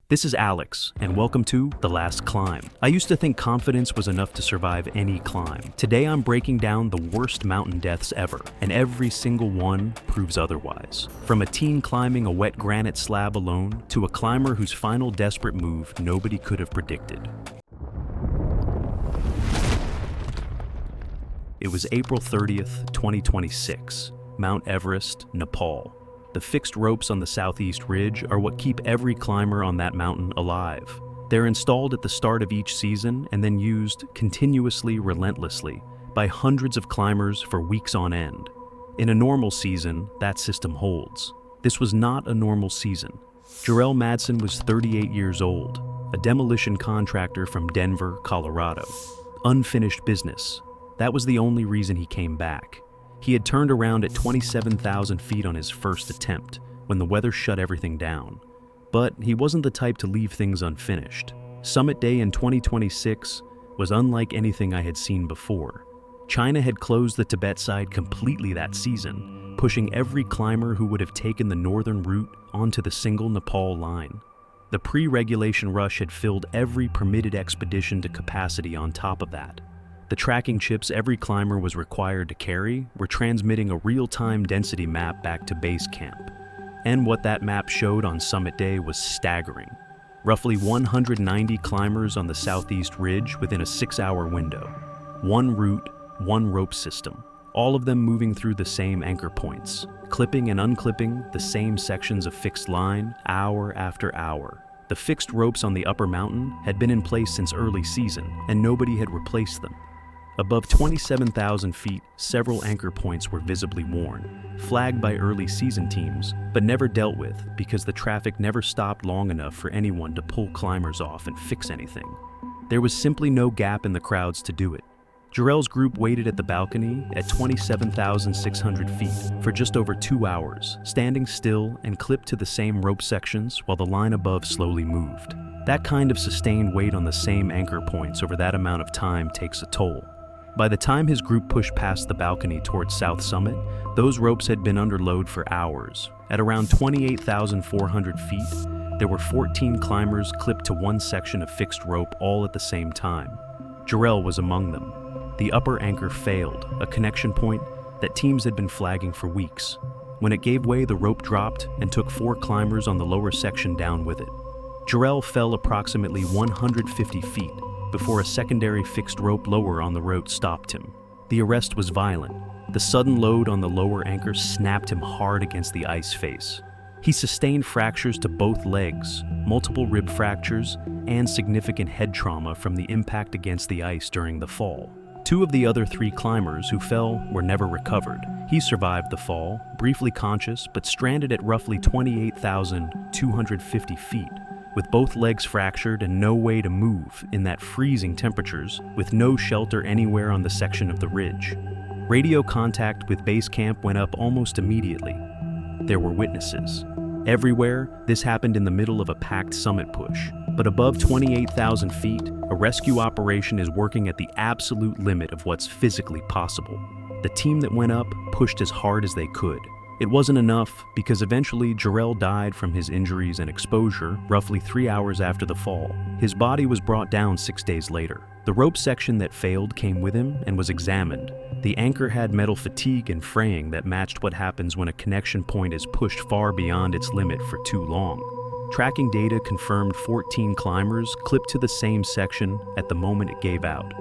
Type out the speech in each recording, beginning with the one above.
This is Alex, and welcome to The Last Climb. I used to think confidence was enough to survive any climb. Today I'm breaking down the worst mountain deaths ever, and every single one proves otherwise. From a teen climbing a wet granite slab alone, to a climber whose final desperate move nobody could have predicted. It was April 30th, 2026, Mount Everest, Nepal. The fixed ropes on the southeast ridge are what keep every climber on that mountain alive. They're installed at the start of each season and then used continuously, relentlessly, by hundreds of climbers for weeks on end. In a normal season, that system holds. This was not a normal season. Jarell Madsen was 38 years old, a demolition contractor from Denver, Colorado. Unfinished business. That was the only reason he came back. He had turned around at 27,000 feet on his first attempt, when the weather shut everything down. But he wasn't the type to leave things unfinished. Summit Day in 2026 was unlike anything I had seen before. China had closed the Tibet side completely that season, pushing every climber who would have taken the northern route onto the single Nepal line. The pre-regulation rush had filled every permitted expedition to capacity on top of that. The tracking chips every climber was required to carry were transmitting a real-time density map back to base camp. And what that map showed on Summit Day was staggering. Roughly 190 climbers on the southeast ridge within a 6-hour window. One route, one rope system, all of them moving through the same anchor points, clipping and unclipping the same sections of fixed line, hour after hour. The fixed ropes on the upper mountain had been in place since early season, and nobody had replaced them. Above 27,000 feet, several anchor points were visibly worn, flagged by early season teams, but never dealt with because the traffic never stopped long enough for anyone to pull climbers off and fix anything. There was simply no gap in the crowds to do it. Jarell's group waited at the balcony at 27,600 feet for just over 2 hours, standing still and clipped to the same rope sections while the line above slowly moved. That kind of sustained weight on the same anchor points over that amount of time takes a toll. By the time his group pushed past the balcony towards South Summit, those ropes had been under load for hours. At around 28,400 feet, there were 14 climbers clipped to one section of fixed rope all at the same time. Jarell was among them. The upper anchor failed, a connection point that teams had been flagging for weeks. When it gave way, the rope dropped and took 4 climbers on the lower section down with it. Jarell fell approximately 150 feet before a secondary fixed rope lower on the rope stopped him. The arrest was violent. The sudden load on the lower anchor snapped him hard against the ice face. He sustained fractures to both legs, multiple rib fractures, and significant head trauma from the impact against the ice during the fall. 2 of the other 3 climbers who fell were never recovered. He survived the fall, briefly conscious, but stranded at roughly 28,250 feet. With both legs fractured and no way to move in that freezing temperatures, with no shelter anywhere on the section of the ridge. Radio contact with base camp went up almost immediately. There were witnesses. Everywhere, this happened in the middle of a packed summit push. But above 28,000 feet, a rescue operation is working at the absolute limit of what's physically possible. The team that went up pushed as hard as they could. It wasn't enough because eventually Jarell died from his injuries and exposure roughly 3 hours after the fall. His body was brought down 6 days later. The rope section that failed came with him and was examined. The anchor had metal fatigue and fraying that matched what happens when a connection point is pushed far beyond its limit for too long. Tracking data confirmed 14 climbers clipped to the same section at the moment it gave out.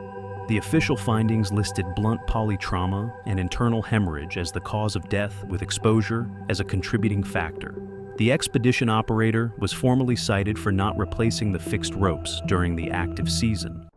The official findings listed blunt polytrauma and internal hemorrhage as the cause of death, with exposure as a contributing factor. The expedition operator was formally cited for not replacing the fixed ropes during the active season.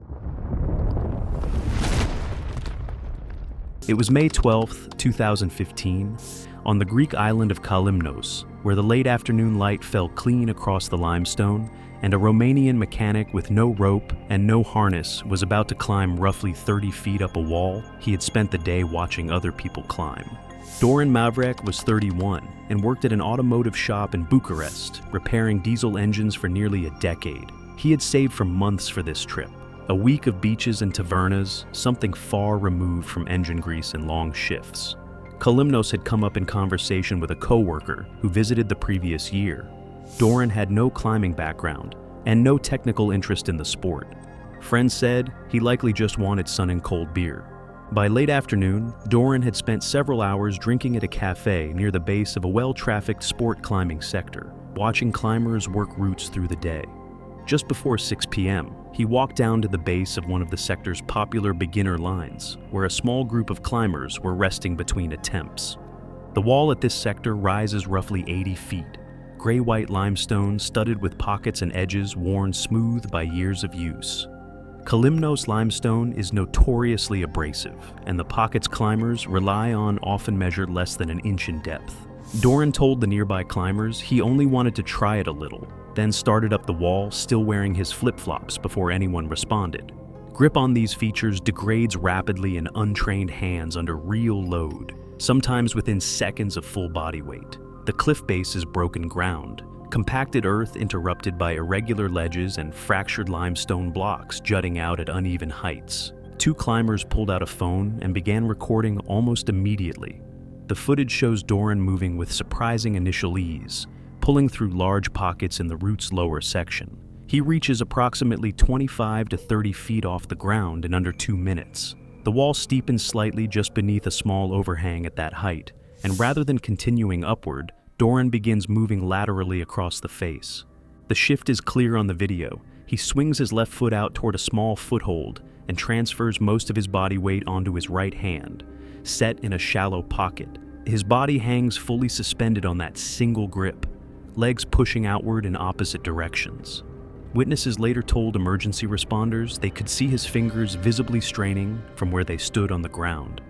It was May 12, 2015, on the Greek island of Kalymnos, where the late afternoon light fell clean across the limestone, and a Romanian mechanic with no rope and no harness was about to climb roughly 30 feet up a wall he had spent the day watching other people climb. Doran Mavrek was 31 and worked at an automotive shop in Bucharest, repairing diesel engines for nearly a decade. He had saved for months for this trip. A week of beaches and tavernas, something far removed from engine grease and long shifts. Kalymnos had come up in conversation with a coworker who visited the previous year. Doran had no climbing background and no technical interest in the sport. Friends said he likely just wanted sun and cold beer. By late afternoon, Doran had spent several hours drinking at a cafe near the base of a well-trafficked sport climbing sector, watching climbers work routes through the day. Just before 6 p.m., he walked down to the base of one of the sector's popular beginner lines, where a small group of climbers were resting between attempts. The wall at this sector rises roughly 80 feet, gray-white limestone studded with pockets and edges worn smooth by years of use. Kalymnos limestone is notoriously abrasive, and the pockets climbers rely on often measure less than an inch in depth. Doran told the nearby climbers he only wanted to try it a little, then started up the wall still wearing his flip-flops before anyone responded. Grip on these features degrades rapidly in untrained hands under real load, sometimes within seconds of full body weight. The cliff base is broken ground, compacted earth interrupted by irregular ledges and fractured limestone blocks jutting out at uneven heights. Two climbers pulled out a phone and began recording almost immediately. The footage shows Doran moving with surprising initial ease, pulling through large pockets in the route's lower section. He reaches approximately 25 to 30 feet off the ground in under 2 minutes. The wall steepens slightly just beneath a small overhang at that height, and rather than continuing upward, Doran begins moving laterally across the face. The shift is clear on the video. He swings his left foot out toward a small foothold and transfers most of his body weight onto his right hand, set in a shallow pocket. His body hangs fully suspended on that single grip, legs pushing outward in opposite directions. Witnesses later told emergency responders they could see his fingers visibly straining from where they stood on the ground.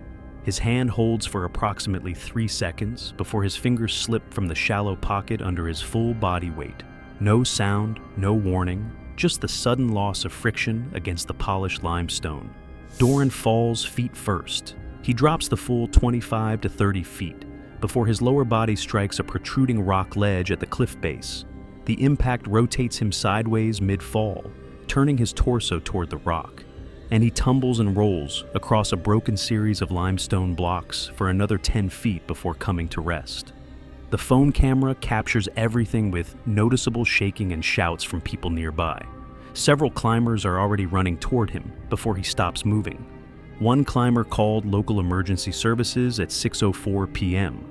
His hand holds for approximately 3 seconds before his fingers slip from the shallow pocket under his full body weight. No sound, no warning, just the sudden loss of friction against the polished limestone. Doran falls feet first. He drops the full 25 to 30 feet before his lower body strikes a protruding rock ledge at the cliff base. The impact rotates him sideways mid-fall, turning his torso toward the rock, and he tumbles and rolls across a broken series of limestone blocks for another 10 feet before coming to rest. The phone camera captures everything with noticeable shaking and shouts from people nearby. Several climbers are already running toward him before he stops moving. One climber called local emergency services at 6:04 p.m.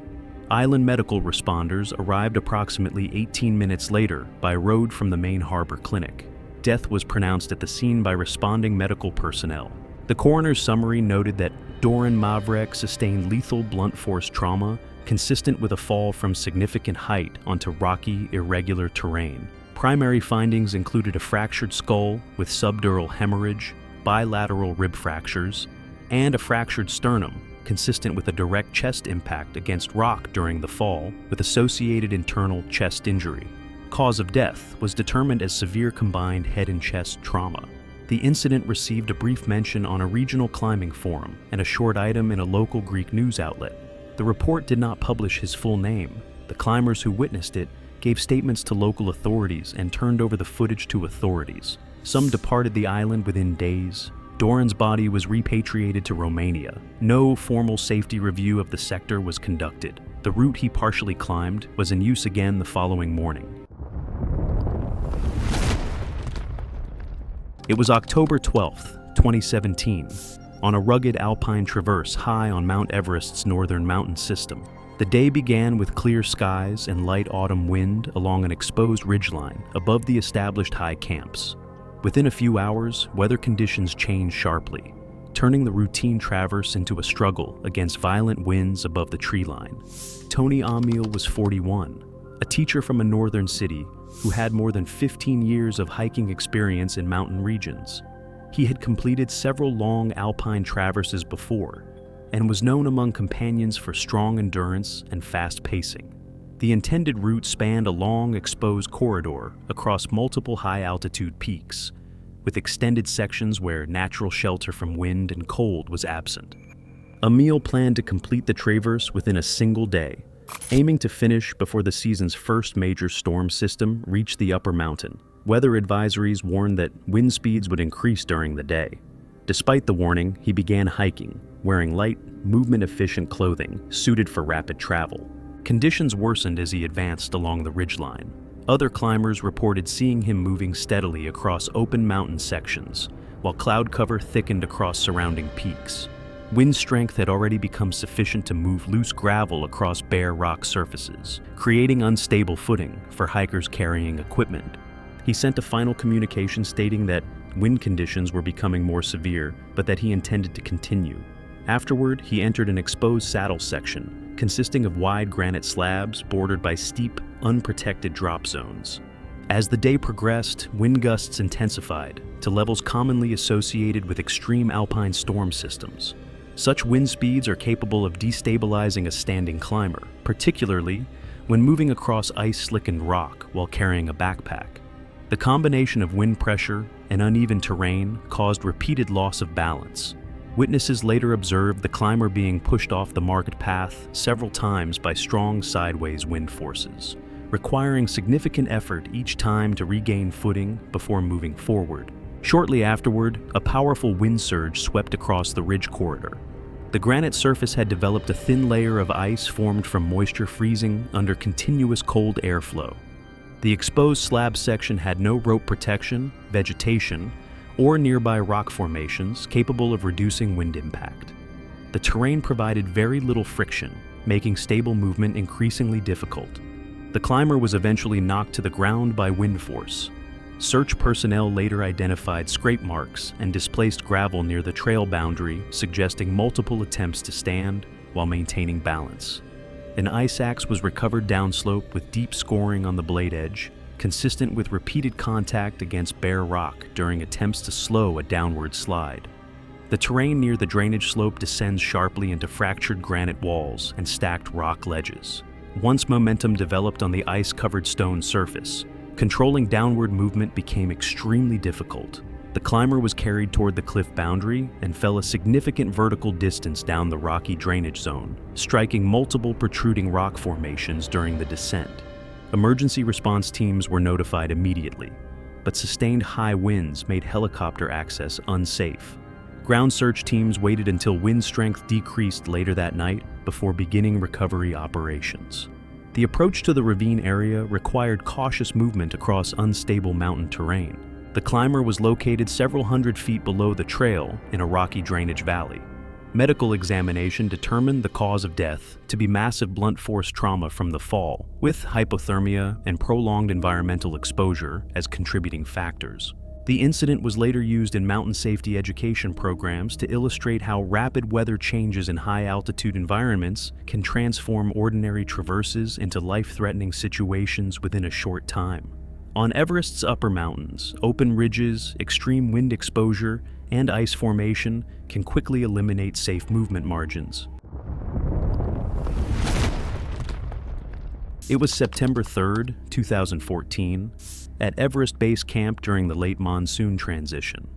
Island medical responders arrived approximately 18 minutes later by road from the main harbor clinic. Death was pronounced at the scene by responding medical personnel. The coroner's summary noted that Doran Mavrek sustained lethal blunt force trauma consistent with a fall from significant height onto rocky, irregular terrain. Primary findings included a fractured skull with subdural hemorrhage, bilateral rib fractures, and a fractured sternum, consistent with a direct chest impact against rock during the fall, with associated internal chest injury. Cause of death was determined as severe combined head and chest trauma. The incident received a brief mention on a regional climbing forum and a short item in a local Greek news outlet. The report did not publish his full name. The climbers who witnessed it gave statements to local authorities and turned over the footage to authorities. Some departed the island within days. Doran's body was repatriated to Romania. No formal safety review of the sector was conducted. The route he partially climbed was in use again the following morning. It was October 12, 2017, on a rugged alpine traverse high on Mount Everest's northern mountain system. The day began with clear skies and light autumn wind along an exposed ridgeline above the established high camps. Within a few hours, weather conditions changed sharply, turning the routine traverse into a struggle against violent winds above the tree line. Tony Amiel was 41, a teacher from a northern city who had more than 15 years of hiking experience in mountain regions. He had completed several long alpine traverses before and was known among companions for strong endurance and fast pacing. The intended route spanned a long, exposed corridor across multiple high-altitude peaks, with extended sections where natural shelter from wind and cold was absent. Amiel planned to complete the traverse within a single day, aiming to finish before the season's first major storm system reached the upper mountain. Weather advisories warned that wind speeds would increase during the day. Despite the warning, he began hiking, wearing light, movement-efficient clothing suited for rapid travel. Conditions worsened as he advanced along the ridgeline. Other climbers reported seeing him moving steadily across open mountain sections, while cloud cover thickened across surrounding peaks. Wind strength had already become sufficient to move loose gravel across bare rock surfaces, creating unstable footing for hikers carrying equipment. He sent a final communication stating that wind conditions were becoming more severe, but that he intended to continue. Afterward, he entered an exposed saddle section, consisting of wide granite slabs bordered by steep, unprotected drop zones. As the day progressed, wind gusts intensified to levels commonly associated with extreme alpine storm systems. Such wind speeds are capable of destabilizing a standing climber, particularly when moving across ice-slickened rock while carrying a backpack. The combination of wind pressure and uneven terrain caused repeated loss of balance. Witnesses later observed the climber being pushed off the marked path several times by strong sideways wind forces, requiring significant effort each time to regain footing before moving forward. Shortly afterward, a powerful wind surge swept across the ridge corridor. The granite surface had developed a thin layer of ice formed from moisture freezing under continuous cold airflow. The exposed slab section had no rope protection, vegetation, or nearby rock formations capable of reducing wind impact. The terrain provided very little friction, making stable movement increasingly difficult. The climber was eventually knocked to the ground by wind force. Search personnel later identified scrape marks and displaced gravel near the trail boundary, suggesting multiple attempts to stand while maintaining balance. An ice axe was recovered downslope with deep scoring on the blade edge, consistent with repeated contact against bare rock during attempts to slow a downward slide. The terrain near the drainage slope descends sharply into fractured granite walls and stacked rock ledges. Once momentum developed on the ice-covered stone surface, controlling downward movement became extremely difficult. The climber was carried toward the cliff boundary and fell a significant vertical distance down the rocky drainage zone, striking multiple protruding rock formations during the descent. Emergency response teams were notified immediately, but sustained high winds made helicopter access unsafe. Ground search teams waited until wind strength decreased later that night before beginning recovery operations. The approach to the ravine area required cautious movement across unstable mountain terrain. The climber was located several hundred feet below the trail in a rocky drainage valley. Medical examination determined the cause of death to be massive blunt force trauma from the fall, with hypothermia and prolonged environmental exposure as contributing factors. The incident was later used in mountain safety education programs to illustrate how rapid weather changes in high-altitude environments can transform ordinary traverses into life-threatening situations within a short time. On Everest's upper mountains, open ridges, extreme wind exposure, and ice formation can quickly eliminate safe movement margins. It was September 3, 2014, at Everest Base Camp during the late monsoon transition.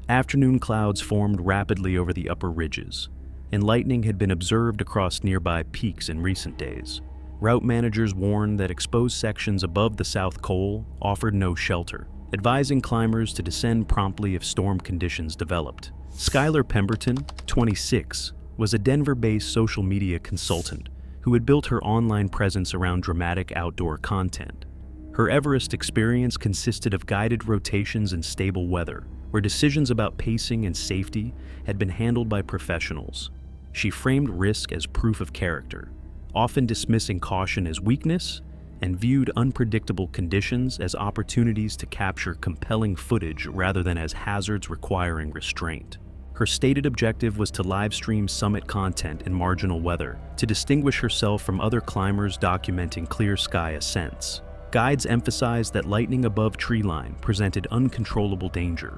Afternoon clouds formed rapidly over the upper ridges, and lightning had been observed across nearby peaks in recent days. Route managers warned that exposed sections above the South Col offered no shelter, advising climbers to descend promptly if storm conditions developed. Skylar Pemberton, 26, was a Denver-based social media consultant who had built her online presence around dramatic outdoor content. Her Everest experience consisted of guided rotations in stable weather, where decisions about pacing and safety had been handled by professionals. She framed risk as proof of character, often dismissing caution as weakness, and viewed unpredictable conditions as opportunities to capture compelling footage rather than as hazards requiring restraint. Her stated objective was to live-stream summit content in marginal weather, to distinguish herself from other climbers documenting clear sky ascents. Guides emphasized that lightning above treeline presented uncontrollable danger,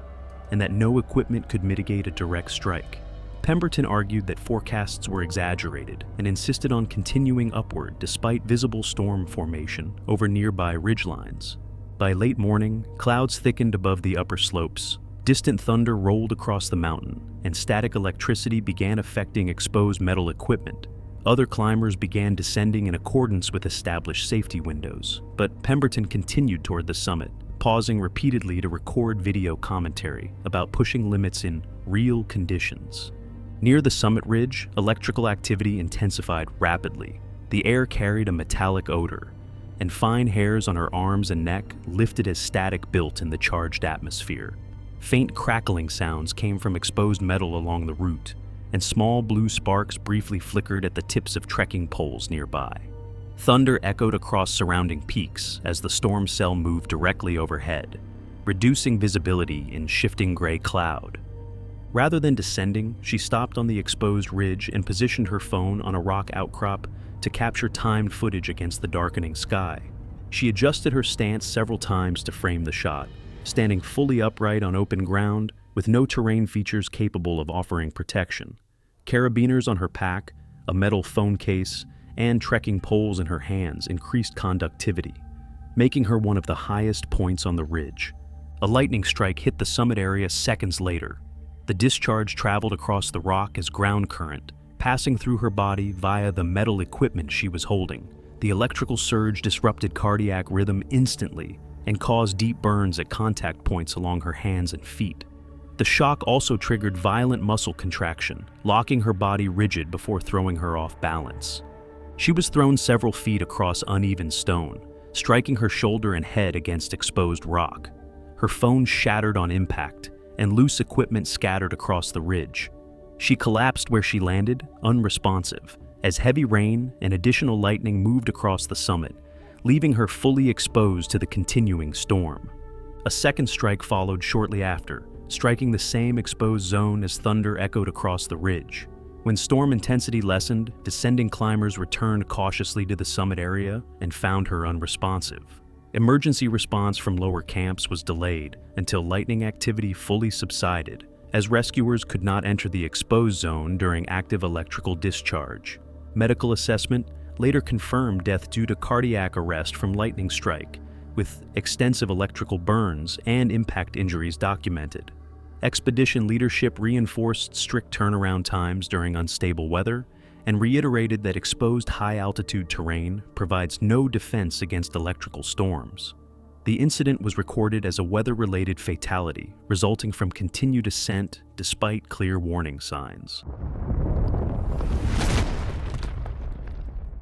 and that no equipment could mitigate a direct strike. Pemberton argued that forecasts were exaggerated and insisted on continuing upward despite visible storm formation over nearby ridgelines. By late morning, clouds thickened above the upper slopes. Distant thunder rolled across the mountain, and static electricity began affecting exposed metal equipment. Other climbers began descending in accordance with established safety windows, but Pemberton continued toward the summit, pausing repeatedly to record video commentary about pushing limits in real conditions. Near the summit ridge, electrical activity intensified rapidly. The air carried a metallic odor, and fine hairs on her arms and neck lifted as static built in the charged atmosphere. Faint crackling sounds came from exposed metal along the route, and small blue sparks briefly flickered at the tips of trekking poles nearby. Thunder echoed across surrounding peaks as the storm cell moved directly overhead, reducing visibility in shifting gray cloud. Rather than descending, she stopped on the exposed ridge and positioned her phone on a rock outcrop to capture timed footage against the darkening sky. She adjusted her stance several times to frame the shot, standing fully upright on open ground with no terrain features capable of offering protection. Carabiners on her pack, a metal phone case, and trekking poles in her hands increased conductivity, making her one of the highest points on the ridge. A lightning strike hit the summit area seconds later. The discharge traveled across the rock as ground current, passing through her body via the metal equipment she was holding. The electrical surge disrupted cardiac rhythm instantly and caused deep burns at contact points along her hands and feet. The shock also triggered violent muscle contraction, locking her body rigid before throwing her off balance. She was thrown several feet across uneven stone, striking her shoulder and head against exposed rock. Her phone shattered on impact, and loose equipment scattered across the ridge. She collapsed where she landed, unresponsive, as heavy rain and additional lightning moved across the summit, leaving her fully exposed to the continuing storm. A second strike followed shortly after, striking the same exposed zone as thunder echoed across the ridge. When storm intensity lessened, descending climbers returned cautiously to the summit area and found her unresponsive. Emergency response from lower camps was delayed until lightning activity fully subsided, as rescuers could not enter the exposed zone during active electrical discharge. Medical assessment later confirmed death due to cardiac arrest from lightning strike, with extensive electrical burns and impact injuries documented. Expedition leadership reinforced strict turnaround times during unstable weather and reiterated that exposed high-altitude terrain provides no defense against electrical storms. The incident was recorded as a weather-related fatality, resulting from continued ascent despite clear warning signs.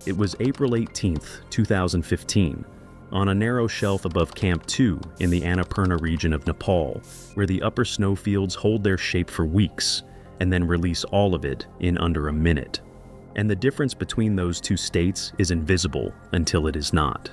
It was April 18, 2015, on a narrow shelf above Camp 2 in the Annapurna region of Nepal, where the upper snowfields hold their shape for weeks and then release all of it in under a minute. And the difference between those two states is invisible until it is not.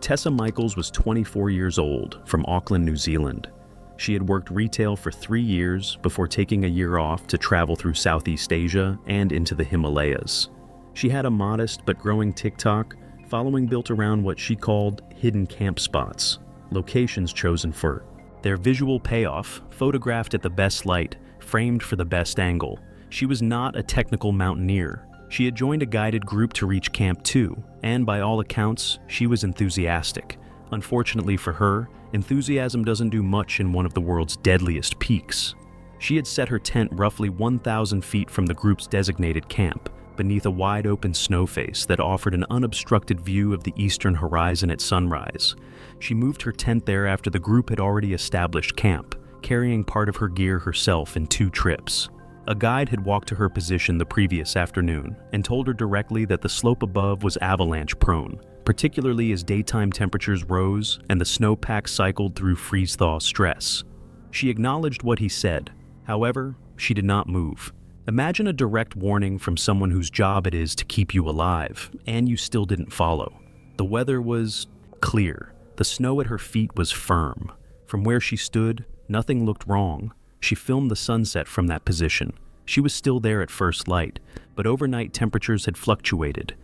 Tessa Michaels was 24 years old, from Auckland, New Zealand. She had worked retail for 3 years before taking a year off to travel through Southeast Asia and into the Himalayas. She had a modest but growing TikTok following built around what she called hidden camp spots, locations chosen for their visual payoff, photographed at the best light, framed for the best angle. She was not a technical mountaineer. She had joined a guided group to reach Camp 2, and by all accounts, she was enthusiastic. Unfortunately for her, enthusiasm doesn't do much in one of the world's deadliest peaks. She had set her tent roughly 1,000 feet from the group's designated camp, beneath a wide-open snow face that offered an unobstructed view of the eastern horizon at sunrise. She moved her tent there after the group had already established camp, carrying part of her gear herself in 2 trips. A guide had walked to her position the previous afternoon and told her directly that the slope above was avalanche-prone, particularly as daytime temperatures rose and the snowpack cycled through freeze-thaw stress. She acknowledged what he said. However, she did not move. Imagine a direct warning from someone whose job it is to keep you alive, and you still didn't follow. The weather was clear. The snow at her feet was firm. From where she stood, nothing looked wrong. She filmed the sunset from that position. She was still there at first light, but overnight temperatures had fluctuated,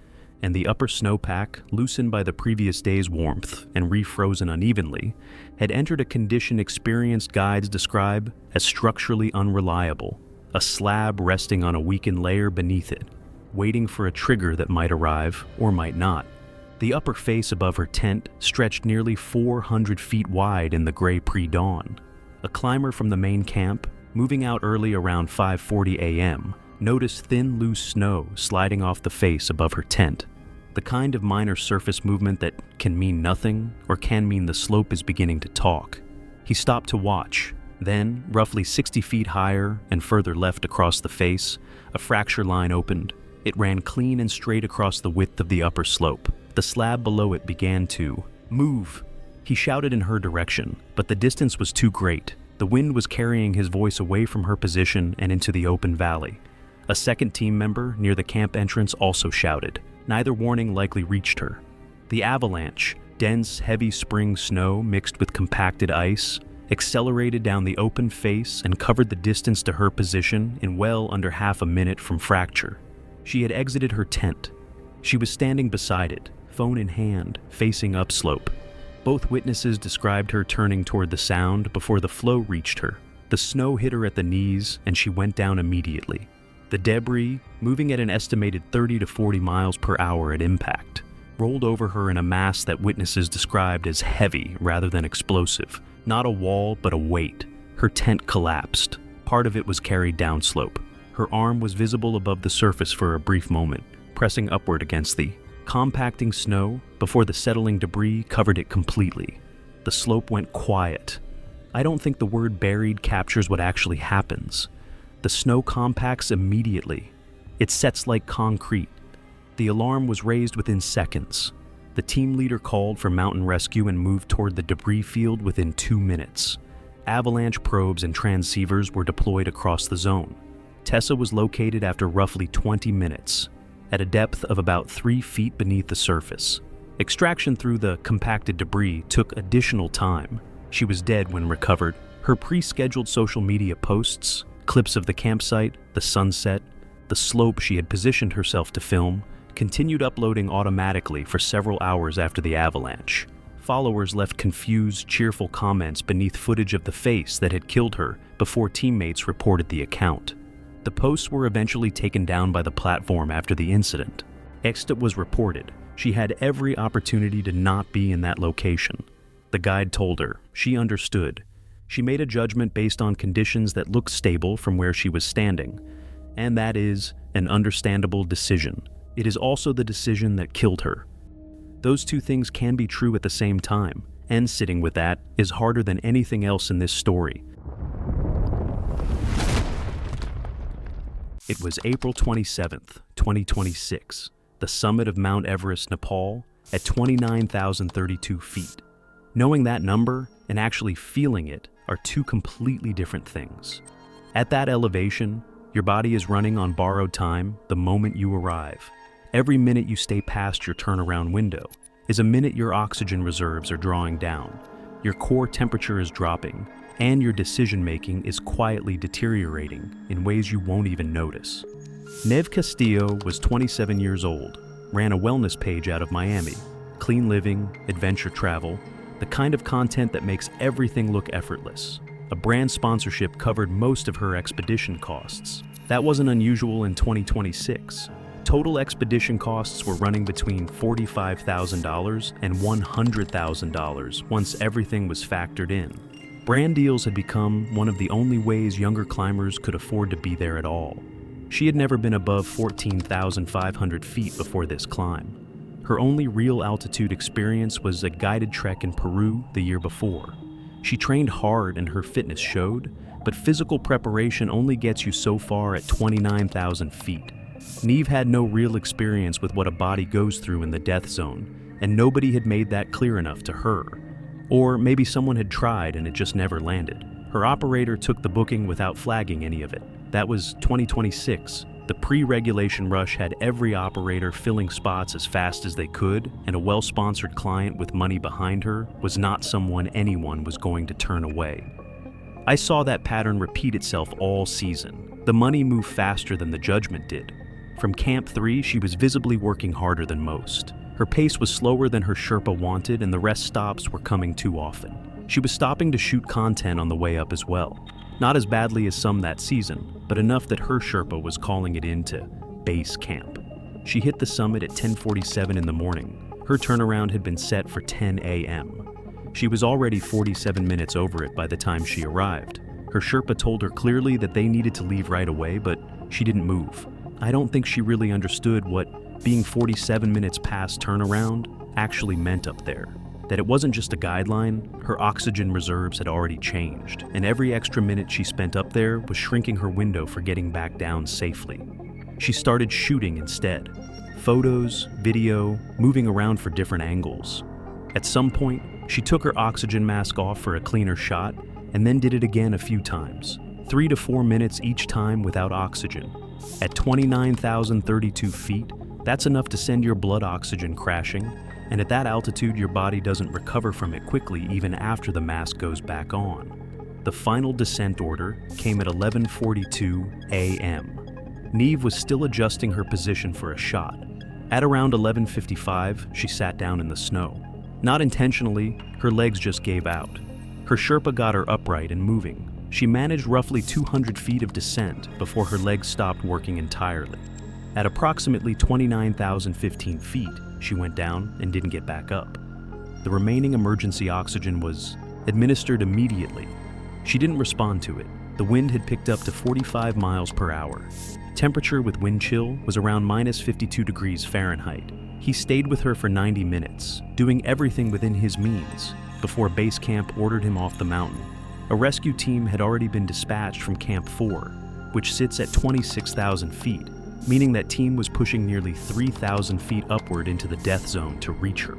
and the upper snowpack, loosened by the previous day's warmth and refrozen unevenly, had entered a condition experienced guides describe as structurally unreliable. A slab resting on a weakened layer beneath it, waiting for a trigger that might arrive or might not. The upper face above her tent stretched nearly 400 feet wide in the gray pre-dawn. A climber from the main camp, moving out early around 5:40 a.m., noticed thin, loose snow sliding off the face above her tent. The kind of minor surface movement that can mean nothing or can mean the slope is beginning to talk. He stopped to watch. Then, roughly 60 feet higher and further left across the face, a fracture line opened. It ran clean and straight across the width of the upper slope, The slab below it began to move. He shouted in her direction, but the distance was too great. The wind was carrying his voice away from her position and into the open valley. A second team member near the camp entrance also shouted. Neither warning likely reached her. The avalanche, dense, heavy spring snow mixed with compacted ice, accelerated down the open face and covered the distance to her position in well under half a minute from fracture. She had exited her tent. She was standing beside it, phone in hand, facing upslope. Both witnesses described her turning toward the sound before the flow reached her. The snow hit her at the knees and she went down immediately. The debris, moving at an estimated 30 to 40 miles per hour at impact, rolled over her in a mass that witnesses described as heavy rather than explosive. Not a wall, but a weight. Her tent collapsed. Part of it was carried downslope. Her arm was visible above the surface for a brief moment, pressing upward against the compacting snow before the settling debris covered it completely. The slope went quiet. I don't think the word buried captures what actually happens. The snow compacts immediately. It sets like concrete. The alarm was raised within seconds. The team leader called for mountain rescue and moved toward the debris field within 2 minutes. Avalanche probes and transceivers were deployed across the zone. Tessa was located after roughly 20 minutes, at a depth of about 3 feet beneath the surface. Extraction through the compacted debris took additional time. She was dead when recovered. Her pre-scheduled social media posts, clips of the campsite, the sunset, the slope she had positioned herself to film, continued uploading automatically for several hours after the avalanche. Followers left confused, cheerful comments beneath footage of the face that had killed her before teammates reported the account. The posts were eventually taken down by the platform after the incident. Exta was reported. She had every opportunity to not be in that location. The guide told her. She understood. She made a judgment based on conditions that looked stable from where she was standing. And that is an understandable decision. It is also the decision that killed her. Those two things can be true at the same time, and sitting with that is harder than anything else in this story. It was April 27th, 2026, the summit of Mount Everest, Nepal, at 29,032 feet. Knowing that number and actually feeling it are two completely different things. At that elevation, your body is running on borrowed time the moment you arrive. Every minute you stay past your turnaround window is a minute your oxygen reserves are drawing down, your core temperature is dropping, and your decision-making is quietly deteriorating in ways you won't even notice. Nev Castillo was 27 years old, ran a wellness page out of Miami. Clean living, adventure travel, the kind of content that makes everything look effortless. A brand sponsorship covered most of her expedition costs. That wasn't unusual in 2026. Total expedition costs were running between $45,000 and $100,000 once everything was factored in. Brand deals had become one of the only ways younger climbers could afford to be there at all. She had never been above 14,500 feet before this climb. Her only real altitude experience was a guided trek in Peru the year before. She trained hard and her fitness showed, but physical preparation only gets you so far at 29,000 feet. Neve had no real experience with what a body goes through in the death zone, and nobody had made that clear enough to her. Or maybe someone had tried and it just never landed. Her operator took the booking without flagging any of it. That was 2026. The pre-regulation rush had every operator filling spots as fast as they could, and a well-sponsored client with money behind her was not someone anyone was going to turn away. I saw that pattern repeat itself all season. The money moved faster than the judgment did. From Camp 3, she was visibly working harder than most. Her pace was slower than her Sherpa wanted, and the rest stops were coming too often. She was stopping to shoot content on the way up as well. Not as badly as some that season, but enough that her Sherpa was calling it into base camp. She hit the summit at 10:47 in the morning. Her turnaround had been set for 10 a.m. She was already 47 minutes over it by the time she arrived. Her Sherpa told her clearly that they needed to leave right away, but she didn't move. I don't think she really understood what being 47 minutes past turnaround actually meant up there. That it wasn't just a guideline, her oxygen reserves had already changed, and every extra minute she spent up there was shrinking her window for getting back down safely. She started shooting instead. photos, video, moving around for different angles. At some point, she took her oxygen mask off for a cleaner shot and then did it again a few times, 3 to 4 minutes each time without oxygen. At 29,032 feet, that's enough to send your blood oxygen crashing, and at that altitude your body doesn't recover from it quickly even after the mask goes back on. The final descent order came at 11:42 a.m. Neve was still adjusting her position for a shot. At around 11:55, she sat down in the snow. Not intentionally, her legs just gave out. Her Sherpa got her upright and moving. She managed roughly 200 feet of descent before her legs stopped working entirely. At approximately 29,015 feet, she went down and didn't get back up. The remaining emergency oxygen was administered immediately. She didn't respond to it. The wind had picked up to 45 miles per hour. Temperature with wind chill was around -52 degrees Fahrenheit. He stayed with her for 90 minutes, doing everything within his means, before base camp ordered him off the mountain. A rescue team had already been dispatched from Camp 4, which sits at 26,000 feet, meaning that team was pushing nearly 3,000 feet upward into the death zone to reach her.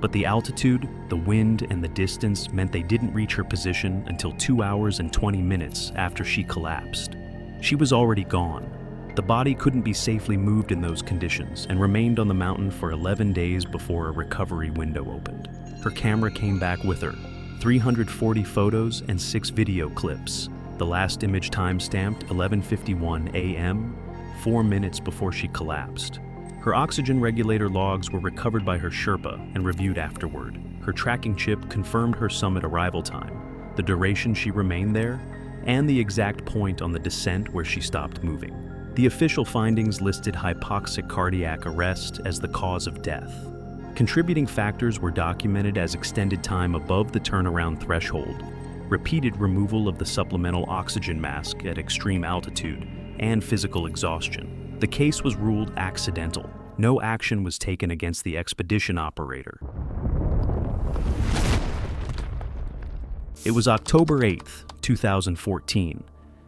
But the altitude, the wind, and the distance meant they didn't reach her position until 2 hours and 20 minutes after she collapsed. She was already gone. The body couldn't be safely moved in those conditions and remained on the mountain for 11 days before a recovery window opened. Her camera came back with her, 340 photos and 6 video clips. The last image time-stamped 11:51 a.m., 4 minutes before she collapsed. Her oxygen regulator logs were recovered by her Sherpa and reviewed afterward. Her tracking chip confirmed her summit arrival time, the duration she remained there, and the exact point on the descent where she stopped moving. The official findings listed hypoxic cardiac arrest as the cause of death. Contributing factors were documented as extended time above the turnaround threshold, repeated removal of the supplemental oxygen mask at extreme altitude, and physical exhaustion. The case was ruled accidental. No action was taken against the expedition operator. It was October 8th, 2014,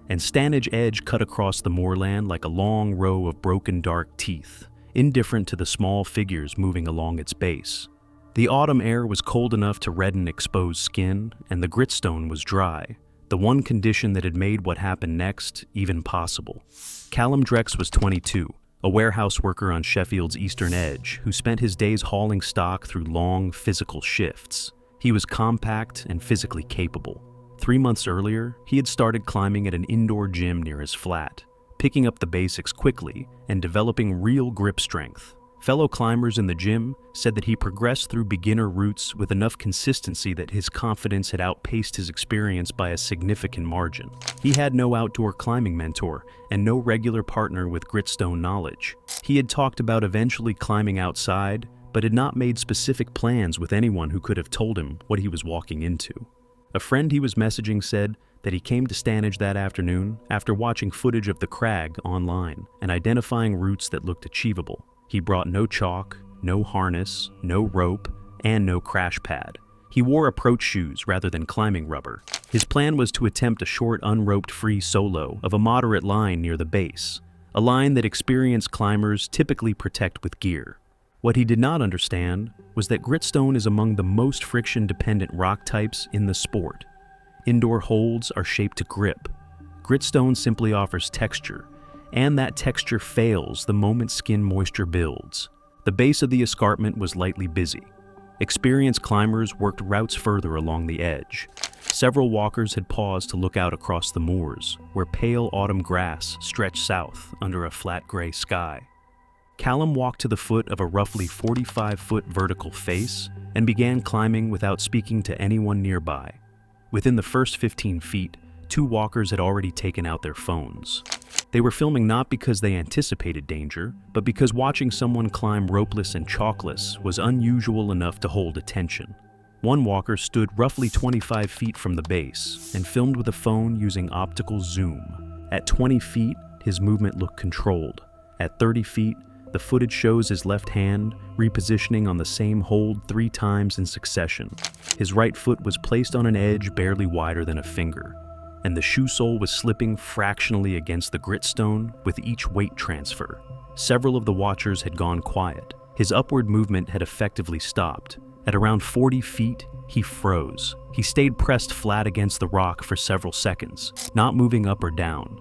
and Stanage Edge cut across the moorland like a long row of broken dark teeth, indifferent to the small figures moving along its base. The autumn air was cold enough to redden exposed skin, and the gritstone was dry, the one condition that had made what happened next even possible. Callum Drex was 22, a warehouse worker on Sheffield's eastern edge who spent his days hauling stock through long, physical shifts. He was compact and physically capable. 3 months earlier, he had started climbing at an indoor gym near his flat, picking up the basics quickly and developing real grip strength. Fellow climbers in the gym said that he progressed through beginner routes with enough consistency that his confidence had outpaced his experience by a significant margin. He had no outdoor climbing mentor and no regular partner with gritstone knowledge. He had talked about eventually climbing outside, but had not made specific plans with anyone who could have told him what he was walking into. A friend he was messaging said that he came to Stanage that afternoon after watching footage of the crag online and identifying routes that looked achievable. He brought no chalk, no harness, no rope, and no crash pad. He wore approach shoes rather than climbing rubber. His plan was to attempt a short, unroped free solo of a moderate line near the base, a line that experienced climbers typically protect with gear. What he did not understand was that gritstone is among the most friction-dependent rock types in the sport. Indoor holds are shaped to grip. Gritstone simply offers texture, and that texture fails the moment skin moisture builds. The base of the escarpment was lightly busy. Experienced climbers worked routes further along the edge. Several walkers had paused to look out across the moors, where pale autumn grass stretched south under a flat gray sky. Callum walked to the foot of a roughly 45-foot vertical face and began climbing without speaking to anyone nearby. Within the first 15 feet, 2 walkers had already taken out their phones. They were filming not because they anticipated danger, but because watching someone climb ropeless and chalkless was unusual enough to hold attention. One walker stood roughly 25 feet from the base and filmed with a phone using optical zoom. At 20 feet, his movement looked controlled. At 30 feet, the footage shows his left hand repositioning on the same hold 3 times in succession. His right foot was placed on an edge barely wider than a finger. and the shoe sole was slipping fractionally against the gritstone with each weight transfer. Several of the watchers had gone quiet. His upward movement had effectively stopped. At around 40 feet, he froze. He stayed pressed flat against the rock for several seconds, not moving up or down.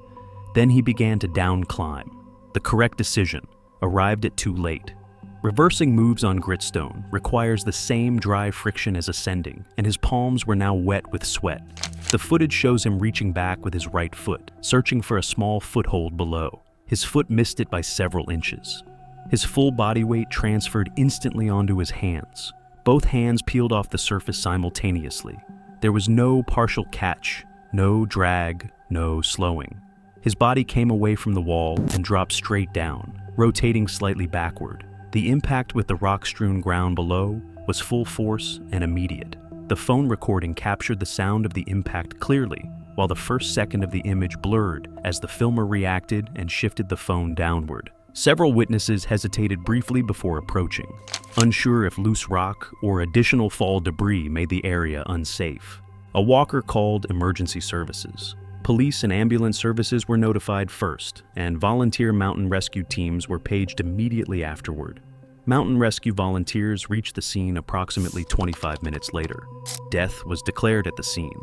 Then he began to down climb. The correct decision, arrived at too late. Reversing moves on gritstone requires the same dry friction as ascending, and his palms were now wet with sweat. The footage shows him reaching back with his right foot, searching for a small foothold below. His foot missed it by several inches. His full body weight transferred instantly onto his hands. Both hands peeled off the surface simultaneously. There was no partial catch, no drag, no slowing. His body came away from the wall and dropped straight down, rotating slightly backward. The impact with the rock-strewn ground below was full force and immediate. The phone recording captured the sound of the impact clearly, while the first second of the image blurred as the filmer reacted and shifted the phone downward. Several witnesses hesitated briefly before approaching, unsure if loose rock or additional fall debris made the area unsafe. A walker called emergency services. Police and ambulance services were notified first, and volunteer mountain rescue teams were paged immediately afterward. Mountain rescue volunteers reached the scene approximately 25 minutes later. Death was declared at the scene.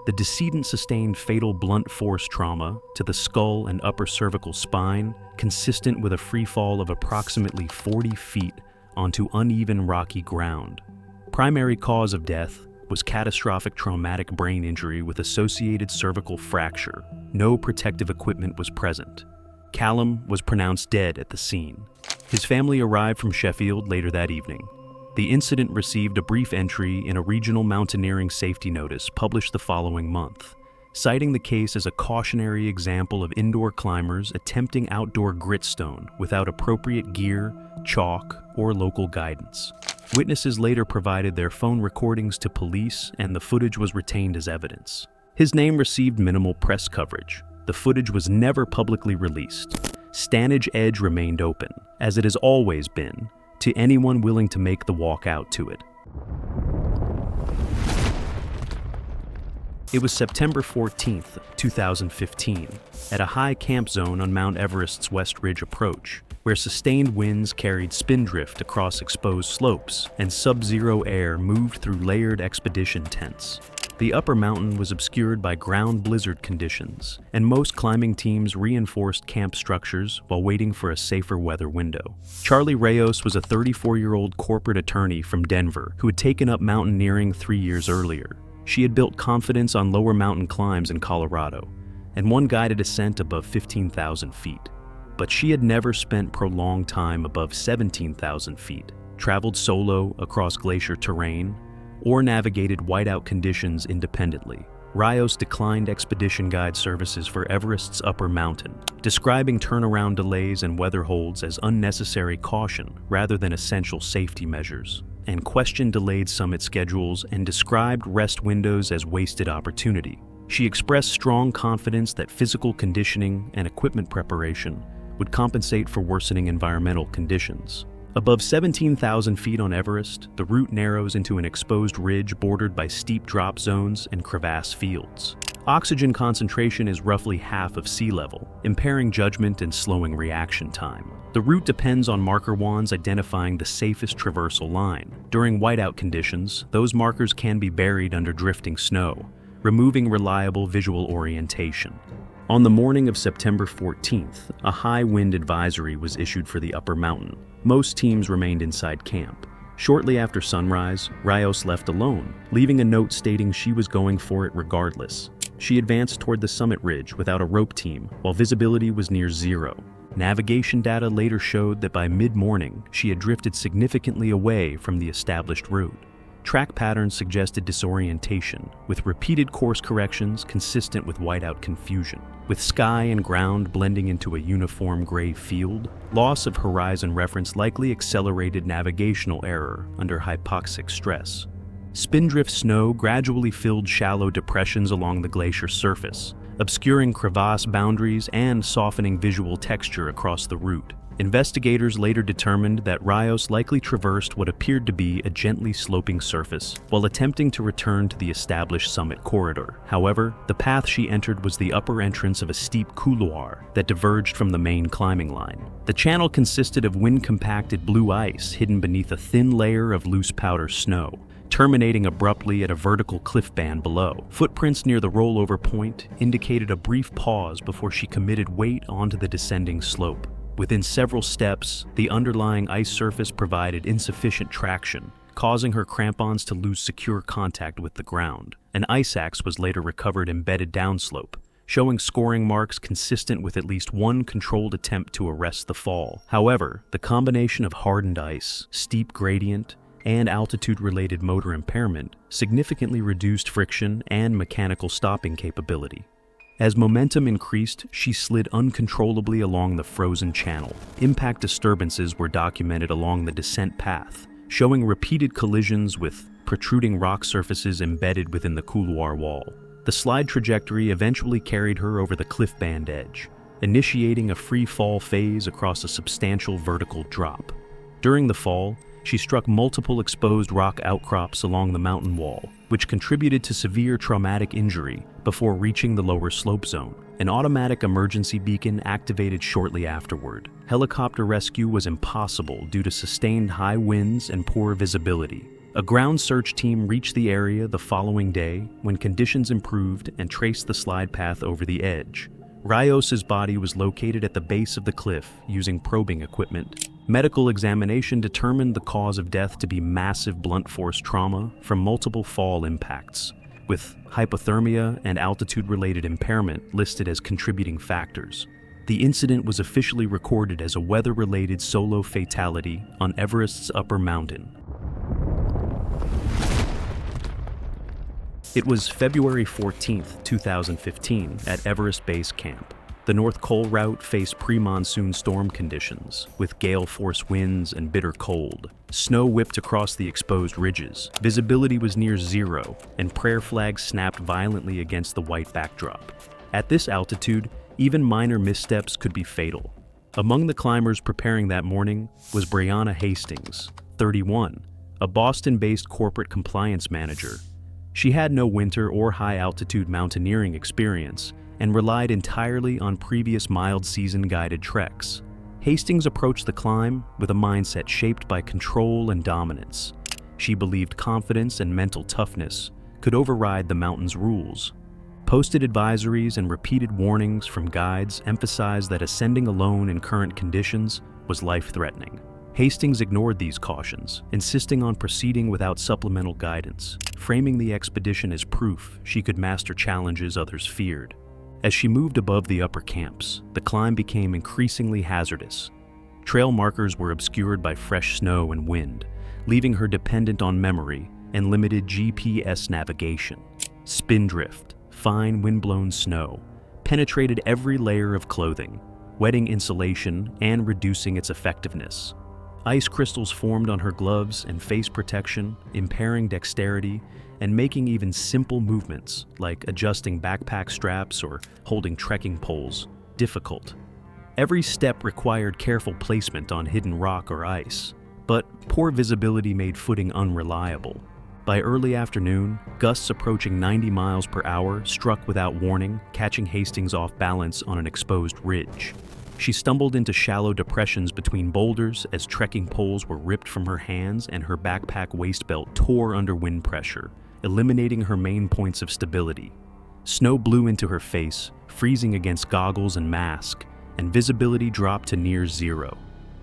The decedent sustained fatal blunt force trauma to the skull and upper cervical spine, consistent with a free fall of approximately 40 feet onto uneven rocky ground. Primary cause of death was catastrophic traumatic brain injury with associated cervical fracture. No protective equipment was present. Callum was pronounced dead at the scene. His family arrived from Sheffield later that evening. The incident received a brief entry in a regional mountaineering safety notice published the following month, citing the case as a cautionary example of indoor climbers attempting outdoor gritstone without appropriate gear, chalk, or local guidance. Witnesses later provided their phone recordings to police, and the footage was retained as evidence. His name received minimal press coverage. The footage was never publicly released. Stanage Edge remained open, as it has always been, to anyone willing to make the walk out to it. It was September 14th, 2015, at a high camp zone on Mount Everest's West Ridge approach, where sustained winds carried spindrift across exposed slopes and sub-zero air moved through layered expedition tents. The upper mountain was obscured by ground blizzard conditions, and most climbing teams reinforced camp structures while waiting for a safer weather window. Charlie Rayos was a 34-year-old corporate attorney from Denver who had taken up mountaineering 3 years earlier. She had built confidence on lower mountain climbs in Colorado, and one guided ascent above 15,000 feet. But she had never spent prolonged time above 17,000 feet, traveled solo across glacier terrain, or navigated whiteout conditions independently. Rayos declined expedition guide services for Everest's upper mountain, describing turnaround delays and weather holds as unnecessary caution rather than essential safety measures, and questioned delayed summit schedules and described rest windows as wasted opportunity. She expressed strong confidence that physical conditioning and equipment preparation would compensate for worsening environmental conditions. Above 17,000 feet on Everest, the route narrows into an exposed ridge bordered by steep drop zones and crevasse fields. Oxygen concentration is roughly half of sea level, impairing judgment and slowing reaction time. The route depends on marker wands identifying the safest traversal line. During whiteout conditions, those markers can be buried under drifting snow, removing reliable visual orientation. On the morning of September 14th, a high wind advisory was issued for the upper mountain. Most teams remained inside camp. Shortly after sunrise, Rayos left alone, leaving a note stating she was going for it regardless. She advanced toward the summit ridge without a rope team, while visibility was near zero. Navigation data later showed that by mid-morning, she had drifted significantly away from the established route. Track patterns suggested disorientation, with repeated course corrections consistent with whiteout confusion. With sky and ground blending into a uniform gray field, loss of horizon reference likely accelerated navigational error under hypoxic stress. Spindrift snow gradually filled shallow depressions along the glacier surface, obscuring crevasse boundaries and softening visual texture across the route. Investigators later determined that Rios likely traversed what appeared to be a gently sloping surface while attempting to return to the established summit corridor. However, the path she entered was the upper entrance of a steep couloir that diverged from the main climbing line. The channel consisted of wind-compacted blue ice hidden beneath a thin layer of loose powder snow, terminating abruptly at a vertical cliff band below. Footprints near the rollover point indicated a brief pause before she committed weight onto the descending slope. Within several steps, the underlying ice surface provided insufficient traction, causing her crampons to lose secure contact with the ground. An ice axe was later recovered embedded downslope, showing scoring marks consistent with at least one controlled attempt to arrest the fall. However, the combination of hardened ice, steep gradient, and altitude-related motor impairment significantly reduced friction and mechanical stopping capability. As momentum increased, she slid uncontrollably along the frozen channel. Impact disturbances were documented along the descent path, showing repeated collisions with protruding rock surfaces embedded within the couloir wall. The slide trajectory eventually carried her over the cliff band edge, initiating a free fall phase across a substantial vertical drop. During the fall, she struck multiple exposed rock outcrops along the mountain wall, which contributed to severe traumatic injury before reaching the lower slope zone. An automatic emergency beacon activated shortly afterward. Helicopter rescue was impossible due to sustained high winds and poor visibility. A ground search team reached the area the following day when conditions improved and traced the slide path over the edge. Rios's body was located at the base of the cliff using probing equipment. Medical examination determined the cause of death to be massive blunt force trauma from multiple fall impacts, with hypothermia and altitude-related impairment listed as contributing factors. The incident was officially recorded as a weather-related solo fatality on Everest's upper mountain. It was February 14, 2015, at Everest Base Camp. The North Col route faced pre-monsoon storm conditions, with gale-force winds and bitter cold. Snow whipped across the exposed ridges. Visibility was near zero, and prayer flags snapped violently against the white backdrop. At this altitude, even minor missteps could be fatal. Among the climbers preparing that morning was Brianna Hastings, 31, a Boston-based corporate compliance manager. She had no winter or high-altitude mountaineering experience and relied entirely on previous mild season-guided treks. Hastings approached the climb with a mindset shaped by control and dominance. She believed confidence and mental toughness could override the mountain's rules. Posted advisories and repeated warnings from guides emphasized that ascending alone in current conditions was life-threatening. Hastings ignored these cautions, insisting on proceeding without supplemental guidance, framing the expedition as proof she could master challenges others feared. As she moved above the upper camps, the climb became increasingly hazardous. Trail markers were obscured by fresh snow and wind, leaving her dependent on memory and limited GPS navigation. Spindrift, fine wind-blown snow, penetrated every layer of clothing, wetting insulation and reducing its effectiveness. Ice crystals formed on her gloves and face protection, impairing dexterity and making even simple movements, like adjusting backpack straps or holding trekking poles, difficult. Every step required careful placement on hidden rock or ice, but poor visibility made footing unreliable. By early afternoon, gusts approaching 90 miles per hour struck without warning, catching Hastings off balance on an exposed ridge. She stumbled into shallow depressions between boulders as trekking poles were ripped from her hands and her backpack waist belt tore under wind pressure, eliminating her main points of stability. Snow blew into her face, freezing against goggles and mask, and visibility dropped to near zero.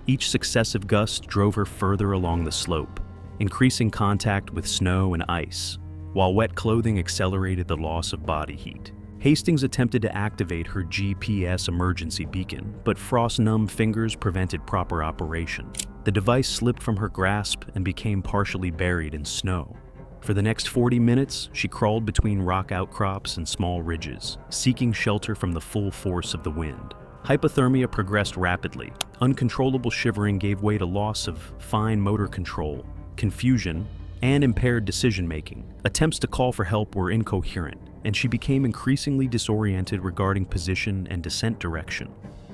Each successive gust drove her further along the slope, increasing contact with snow and ice, while wet clothing accelerated the loss of body heat. Hastings attempted to activate her GPS emergency beacon, but frost-numb fingers prevented proper operation. The device slipped from her grasp and became partially buried in snow. For the next 40 minutes, she crawled between rock outcrops and small ridges, seeking shelter from the full force of the wind. Hypothermia progressed rapidly. Uncontrollable shivering gave way to loss of fine motor control, confusion, and impaired decision-making. Attempts to call for help were incoherent, and she became increasingly disoriented regarding position and descent direction.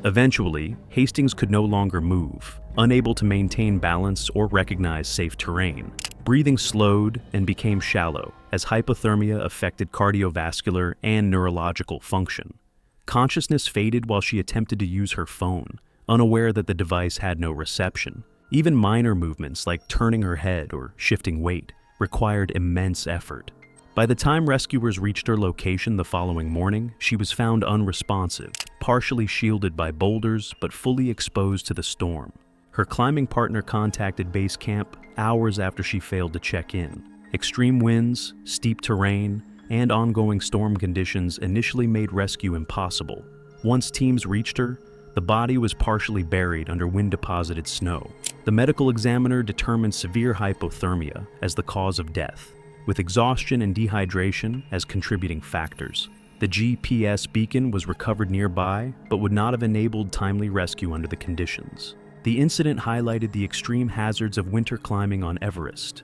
Eventually, Hastings could no longer move, unable to maintain balance or recognize safe terrain. Breathing slowed and became shallow as hypothermia affected cardiovascular and neurological function. Consciousness faded while she attempted to use her phone, unaware that the device had no reception. Even minor movements like turning her head or shifting weight required immense effort. By the time rescuers reached her location the following morning, she was found unresponsive, partially shielded by boulders but fully exposed to the storm. Her climbing partner contacted base camp hours after she failed to check in. Extreme winds, steep terrain, and ongoing storm conditions initially made rescue impossible. Once teams reached her, the body was partially buried under wind-deposited snow. The medical examiner determined severe hypothermia as the cause of death, with exhaustion and dehydration as contributing factors. The GPS beacon was recovered nearby, but would not have enabled timely rescue under the conditions. The incident highlighted the extreme hazards of winter climbing on Everest.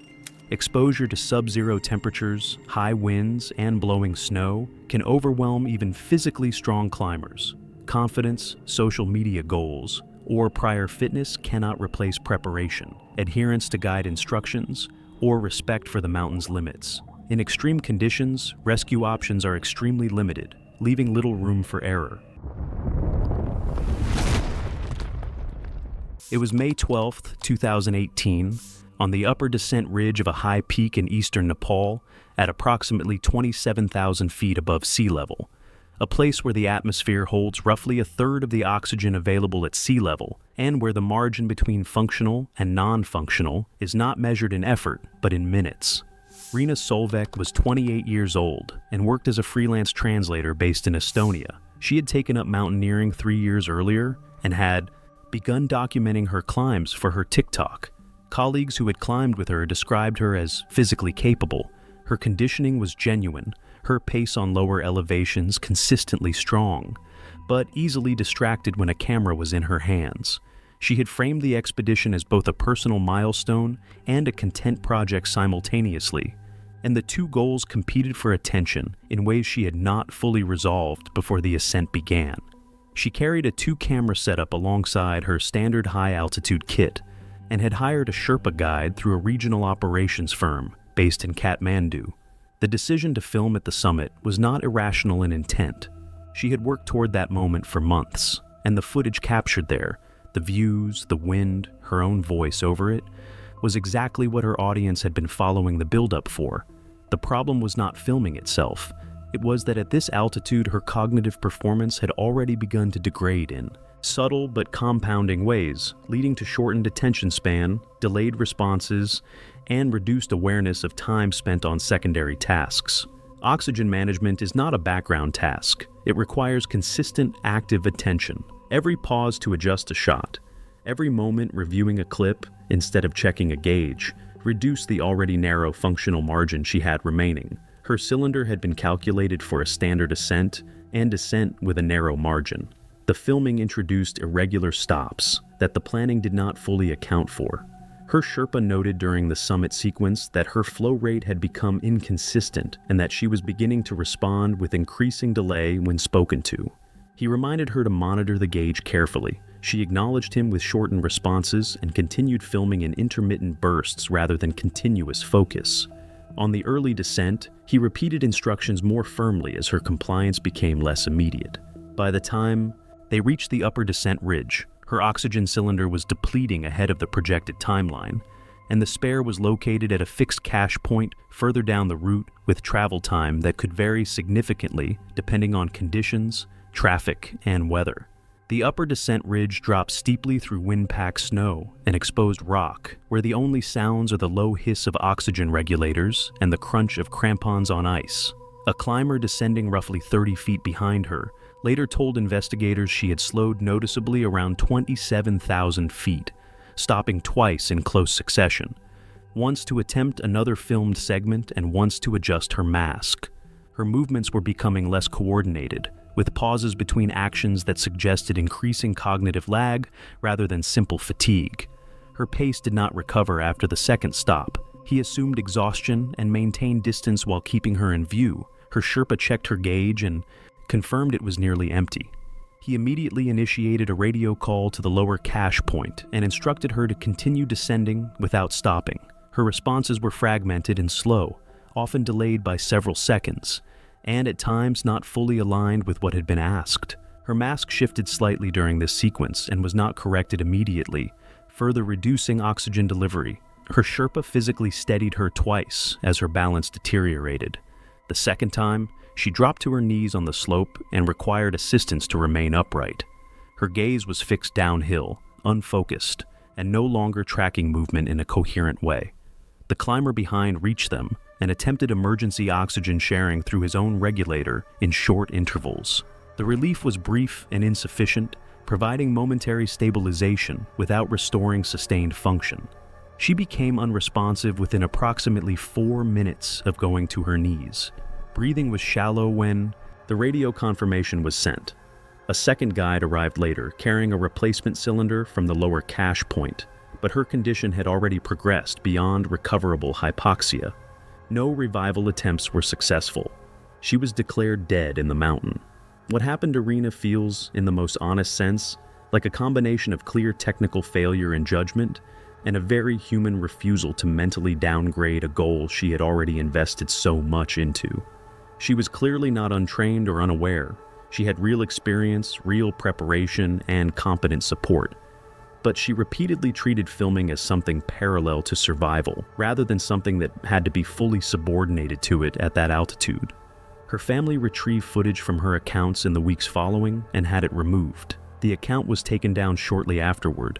Exposure to sub-zero temperatures, high winds, and blowing snow can overwhelm even physically strong climbers. Confidence, social media goals, or prior fitness cannot replace preparation, adherence to guide instructions, or respect for the mountain's limits. In extreme conditions, rescue options are extremely limited, leaving little room for error. It was May 12, 2018, on the upper descent ridge of a high peak in eastern Nepal at approximately 27,000 feet above sea level, a place where the atmosphere holds roughly a third of the oxygen available at sea level, and where the margin between functional and non-functional is not measured in effort, but in minutes. Rina Solvek was 28 years old and worked as a freelance translator based in Estonia. She had taken up mountaineering 3 years earlier and had begun documenting her climbs for her TikTok. Colleagues who had climbed with her described her as physically capable. Her conditioning was genuine, her pace on lower elevations consistently strong, but easily distracted when a camera was in her hands. She had framed the expedition as both a personal milestone and a content project simultaneously, and the two goals competed for attention in ways she had not fully resolved before the ascent began. She carried a 2-camera setup alongside her standard high-altitude kit and had hired a Sherpa guide through a regional operations firm based in Kathmandu. The decision to film at the summit was not irrational in intent. She had worked toward that moment for months, and the footage captured there, the views, the wind, her own voice over it, was exactly what her audience had been following the build-up for. The problem was not filming itself. It was that at this altitude, her cognitive performance had already begun to degrade in subtle but compounding ways, leading to shortened attention span, delayed responses, and reduced awareness of time spent on secondary tasks. Oxygen management is not a background task. It requires consistent, active attention. Every pause to adjust a shot, every moment reviewing a clip instead of checking a gauge, reduced the already narrow functional margin she had remaining. Her cylinder had been calculated for a standard ascent and descent with a narrow margin. The filming introduced irregular stops that the planning did not fully account for. Her Sherpa noted during the summit sequence that her flow rate had become inconsistent and that she was beginning to respond with increasing delay when spoken to. He reminded her to monitor the gauge carefully. She acknowledged him with shortened responses and continued filming in intermittent bursts rather than continuous focus. On the early descent, he repeated instructions more firmly as her compliance became less immediate. By the time they reached the upper descent ridge, her oxygen cylinder was depleting ahead of the projected timeline, and the spare was located at a fixed cache point further down the route with travel time that could vary significantly depending on conditions, traffic, and weather. The upper descent ridge drops steeply through wind-packed snow and exposed rock, where the only sounds are the low hiss of oxygen regulators and the crunch of crampons on ice. A climber descending roughly 30 feet behind her later told investigators she had slowed noticeably around 27,000 feet, stopping twice in close succession, once to attempt another filmed segment and once to adjust her mask. Her movements were becoming less coordinated, with pauses between actions that suggested increasing cognitive lag rather than simple fatigue. Her pace did not recover after the second stop. He assumed exhaustion and maintained distance while keeping her in view. Her Sherpa checked her gauge and confirmed it was nearly empty. He immediately initiated a radio call to the lower cache point and instructed her to continue descending without stopping. Her responses were fragmented and slow, often delayed by several seconds, and at times not fully aligned with what had been asked. Her mask shifted slightly during this sequence and was not corrected immediately, further reducing oxygen delivery. Her Sherpa physically steadied her twice as her balance deteriorated. The second time, she dropped to her knees on the slope and required assistance to remain upright. Her gaze was fixed downhill, unfocused, and no longer tracking movement in a coherent way. The climber behind reached them and attempted emergency oxygen sharing through his own regulator in short intervals. The relief was brief and insufficient, providing momentary stabilization without restoring sustained function. She became unresponsive within approximately 4 minutes of going to her knees. Breathing was shallow when the radio confirmation was sent. A second guide arrived later, carrying a replacement cylinder from the lower cache point, but her condition had already progressed beyond recoverable hypoxia. No revival attempts were successful. She was declared dead in the mountain. What happened to Rena feels, in the most honest sense, like a combination of clear technical failure in judgment and a very human refusal to mentally downgrade a goal she had already invested so much into. She was clearly not untrained or unaware. She had real experience, real preparation, and competent support. But she repeatedly treated filming as something parallel to survival, rather than something that had to be fully subordinated to it at that altitude. Her family retrieved footage from her accounts in the weeks following and had it removed. The account was taken down shortly afterward.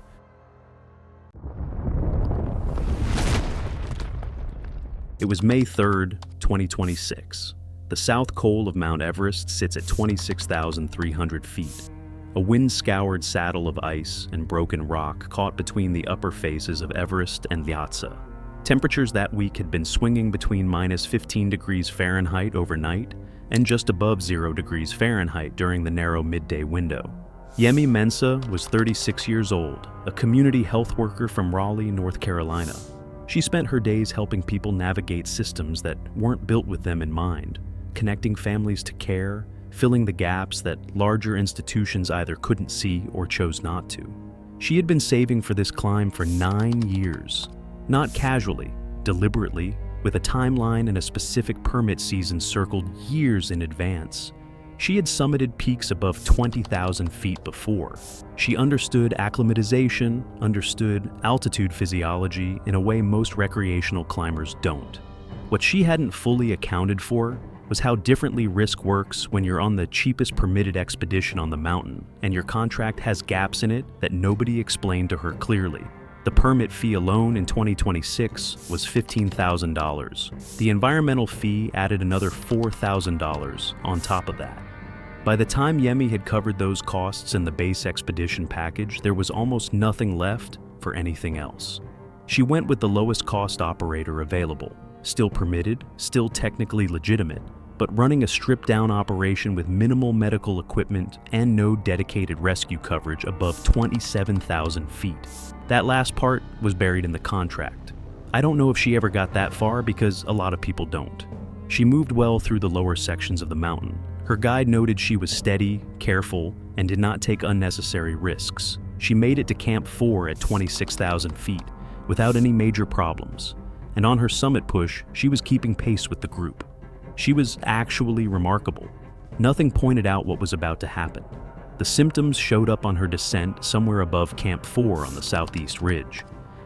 It was May 3rd, 2026. The south col of Mount Everest sits at 26,300 feet. A wind-scoured saddle of ice and broken rock caught between the upper faces of Everest and Lhasa. Temperatures that week had been swinging between minus 15 degrees Fahrenheit overnight and just above 0 degrees Fahrenheit during the narrow midday window. Yemi Mensah was 36 years old, a community health worker from Raleigh, North Carolina. She spent her days helping people navigate systems that weren't built with them in mind, connecting families to care, filling the gaps that larger institutions either couldn't see or chose not to. She had been saving for this climb for 9 years. Not casually, deliberately, with a timeline and a specific permit season circled years in advance. She had summited peaks above 20,000 feet before. She understood acclimatization, understood altitude physiology in a way most recreational climbers don't. What she hadn't fully accounted for was how differently risk works when you're on the cheapest permitted expedition on the mountain, and your contract has gaps in it that nobody explained to her clearly. The permit fee alone in 2026 was $15,000. The environmental fee added another $4,000 on top of that. By the time Yemi had covered those costs in the base expedition package, there was almost nothing left for anything else. She went with the lowest cost operator available, still permitted, still technically legitimate, but running a stripped-down operation with minimal medical equipment and no dedicated rescue coverage above 27,000 feet. That last part was buried in the contract. I don't know if she ever got that far because a lot of people don't. She moved well through the lower sections of the mountain. Her guide noted she was steady, careful, and did not take unnecessary risks. She made it to Camp 4 at 26,000 feet without any major problems, and on her summit push, she was keeping pace with the group. She was actually remarkable. Nothing pointed out what was about to happen. The symptoms showed up on her descent somewhere above Camp 4 on the southeast ridge.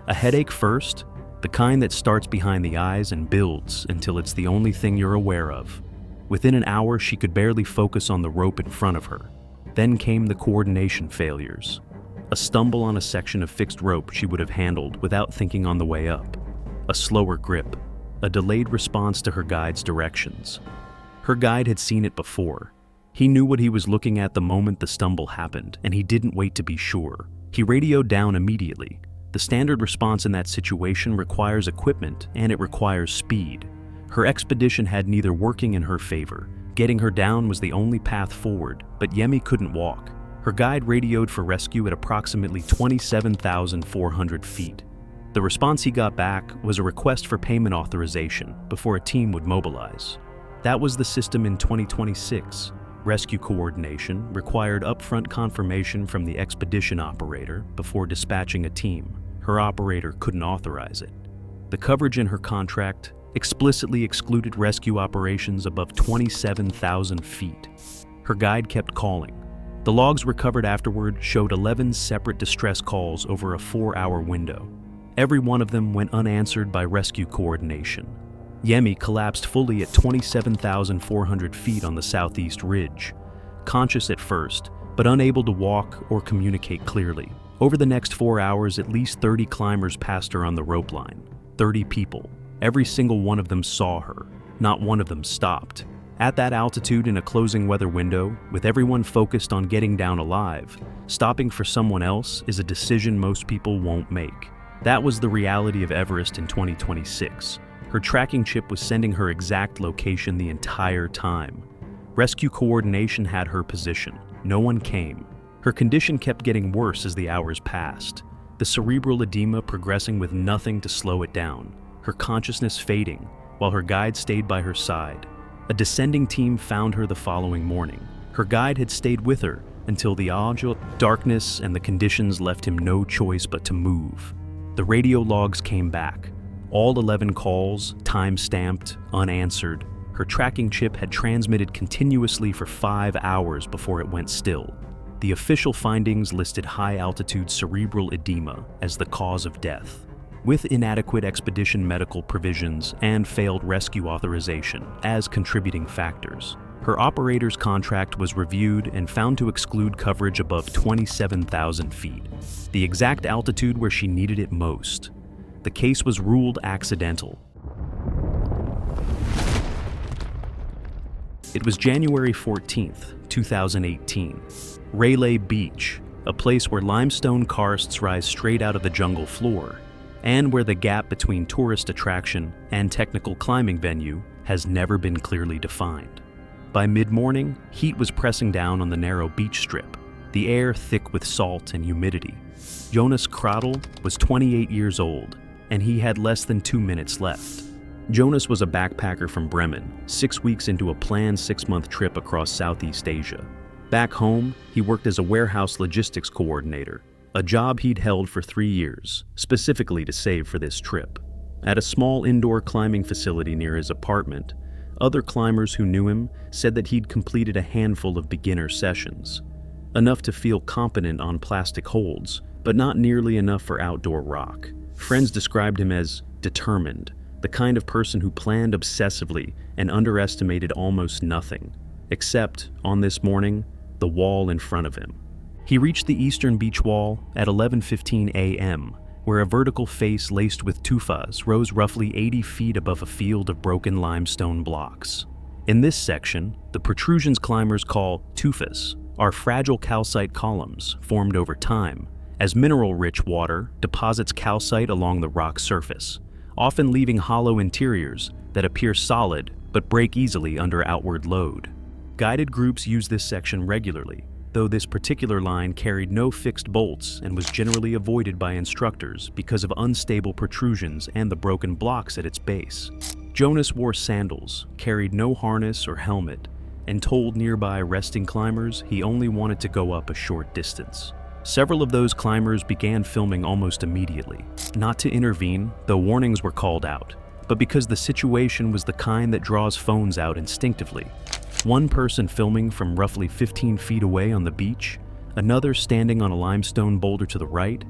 A headache first, the kind that starts behind the eyes and builds until it's the only thing you're aware of. Within an hour, she could barely focus on the rope in front of her. Then came the coordination failures. A stumble on a section of fixed rope she would have handled without thinking on the way up. A slower grip. A delayed response to her guide's directions. Her guide had seen it before. He knew what he was looking at the moment the stumble happened, and he didn't wait to be sure. He radioed down immediately. The standard response in that situation requires equipment, and it requires speed. Her expedition had neither working in her favor. Getting her down was the only path forward, but Yemi couldn't walk. Her guide radioed for rescue at approximately 27,400 feet. The response he got back was a request for payment authorization before a team would mobilize. That was the system in 2026. Rescue coordination required upfront confirmation from the expedition operator before dispatching a team. Her operator couldn't authorize it. The coverage in her contract explicitly excluded rescue operations above 27,000 feet. Her guide kept calling. The logs recovered afterward showed 11 separate distress calls over a 4-hour window. Every one of them went unanswered by rescue coordination. Yemi collapsed fully at 27,400 feet on the southeast ridge, conscious at first, but unable to walk or communicate clearly. Over the next 4 hours, at least 30 climbers passed her on the rope line. 30 people. Every single one of them saw her. Not one of them stopped. At that altitude in a closing weather window, with everyone focused on getting down alive, stopping for someone else is a decision most people won't make. That was the reality of Everest in 2026. Her tracking chip was sending her exact location the entire time. Rescue coordination had her position. No one came. Her condition kept getting worse as the hours passed. The cerebral edema progressing with nothing to slow it down. Her consciousness fading, while her guide stayed by her side. A descending team found her the following morning. Her guide had stayed with her until the darkness and the conditions left him no choice but to move. The radio logs came back. All 11 calls, time-stamped, unanswered. Her tracking chip had transmitted continuously for 5 hours before it went still. The official findings listed high-altitude cerebral edema as the cause of death, with inadequate expedition medical provisions and failed rescue authorization as contributing factors. Her operator's contract was reviewed and found to exclude coverage above 27,000 feet, the exact altitude where she needed it most. The case was ruled accidental. It was January 14th, 2018. Railay Beach, a place where limestone karsts rise straight out of the jungle floor, and where the gap between tourist attraction and technical climbing venue has never been clearly defined. By mid-morning, heat was pressing down on the narrow beach strip, the air thick with salt and humidity. Jonas Kradl was 28 years old, and he had less than 2 minutes left. Jonas was a backpacker from Bremen, 6 weeks into a planned 6-month trip across Southeast Asia. Back home, he worked as a warehouse logistics coordinator, a job he'd held for 3 years, specifically to save for this trip. At a small indoor climbing facility near his apartment, other climbers who knew him said that he'd completed a handful of beginner sessions, enough to feel competent on plastic holds, but not nearly enough for outdoor rock. Friends described him as determined, the kind of person who planned obsessively and underestimated almost nothing, except, on this morning, the wall in front of him. He reached the eastern beach wall at 11:15 a.m., where a vertical face laced with tufas rose roughly 80 feet above a field of broken limestone blocks. In this section, the protrusions climbers call tufas are fragile calcite columns formed over time, as mineral-rich water deposits calcite along the rock surface, often leaving hollow interiors that appear solid but break easily under outward load. Guided groups use this section regularly, though this particular line carried no fixed bolts and was generally avoided by instructors because of unstable protrusions and the broken blocks at its base. Jonas wore sandals, carried no harness or helmet, and told nearby resting climbers he only wanted to go up a short distance. Several of those climbers began filming almost immediately, not to intervene, though warnings were called out, but because the situation was the kind that draws phones out instinctively. One person filming from roughly 15 feet away on the beach, another standing on a limestone boulder to the right,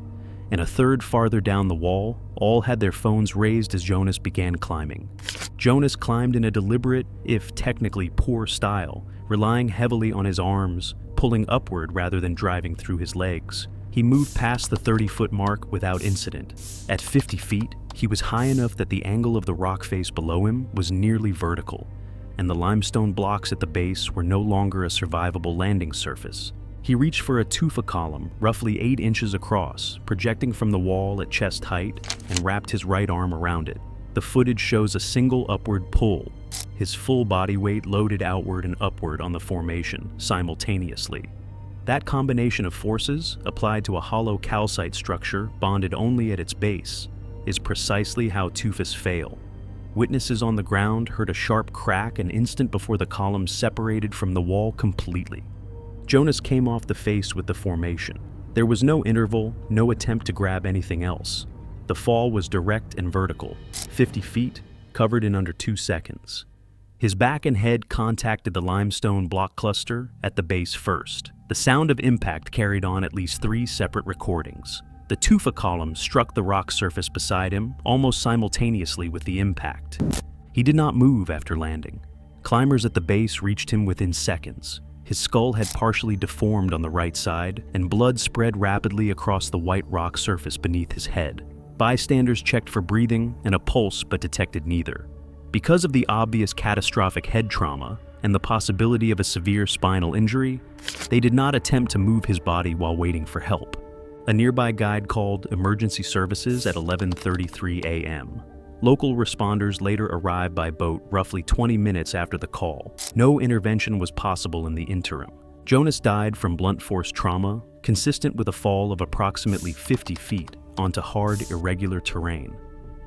and a third farther down the wall, all had their phones raised as Jonas began climbing. Jonas climbed in a deliberate, if technically poor style, relying heavily on his arms, pulling upward rather than driving through his legs. He moved past the 30-foot mark without incident. At 50 feet, he was high enough that the angle of the rock face below him was nearly vertical, and the limestone blocks at the base were no longer a survivable landing surface. He reached for a tufa column, roughly 8 inches across, projecting from the wall at chest height, and wrapped his right arm around it. The footage shows a single upward pull, his full body weight loaded outward and upward on the formation simultaneously. That combination of forces, applied to a hollow calcite structure bonded only at its base, is precisely how tufas fail. Witnesses on the ground heard a sharp crack an instant before the column separated from the wall completely. Jonas came off the face with the formation. There was no interval, no attempt to grab anything else. The fall was direct and vertical, 50 feet, covered in under 2 seconds. His back and head contacted the limestone block cluster at the base first. The sound of impact carried on at least 3 separate recordings. The tufa column struck the rock surface beside him almost simultaneously with the impact. He did not move after landing. Climbers at the base reached him within seconds. His skull had partially deformed on the right side, and blood spread rapidly across the white rock surface beneath his head. Bystanders checked for breathing and a pulse but detected neither. Because of the obvious catastrophic head trauma and the possibility of a severe spinal injury, they did not attempt to move his body while waiting for help. A nearby guide called emergency services at 11:33 a.m. Local responders later arrived by boat roughly 20 minutes after the call. No intervention was possible in the interim. Jonas died from blunt force trauma, consistent with a fall of approximately 50 feet onto hard, irregular terrain.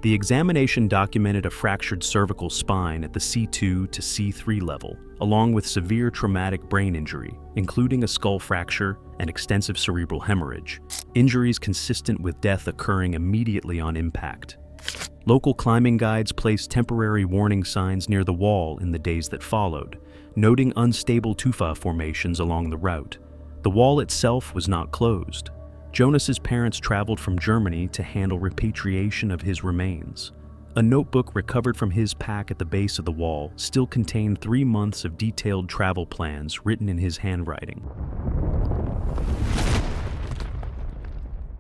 The examination documented a fractured cervical spine at the C2 to C3 level, along with severe traumatic brain injury, including a skull fracture and extensive cerebral hemorrhage, injuries consistent with death occurring immediately on impact. Local climbing guides placed temporary warning signs near the wall in the days that followed, noting unstable tufa formations along the route. The wall itself was not closed. Jonas's parents traveled from Germany to handle repatriation of his remains. A notebook recovered from his pack at the base of the wall still contained 3 months of detailed travel plans written in his handwriting.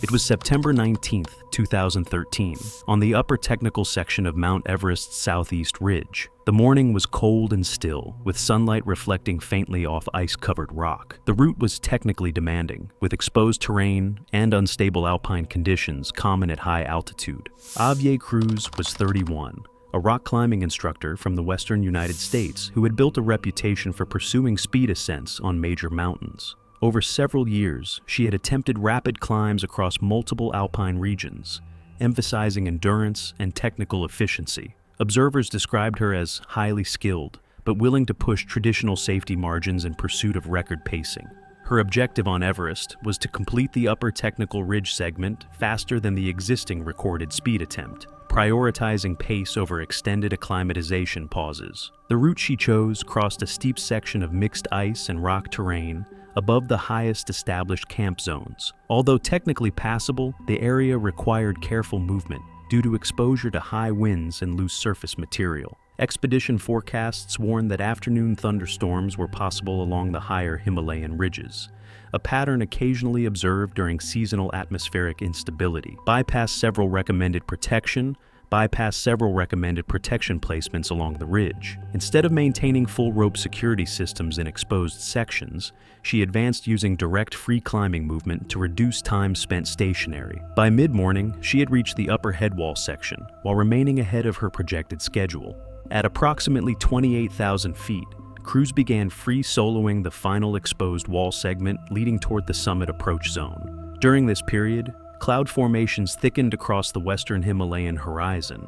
It was September 19, 2013, on the upper technical section of Mount Everest's southeast ridge. The morning was cold and still, with sunlight reflecting faintly off ice-covered rock. The route was technically demanding, with exposed terrain and unstable alpine conditions common at high altitude. Javier Cruz was 31, a rock climbing instructor from the western United States who had built a reputation for pursuing speed ascents on major mountains. Over several years, she had attempted rapid climbs across multiple alpine regions, emphasizing endurance and technical efficiency. Observers described her as highly skilled, but willing to push traditional safety margins in pursuit of record pacing. Her objective on Everest was to complete the upper technical ridge segment faster than the existing recorded speed attempt, prioritizing pace over extended acclimatization pauses. The route she chose crossed a steep section of mixed ice and rock terrain above the highest established camp zones. Although technically passable, the area required careful movement due to exposure to high winds and loose surface material. Expedition forecasts warned that afternoon thunderstorms were possible along the higher Himalayan ridges, a pattern occasionally observed during seasonal atmospheric instability. Bypass several recommended protection placements along the ridge. Instead of maintaining full rope security systems in exposed sections, she advanced using direct free climbing movement to reduce time spent stationary. By mid-morning, she had reached the upper headwall section, while remaining ahead of her projected schedule. At approximately 28,000 feet, Cruz began free soloing the final exposed wall segment leading toward the summit approach zone. During this period, cloud formations thickened across the western Himalayan horizon,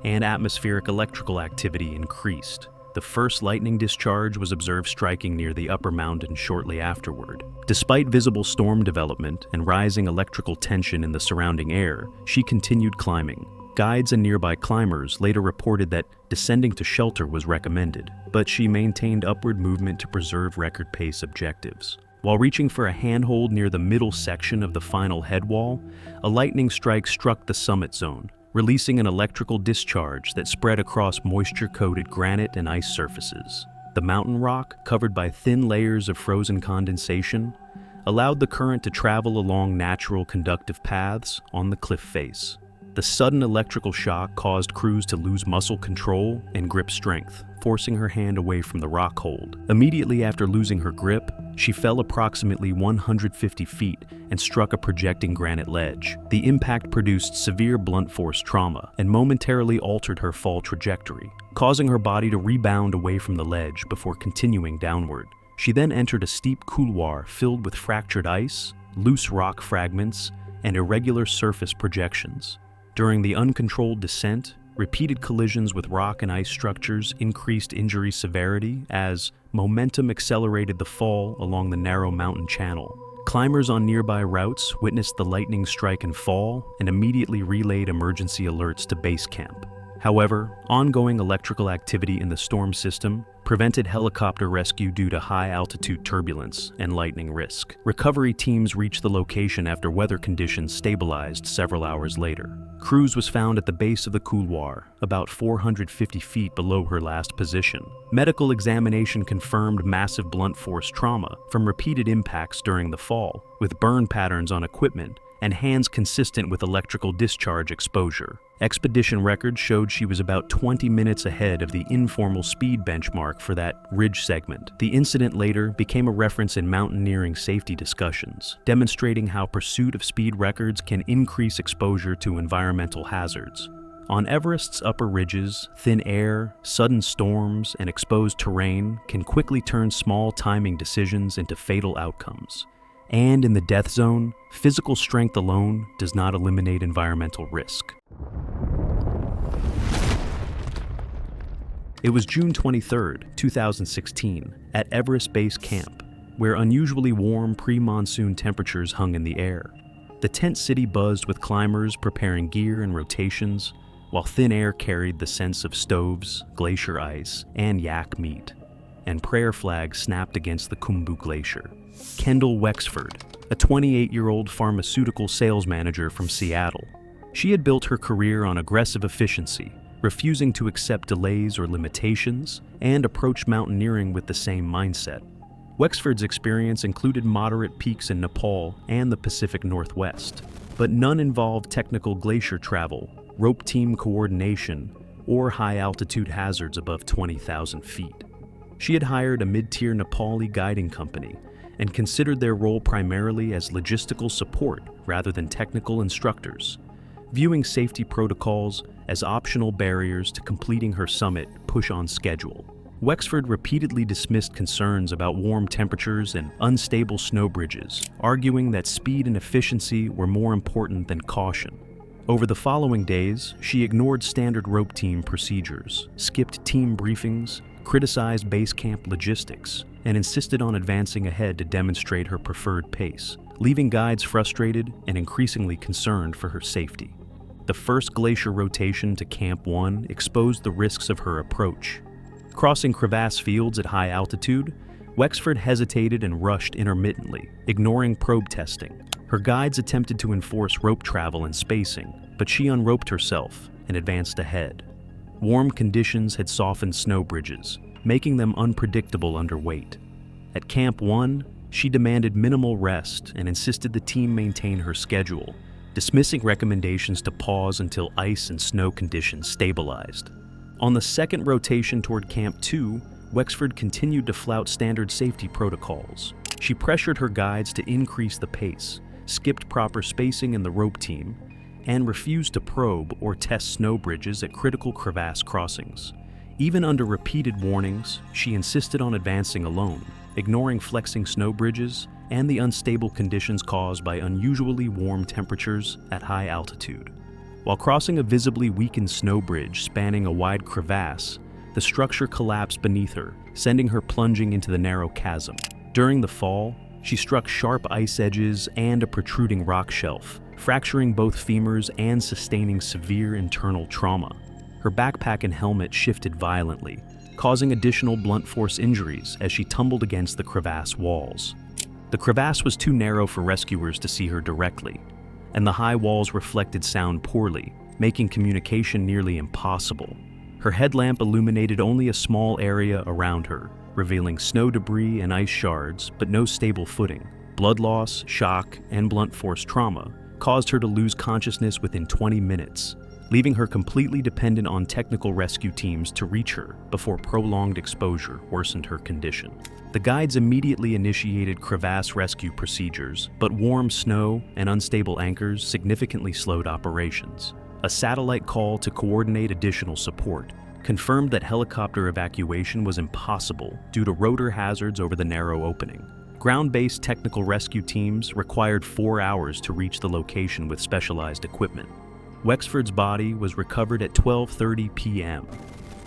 and atmospheric electrical activity increased. The first lightning discharge was observed striking near the upper mountain shortly afterward. Despite visible storm development and rising electrical tension in the surrounding air, she continued climbing. Guides and nearby climbers later reported that descending to shelter was recommended, but she maintained upward movement to preserve record pace objectives. While reaching for a handhold near the middle section of the final headwall, a lightning strike struck the summit zone, releasing an electrical discharge that spread across moisture-coated granite and ice surfaces. The mountain rock, covered by thin layers of frozen condensation, allowed the current to travel along natural conductive paths on the cliff face. The sudden electrical shock caused Cruz to lose muscle control and grip strength, forcing her hand away from the rock hold. Immediately after losing her grip, she fell approximately 150 feet and struck a projecting granite ledge. The impact produced severe blunt force trauma and momentarily altered her fall trajectory, causing her body to rebound away from the ledge before continuing downward. She then entered a steep couloir filled with fractured ice, loose rock fragments, and irregular surface projections. During the uncontrolled descent, Repeated collisions with rock and ice structures increased injury severity as momentum accelerated the fall along the narrow mountain channel. Climbers on nearby routes witnessed the lightning strike and fall and immediately relayed emergency alerts to base camp. However, ongoing electrical activity in the storm system prevented helicopter rescue due to high-altitude turbulence and lightning risk. Recovery teams reached the location after weather conditions stabilized several hours later. Cruz was found at the base of the couloir, about 450 feet below her last position. Medical examination confirmed massive blunt force trauma from repeated impacts during the fall, with burn patterns on equipment and hands consistent with electrical discharge exposure. Expedition records showed she was about 20 minutes ahead of the informal speed benchmark for that ridge segment. The incident later became a reference in mountaineering safety discussions, demonstrating how pursuit of speed records can increase exposure to environmental hazards. On Everest's upper ridges, thin air, sudden storms, and exposed terrain can quickly turn small timing decisions into fatal outcomes. And in the death zone, physical strength alone does not eliminate environmental risk. It was June 23, 2016, at Everest Base Camp, where unusually warm pre-monsoon temperatures hung in the air. The tent city buzzed with climbers preparing gear and rotations, while thin air carried the sense of stoves, glacier ice, and yak meat, and prayer flags snapped against the Khumbu Glacier. Kendall Wexford, a 28-year-old pharmaceutical sales manager from Seattle. She had built her career on aggressive efficiency, refusing to accept delays or limitations, and approached mountaineering with the same mindset. Wexford's experience included moderate peaks in Nepal and the Pacific Northwest, but none involved technical glacier travel, rope team coordination, or high-altitude hazards above 20,000 feet. She had hired a mid-tier Nepali guiding company and considered their role primarily as logistical support rather than technical instructors, viewing safety protocols as optional barriers to completing her summit push-on schedule. Wexford repeatedly dismissed concerns about warm temperatures and unstable snow bridges, arguing that speed and efficiency were more important than caution. Over the following days, she ignored standard rope team procedures, skipped team briefings, criticized base camp logistics, and insisted on advancing ahead to demonstrate her preferred pace, leaving guides frustrated and increasingly concerned for her safety. The first glacier rotation to Camp 1 exposed the risks of her approach. Crossing crevasse fields at high altitude, Wexford hesitated and rushed intermittently, ignoring probe testing. Her guides attempted to enforce rope travel and spacing, but she unroped herself and advanced ahead. Warm conditions had softened snow bridges, making them unpredictable under weight. At Camp 1, she demanded minimal rest and insisted the team maintain her schedule, dismissing recommendations to pause until ice and snow conditions stabilized. On the second rotation toward Camp 2, Wexford continued to flout standard safety protocols. She pressured her guides to increase the pace, skipped proper spacing in the rope team, and refused to probe or test snow bridges at critical crevasse crossings. Even under repeated warnings, she insisted on advancing alone, ignoring flexing snow bridges and the unstable conditions caused by unusually warm temperatures at high altitude. While crossing a visibly weakened snow bridge spanning a wide crevasse, the structure collapsed beneath her, sending her plunging into the narrow chasm. During the fall, she struck sharp ice edges and a protruding rock shelf, fracturing both femurs and sustaining severe internal trauma. Her backpack and helmet shifted violently, causing additional blunt force injuries as she tumbled against the crevasse walls. The crevasse was too narrow for rescuers to see her directly, and the high walls reflected sound poorly, making communication nearly impossible. Her headlamp illuminated only a small area around her, revealing snow debris and ice shards, but no stable footing. Blood loss, shock, and blunt force trauma caused her to lose consciousness within 20 minutes, leaving her completely dependent on technical rescue teams to reach her before prolonged exposure worsened her condition. The guides immediately initiated crevasse rescue procedures, but warm snow and unstable anchors significantly slowed operations. A satellite call to coordinate additional support confirmed that helicopter evacuation was impossible due to rotor hazards over the narrow opening. Ground-based technical rescue teams required 4 hours to reach the location with specialized equipment. Wexford's body was recovered at 12:30 p.m.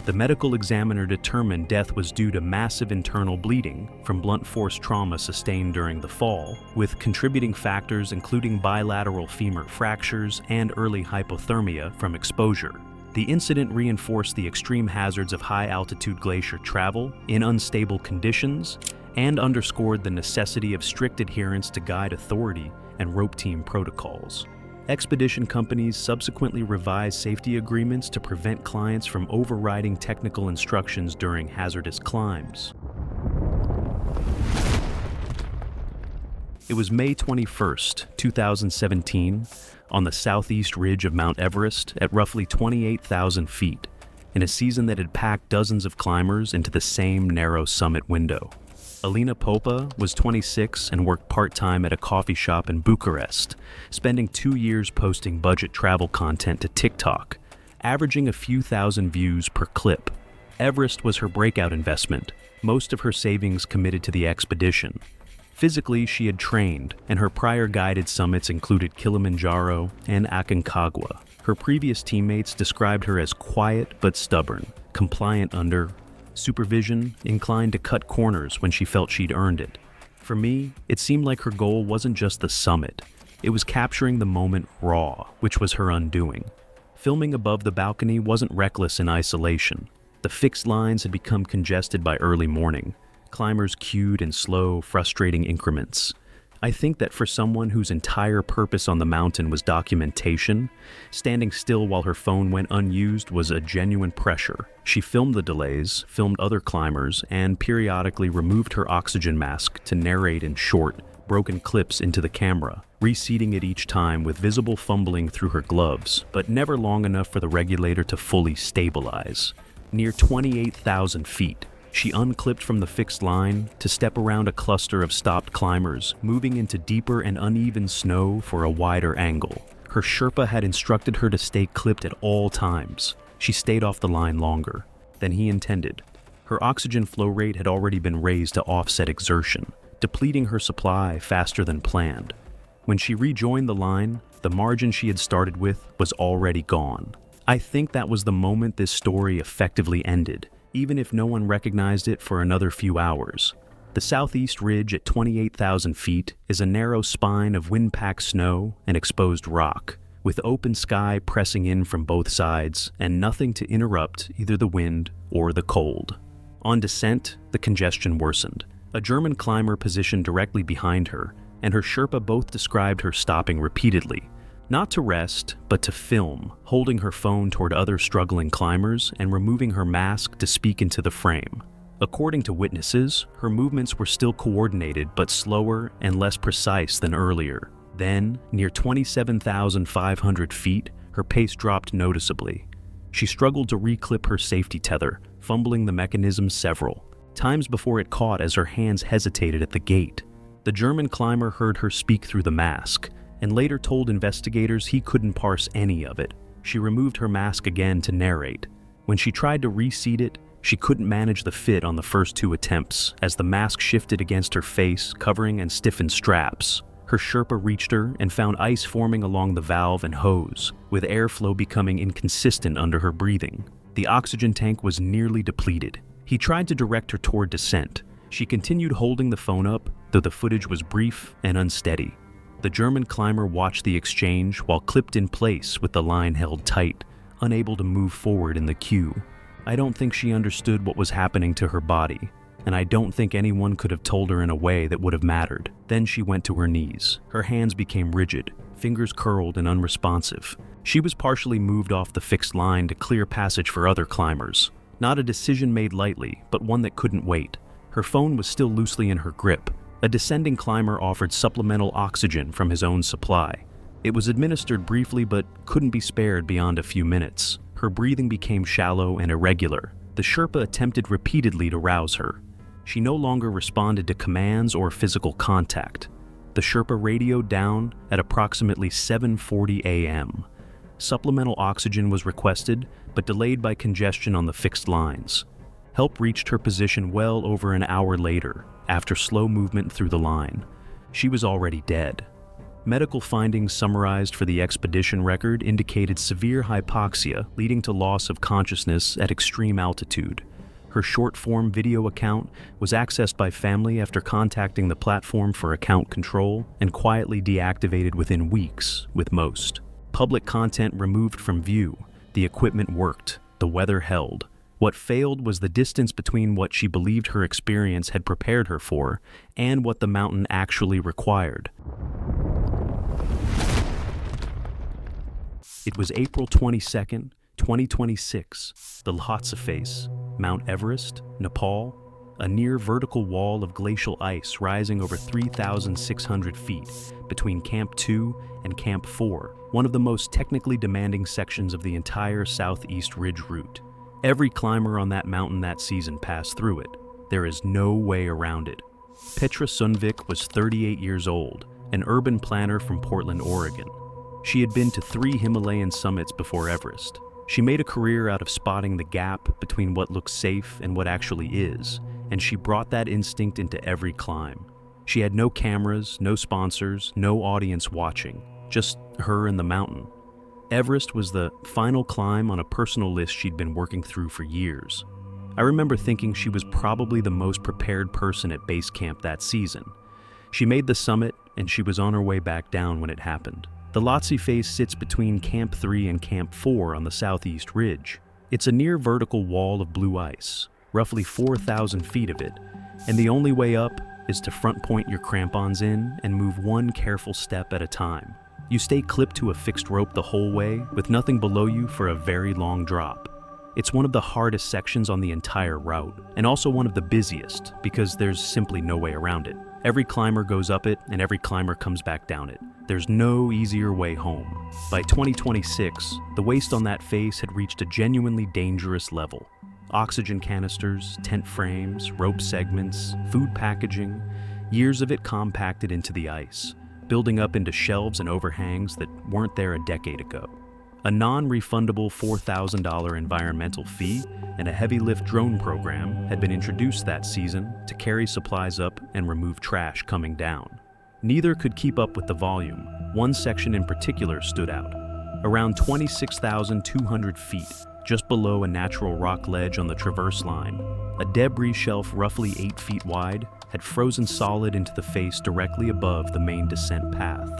The medical examiner determined death was due to massive internal bleeding from blunt force trauma sustained during the fall, with contributing factors including bilateral femur fractures and early hypothermia from exposure. The incident reinforced the extreme hazards of high-altitude glacier travel in unstable conditions and underscored the necessity of strict adherence to guide authority and rope team protocols. Expedition companies subsequently revised safety agreements to prevent clients from overriding technical instructions during hazardous climbs. It was May 21st, 2017, on the southeast ridge of Mount Everest at roughly 28,000 feet, in a season that had packed dozens of climbers into the same narrow summit window. Alina Popa was 26 and worked part-time at a coffee shop in Bucharest, spending 2 years posting budget travel content to TikTok, averaging a few thousand views per clip. Everest was her breakout investment, most of her savings committed to the expedition. Physically, she had trained, and her prior guided summits included Kilimanjaro and Aconcagua. Her previous teammates described her as quiet but stubborn, compliant under supervision, inclined to cut corners when she felt she'd earned it. For me, it seemed like her goal wasn't just the summit. It was capturing the moment raw, which was her undoing. Filming above the balcony wasn't reckless in isolation. The fixed lines had become congested by early morning. Climbers queued in slow, frustrating increments. I think that for someone whose entire purpose on the mountain was documentation, standing still while her phone went unused was a genuine pressure. She filmed the delays, filmed other climbers, and periodically removed her oxygen mask to narrate in short, broken clips into the camera, reseating it each time with visible fumbling through her gloves, but never long enough for the regulator to fully stabilize. Near 28,000 feet, she unclipped from the fixed line to step around a cluster of stopped climbers, moving into deeper and uneven snow for a wider angle. Her Sherpa had instructed her to stay clipped at all times. She stayed off the line longer than he intended. Her oxygen flow rate had already been raised to offset exertion, depleting her supply faster than planned. When she rejoined the line, the margin she had started with was already gone. I think that was the moment this story effectively ended, even if no one recognized it for another few hours. The southeast ridge at 28,000 feet is a narrow spine of wind-packed snow and exposed rock, with open sky pressing in from both sides and nothing to interrupt either the wind or the cold. On descent, the congestion worsened. A German climber positioned directly behind her, and her Sherpa both described her stopping repeatedly, not to rest, but to film, holding her phone toward other struggling climbers and removing her mask to speak into the frame. According to witnesses, her movements were still coordinated but slower and less precise than earlier. Then, near 27,500 feet, her pace dropped noticeably. She struggled to reclip her safety tether, fumbling the mechanism several times before it caught as her hands hesitated at the gate. The German climber heard her speak through the mask, and later told investigators he couldn't parse any of it. She removed her mask again to narrate. When she tried to reseat it, she couldn't manage the fit on the first 2 attempts, as the mask shifted against her face, covering and stiffened straps. Her Sherpa reached her and found ice forming along the valve and hose, with airflow becoming inconsistent under her breathing. The oxygen tank was nearly depleted. He tried to direct her toward descent. She continued holding the phone up, though the footage was brief and unsteady. The German climber watched the exchange while clipped in place with the line held tight, unable to move forward in the queue. I don't think she understood what was happening to her body, and I don't think anyone could have told her in a way that would have mattered. Then she went to her knees. Her hands became rigid, fingers curled and unresponsive. She was partially moved off the fixed line to clear passage for other climbers. Not a decision made lightly, but one that couldn't wait. Her phone was still loosely in her grip. A descending climber offered supplemental oxygen from his own supply. It was administered briefly but couldn't be spared beyond a few minutes. Her breathing became shallow and irregular. The Sherpa attempted repeatedly to rouse her. She no longer responded to commands or physical contact. The Sherpa radioed down at approximately 7:40 a.m. Supplemental oxygen was requested, but delayed by congestion on the fixed lines. Help reached her position well over an hour later, after slow movement through the line. She was already dead. Medical findings summarized for the expedition record indicated severe hypoxia leading to loss of consciousness at extreme altitude. Her short-form video account was accessed by family after contacting the platform for account control and quietly deactivated within weeks, with most. Public content removed from view. The equipment worked. The weather held. What failed was the distance between what she believed her experience had prepared her for and what the mountain actually required. It was April 22nd, 2026, the Lhotse Face, Mount Everest, Nepal, a near vertical wall of glacial ice rising over 3,600 feet between Camp 2 and Camp 4, one of the most technically demanding sections of the entire Southeast Ridge route. Every climber on that mountain that season passed through it. There is no way around it. Petra Sundvik was 38 years old, an urban planner from Portland, Oregon. She had been to 3 Himalayan summits before Everest. She made a career out of spotting the gap between what looks safe and what actually is, and she brought that instinct into every climb. She had no cameras, no sponsors, no audience watching, just her and the mountain. Everest was the final climb on a personal list she'd been working through for years. I remember thinking she was probably the most prepared person at base camp that season. She made the summit, and she was on her way back down when it happened. The Lhotse Face sits between Camp 3 and Camp 4 on the southeast ridge. It's a near vertical wall of blue ice, roughly 4,000 feet of it, and the only way up is to front point your crampons in and move one careful step at a time. You stay clipped to a fixed rope the whole way, with nothing below you for a very long drop. It's one of the hardest sections on the entire route, and also one of the busiest, because there's simply no way around it. Every climber goes up it, and every climber comes back down it. There's no easier way home. By 2026, the waste on that face had reached a genuinely dangerous level. Oxygen canisters, tent frames, rope segments, food packaging, years of it compacted into the ice, building up into shelves and overhangs that weren't there a decade ago. A non-refundable $4,000 environmental fee and a heavy-lift drone program had been introduced that season to carry supplies up and remove trash coming down. Neither could keep up with the volume. One section in particular stood out. Around 26,200 feet, just below a natural rock ledge on the traverse line, a debris shelf roughly 8 feet wide had frozen solid into the face directly above the main descent path.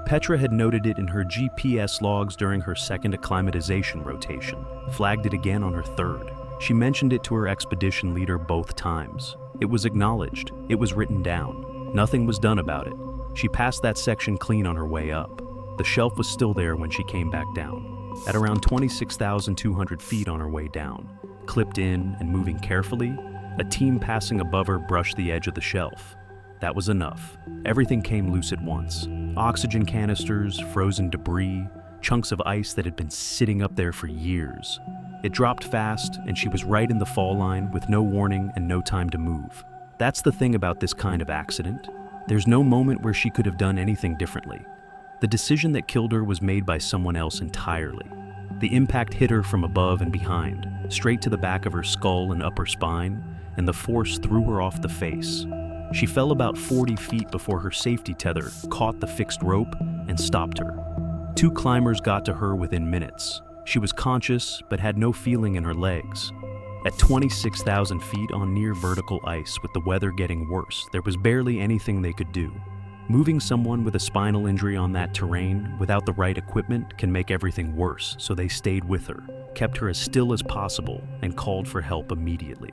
Petra had noted it in her GPS logs during her second acclimatization rotation, flagged it again on her third. She mentioned it to her expedition leader both times. It was acknowledged. It was written down. Nothing was done about it. She passed that section clean on her way up. The shelf was still there when she came back down. At around 26,200 feet on her way down, clipped in and moving carefully, a team passing above her brushed the edge of the shelf. That was enough. Everything came loose at once. Oxygen canisters, frozen debris, chunks of ice that had been sitting up there for years. It dropped fast, and she was right in the fall line with no warning and no time to move. That's the thing about this kind of accident. There's no moment where she could have done anything differently. The decision that killed her was made by someone else entirely. The impact hit her from above and behind, straight to the back of her skull and upper spine, and the force threw her off the face. She fell about 40 feet before her safety tether caught the fixed rope and stopped her. 2 climbers got to her within minutes. She was conscious, but had no feeling in her legs. At 26,000 feet on near vertical ice, with the weather getting worse, there was barely anything they could do. Moving someone with a spinal injury on that terrain without the right equipment can make everything worse, so they stayed with her, kept her as still as possible, and called for help immediately.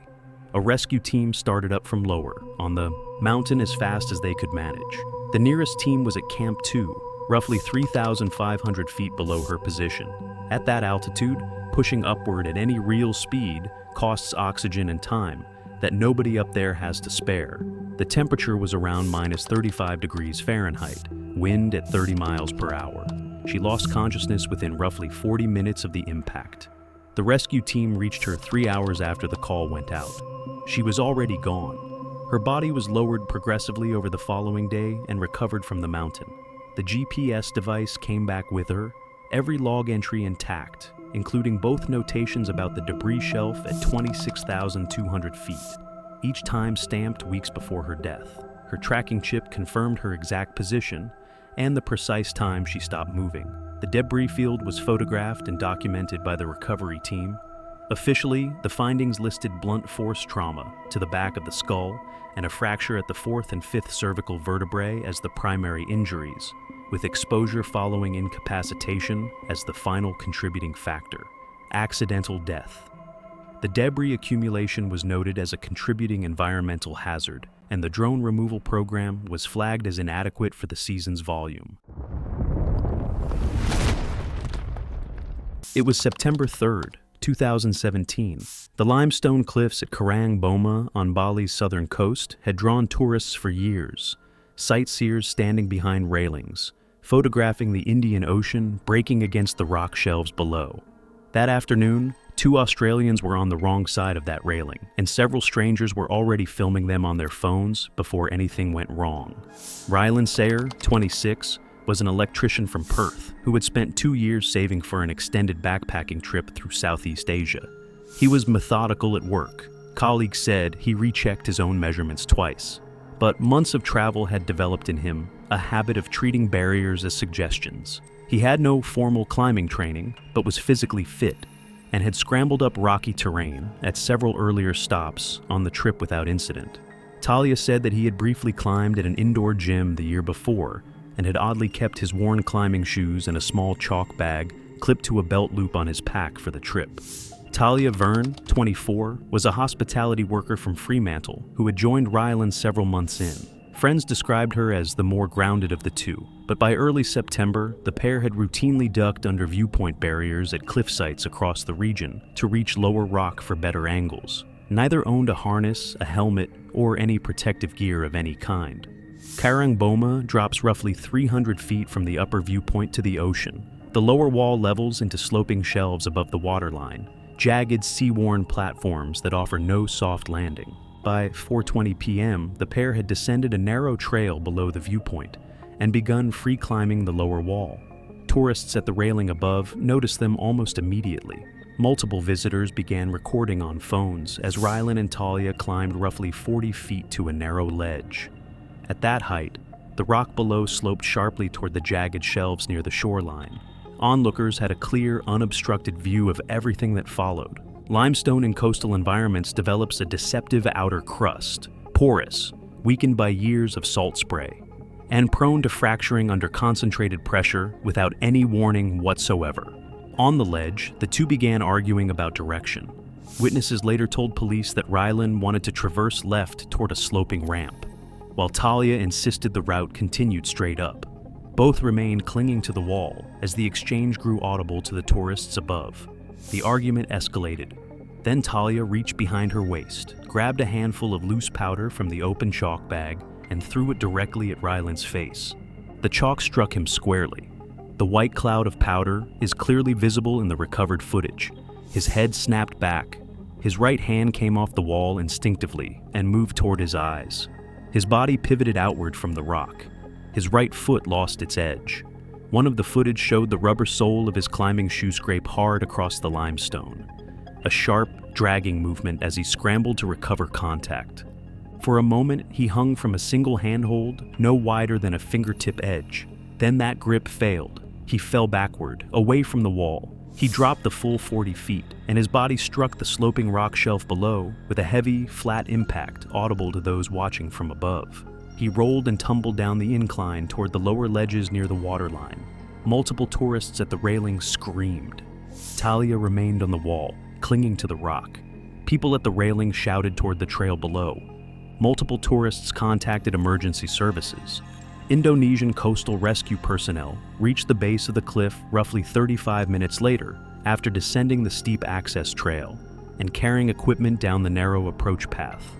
A rescue team started up from lower, on the mountain as fast as they could manage. The nearest team was at Camp 2, roughly 3,500 feet below her position. At that altitude, pushing upward at any real speed costs oxygen and time that nobody up there has to spare. The temperature was around minus 35 degrees Fahrenheit, wind at 30 miles per hour. She lost consciousness within roughly 40 minutes of the impact. The rescue team reached her 3 hours after the call went out. She was already gone. Her body was lowered progressively over the following day and recovered from the mountain. The GPS device came back with her, every log entry intact, including both notations about the debris shelf at 26,200 feet, each time stamped weeks before her death. Her tracking chip confirmed her exact position, and the precise time she stopped moving. The debris field was photographed and documented by the recovery team. Officially, the findings listed blunt force trauma to the back of the skull and a fracture at the 4th and 5th cervical vertebrae as the primary injuries, with exposure following incapacitation as the final contributing factor. Accidental death. The debris accumulation was noted as a contributing environmental hazard, and the drone removal program was flagged as inadequate for the season's volume. It was September 3rd, 2017. The limestone cliffs at Karang Boma on Bali's southern coast had drawn tourists for years, sightseers standing behind railings, photographing the Indian Ocean breaking against the rock shelves below. That afternoon, 2 Australians were on the wrong side of that railing, and several strangers were already filming them on their phones before anything went wrong. Rylan Sayer, 26, was an electrician from Perth who had spent 2 years saving for an extended backpacking trip through Southeast Asia. He was methodical at work. Colleagues said he rechecked his own measurements twice. But months of travel had developed in him a habit of treating barriers as suggestions. He had no formal climbing training, but was physically fit, and had scrambled up rocky terrain at several earlier stops on the trip without incident. Talia said that he had briefly climbed at an indoor gym the year before, and had oddly kept his worn climbing shoes and a small chalk bag clipped to a belt loop on his pack for the trip. Talia Verne, 24, was a hospitality worker from Fremantle who had joined Rylan several months in. Friends described her as the more grounded of the two, but by early September, the pair had routinely ducked under viewpoint barriers at cliff sites across the region to reach lower rock for better angles. Neither owned a harness, a helmet, or any protective gear of any kind. Karang Boma drops roughly 300 feet from the upper viewpoint to the ocean. The lower wall levels into sloping shelves above the waterline, jagged, sea-worn platforms that offer no soft landing. By 4:20 p.m., the pair had descended a narrow trail below the viewpoint and begun free climbing the lower wall. Tourists at the railing above noticed them almost immediately. Multiple visitors began recording on phones as Rylan and Talia climbed roughly 40 feet to a narrow ledge. At that height, the rock below sloped sharply toward the jagged shelves near the shoreline. Onlookers had a clear, unobstructed view of everything that followed. Limestone in coastal environments develops a deceptive outer crust, porous, weakened by years of salt spray, and prone to fracturing under concentrated pressure without any warning whatsoever. On the ledge, the two began arguing about direction. Witnesses later told police that Rylan wanted to traverse left toward a sloping ramp, while Talia insisted the route continued straight up. Both remained clinging to the wall as the exchange grew audible to the tourists above. The argument escalated. Then Talia reached behind her waist, grabbed a handful of loose powder from the open chalk bag, and threw it directly at Rylan's face. The chalk struck him squarely. The white cloud of powder is clearly visible in the recovered footage. His head snapped back. His right hand came off the wall instinctively and moved toward his eyes. His body pivoted outward from the rock. His right foot lost its edge. One of the footage showed the rubber sole of his climbing shoe scrape hard across the limestone. A sharp, dragging movement as he scrambled to recover contact. For a moment, he hung from a single handhold, no wider than a fingertip edge. Then that grip failed. He fell backward, away from the wall. He dropped the full 40 feet, and his body struck the sloping rock shelf below with a heavy, flat impact audible to those watching from above. He rolled and tumbled down the incline toward the lower ledges near the waterline. Multiple tourists at the railing screamed. Talia remained on the wall, clinging to the rock. People at the railing shouted toward the trail below. Multiple tourists contacted emergency services. Indonesian coastal rescue personnel reached the base of the cliff roughly 35 minutes later after descending the steep access trail and carrying equipment down the narrow approach path.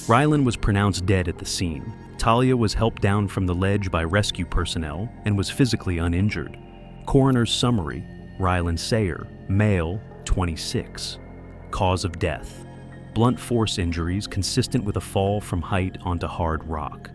Rylan was pronounced dead at the scene. Talia was helped down from the ledge by rescue personnel and was physically uninjured. Coroner's summary: Rylan Sayer, male, 26. Cause of death: blunt force injuries consistent with a fall from height onto hard rock.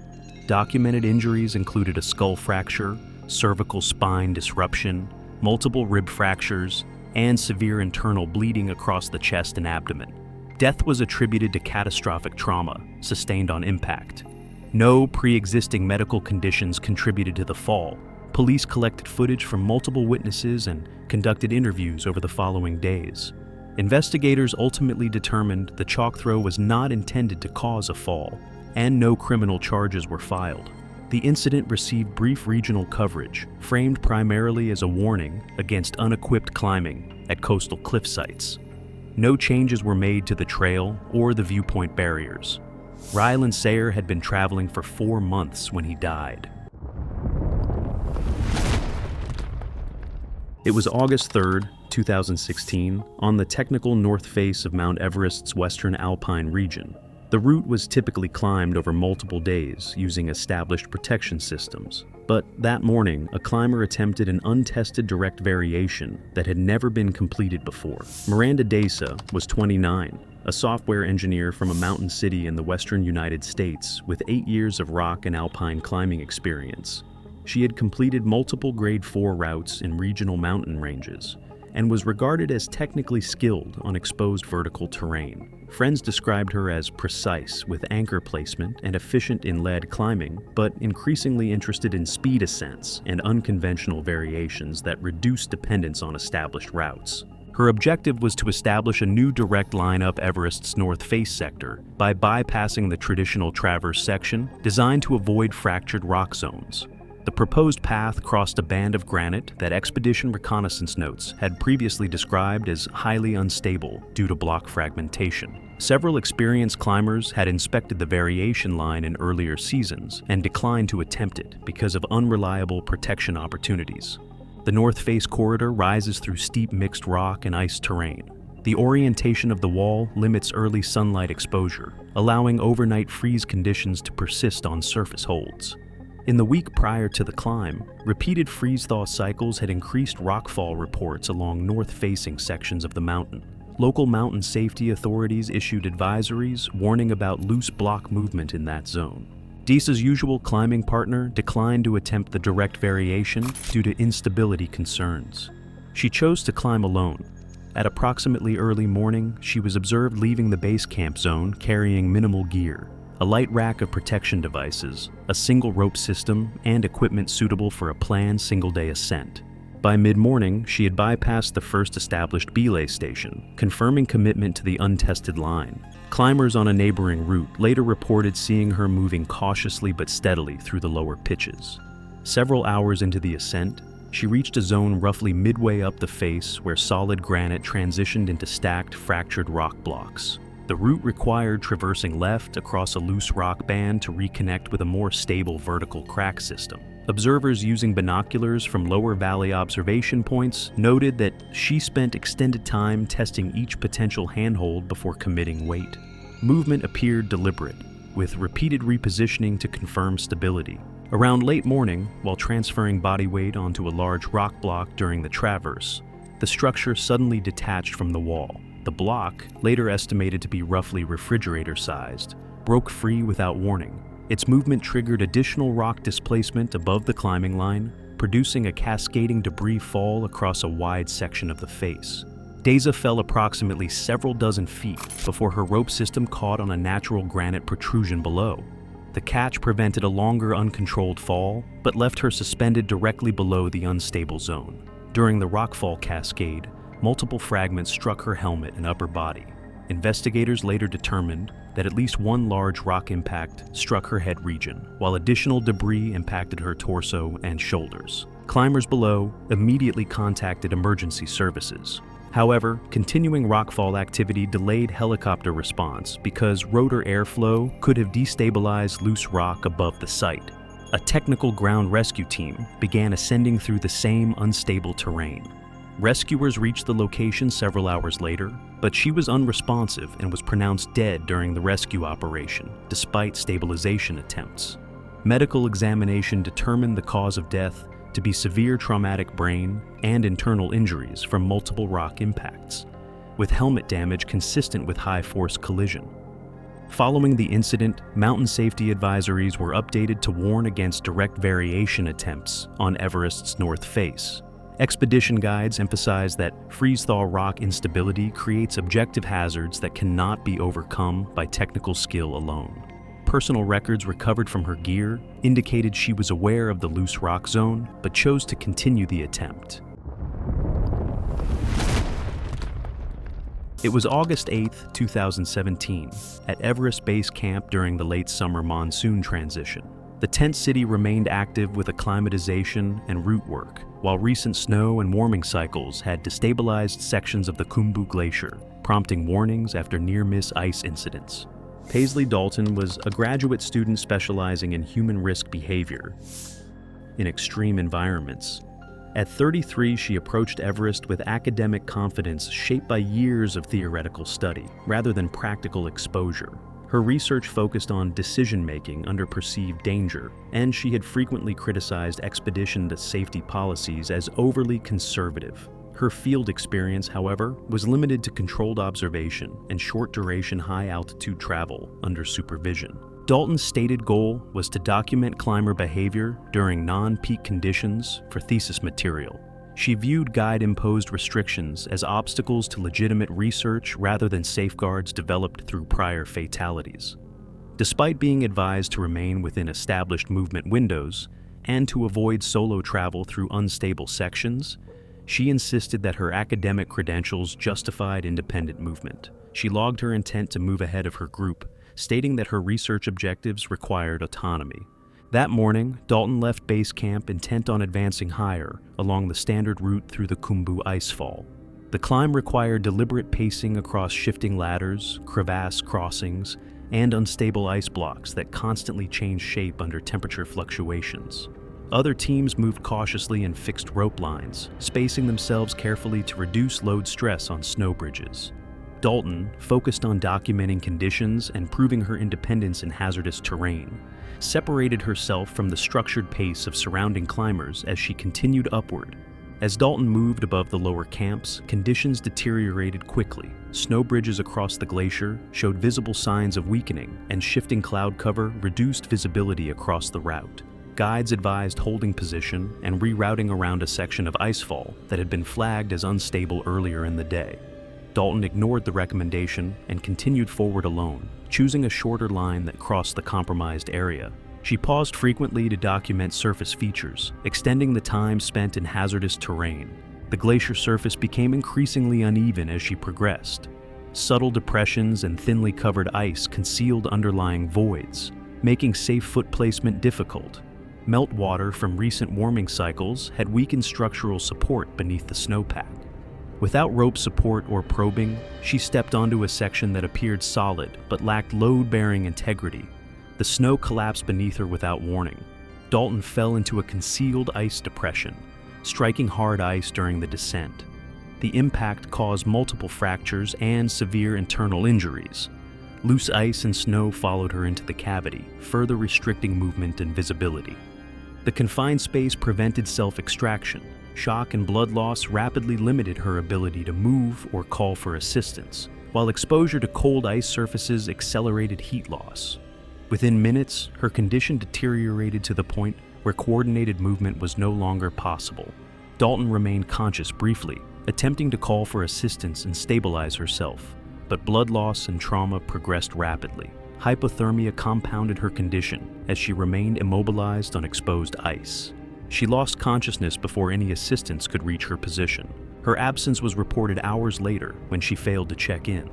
Documented injuries included a skull fracture, cervical spine disruption, multiple rib fractures, and severe internal bleeding across the chest and abdomen. Death was attributed to catastrophic trauma sustained on impact. No pre-existing medical conditions contributed to the fall, Police collected footage from multiple witnesses and conducted interviews over the following days. Investigators ultimately determined the chalk throw was not intended to cause a fall, and no criminal charges were filed. The incident received brief regional coverage, framed primarily as a warning against unequipped climbing at coastal cliff sites. No changes were made to the trail or the viewpoint barriers. Ryland Sayer had been traveling for 4 months when he died. It was August 3, 2016, on the technical north face of Mount Everest's western alpine region. The route was typically climbed over multiple days using established protection systems. But that morning, a climber attempted an untested direct variation that had never been completed before. Miranda Deza was 29, a software engineer from a mountain city in the western United States with 8 years of rock and alpine climbing experience. She had completed multiple Grade 4 routes in regional mountain ranges and was regarded as technically skilled on exposed vertical terrain. Friends described her as precise with anchor placement and efficient in lead climbing, but increasingly interested in speed ascents and unconventional variations that reduce dependence on established routes. Her objective was to establish a new direct line up Everest's North Face sector by bypassing the traditional traverse section designed to avoid fractured rock zones. The proposed path crossed a band of granite that expedition reconnaissance notes had previously described as highly unstable due to block fragmentation. Several experienced climbers had inspected the variation line in earlier seasons and declined to attempt it because of unreliable protection opportunities. The North Face corridor rises through steep mixed rock and ice terrain. The orientation of the wall limits early sunlight exposure, allowing overnight freeze conditions to persist on surface holds. In the week prior to the climb, repeated freeze-thaw cycles had increased rockfall reports along north-facing sections of the mountain. Local mountain safety authorities issued advisories warning about loose block movement in that zone. Deza's usual climbing partner declined to attempt the direct variation due to instability concerns. She chose to climb alone. At approximately early morning, she was observed leaving the base camp zone carrying minimal gear. A light rack of protection devices, a single rope system, and equipment suitable for a planned single-day ascent. By mid-morning, she had bypassed the first established belay station, confirming commitment to the untested line. Climbers on a neighboring route later reported seeing her moving cautiously but steadily through the lower pitches. Several hours into the ascent, she reached a zone roughly midway up the face where solid granite transitioned into stacked, fractured rock blocks. The route required traversing left across a loose rock band to reconnect with a more stable vertical crack system. Observers using binoculars from lower valley observation points noted that she spent extended time testing each potential handhold before committing weight. Movement appeared deliberate, with repeated repositioning to confirm stability. Around late morning, while transferring body weight onto a large rock block during the traverse, the structure suddenly detached from the wall. The block, later estimated to be roughly refrigerator-sized, broke free without warning. Its movement triggered additional rock displacement above the climbing line, producing a cascading debris fall across a wide section of the face. Deza fell approximately several dozen feet before her rope system caught on a natural granite protrusion below. The catch prevented a longer uncontrolled fall, but left her suspended directly below the unstable zone. During the rockfall cascade, multiple fragments struck her helmet and upper body. Investigators later determined that at least one large rock impact struck her head region, while additional debris impacted her torso and shoulders. Climbers below immediately contacted emergency services. However, continuing rockfall activity delayed helicopter response because rotor airflow could have destabilized loose rock above the site. A technical ground rescue team began ascending through the same unstable terrain. Rescuers reached the location several hours later, but she was unresponsive and was pronounced dead during the rescue operation, despite stabilization attempts. Medical examination determined the cause of death to be severe traumatic brain and internal injuries from multiple rock impacts, with helmet damage consistent with high-force collision. Following the incident, mountain safety advisories were updated to warn against direct variation attempts on Everest's north face. Expedition guides emphasize that freeze-thaw rock instability creates objective hazards that cannot be overcome by technical skill alone. Personal records recovered from her gear indicated she was aware of the loose rock zone, but chose to continue the attempt. It was August 8, 2017, at Everest Base Camp during the late summer monsoon transition. The tent city remained active with acclimatization and route work, while recent snow and warming cycles had destabilized sections of the Khumbu Glacier, prompting warnings after near-miss ice incidents. Paisley Dalton was a graduate student specializing in human risk behavior in extreme environments. At 33, she approached Everest with academic confidence shaped by years of theoretical study, rather than practical exposure. Her research focused on decision-making under perceived danger, and she had frequently criticized expedition safety policies as overly conservative. Her field experience, however, was limited to controlled observation and short-duration high-altitude travel under supervision. Dalton's stated goal was to document climber behavior during non-peak conditions for thesis material. She viewed guide-imposed restrictions as obstacles to legitimate research rather than safeguards developed through prior fatalities. Despite being advised to remain within established movement windows and to avoid solo travel through unstable sections, she insisted that her academic credentials justified independent movement. She logged her intent to move ahead of her group, stating that her research objectives required autonomy. That morning, Dalton left base camp intent on advancing higher along the standard route through the Khumbu icefall. The climb required deliberate pacing across shifting ladders, crevasse crossings, and unstable ice blocks that constantly changed shape under temperature fluctuations. Other teams moved cautiously in fixed rope lines, spacing themselves carefully to reduce load stress on snow bridges. Dalton focused on documenting conditions and proving her independence in hazardous terrain, separated herself from the structured pace of surrounding climbers as she continued upward. As Dalton moved above the lower camps, conditions deteriorated quickly. Snow bridges across the glacier showed visible signs of weakening, and shifting cloud cover reduced visibility across the route. Guides advised holding position and rerouting around a section of icefall that had been flagged as unstable earlier in the day. Dalton ignored the recommendation and continued forward alone, choosing a shorter line that crossed the compromised area. She paused frequently to document surface features, extending the time spent in hazardous terrain. The glacier surface became increasingly uneven as she progressed. Subtle depressions and thinly covered ice concealed underlying voids, making safe foot placement difficult. Meltwater from recent warming cycles had weakened structural support beneath the snowpack. Without rope support or probing, she stepped onto a section that appeared solid but lacked load-bearing integrity. The snow collapsed beneath her without warning. Dalton fell into a concealed ice depression, striking hard ice during the descent. The impact caused multiple fractures and severe internal injuries. Loose ice and snow followed her into the cavity, further restricting movement and visibility. The confined space prevented self-extraction. Shock and blood loss rapidly limited her ability to move or call for assistance, while exposure to cold ice surfaces accelerated heat loss. Within minutes, her condition deteriorated to the point where coordinated movement was no longer possible. Dalton remained conscious briefly, attempting to call for assistance and stabilize herself, but blood loss and trauma progressed rapidly. Hypothermia compounded her condition as she remained immobilized on exposed ice. She lost consciousness before any assistance could reach her position. Her absence was reported hours later when she failed to check in.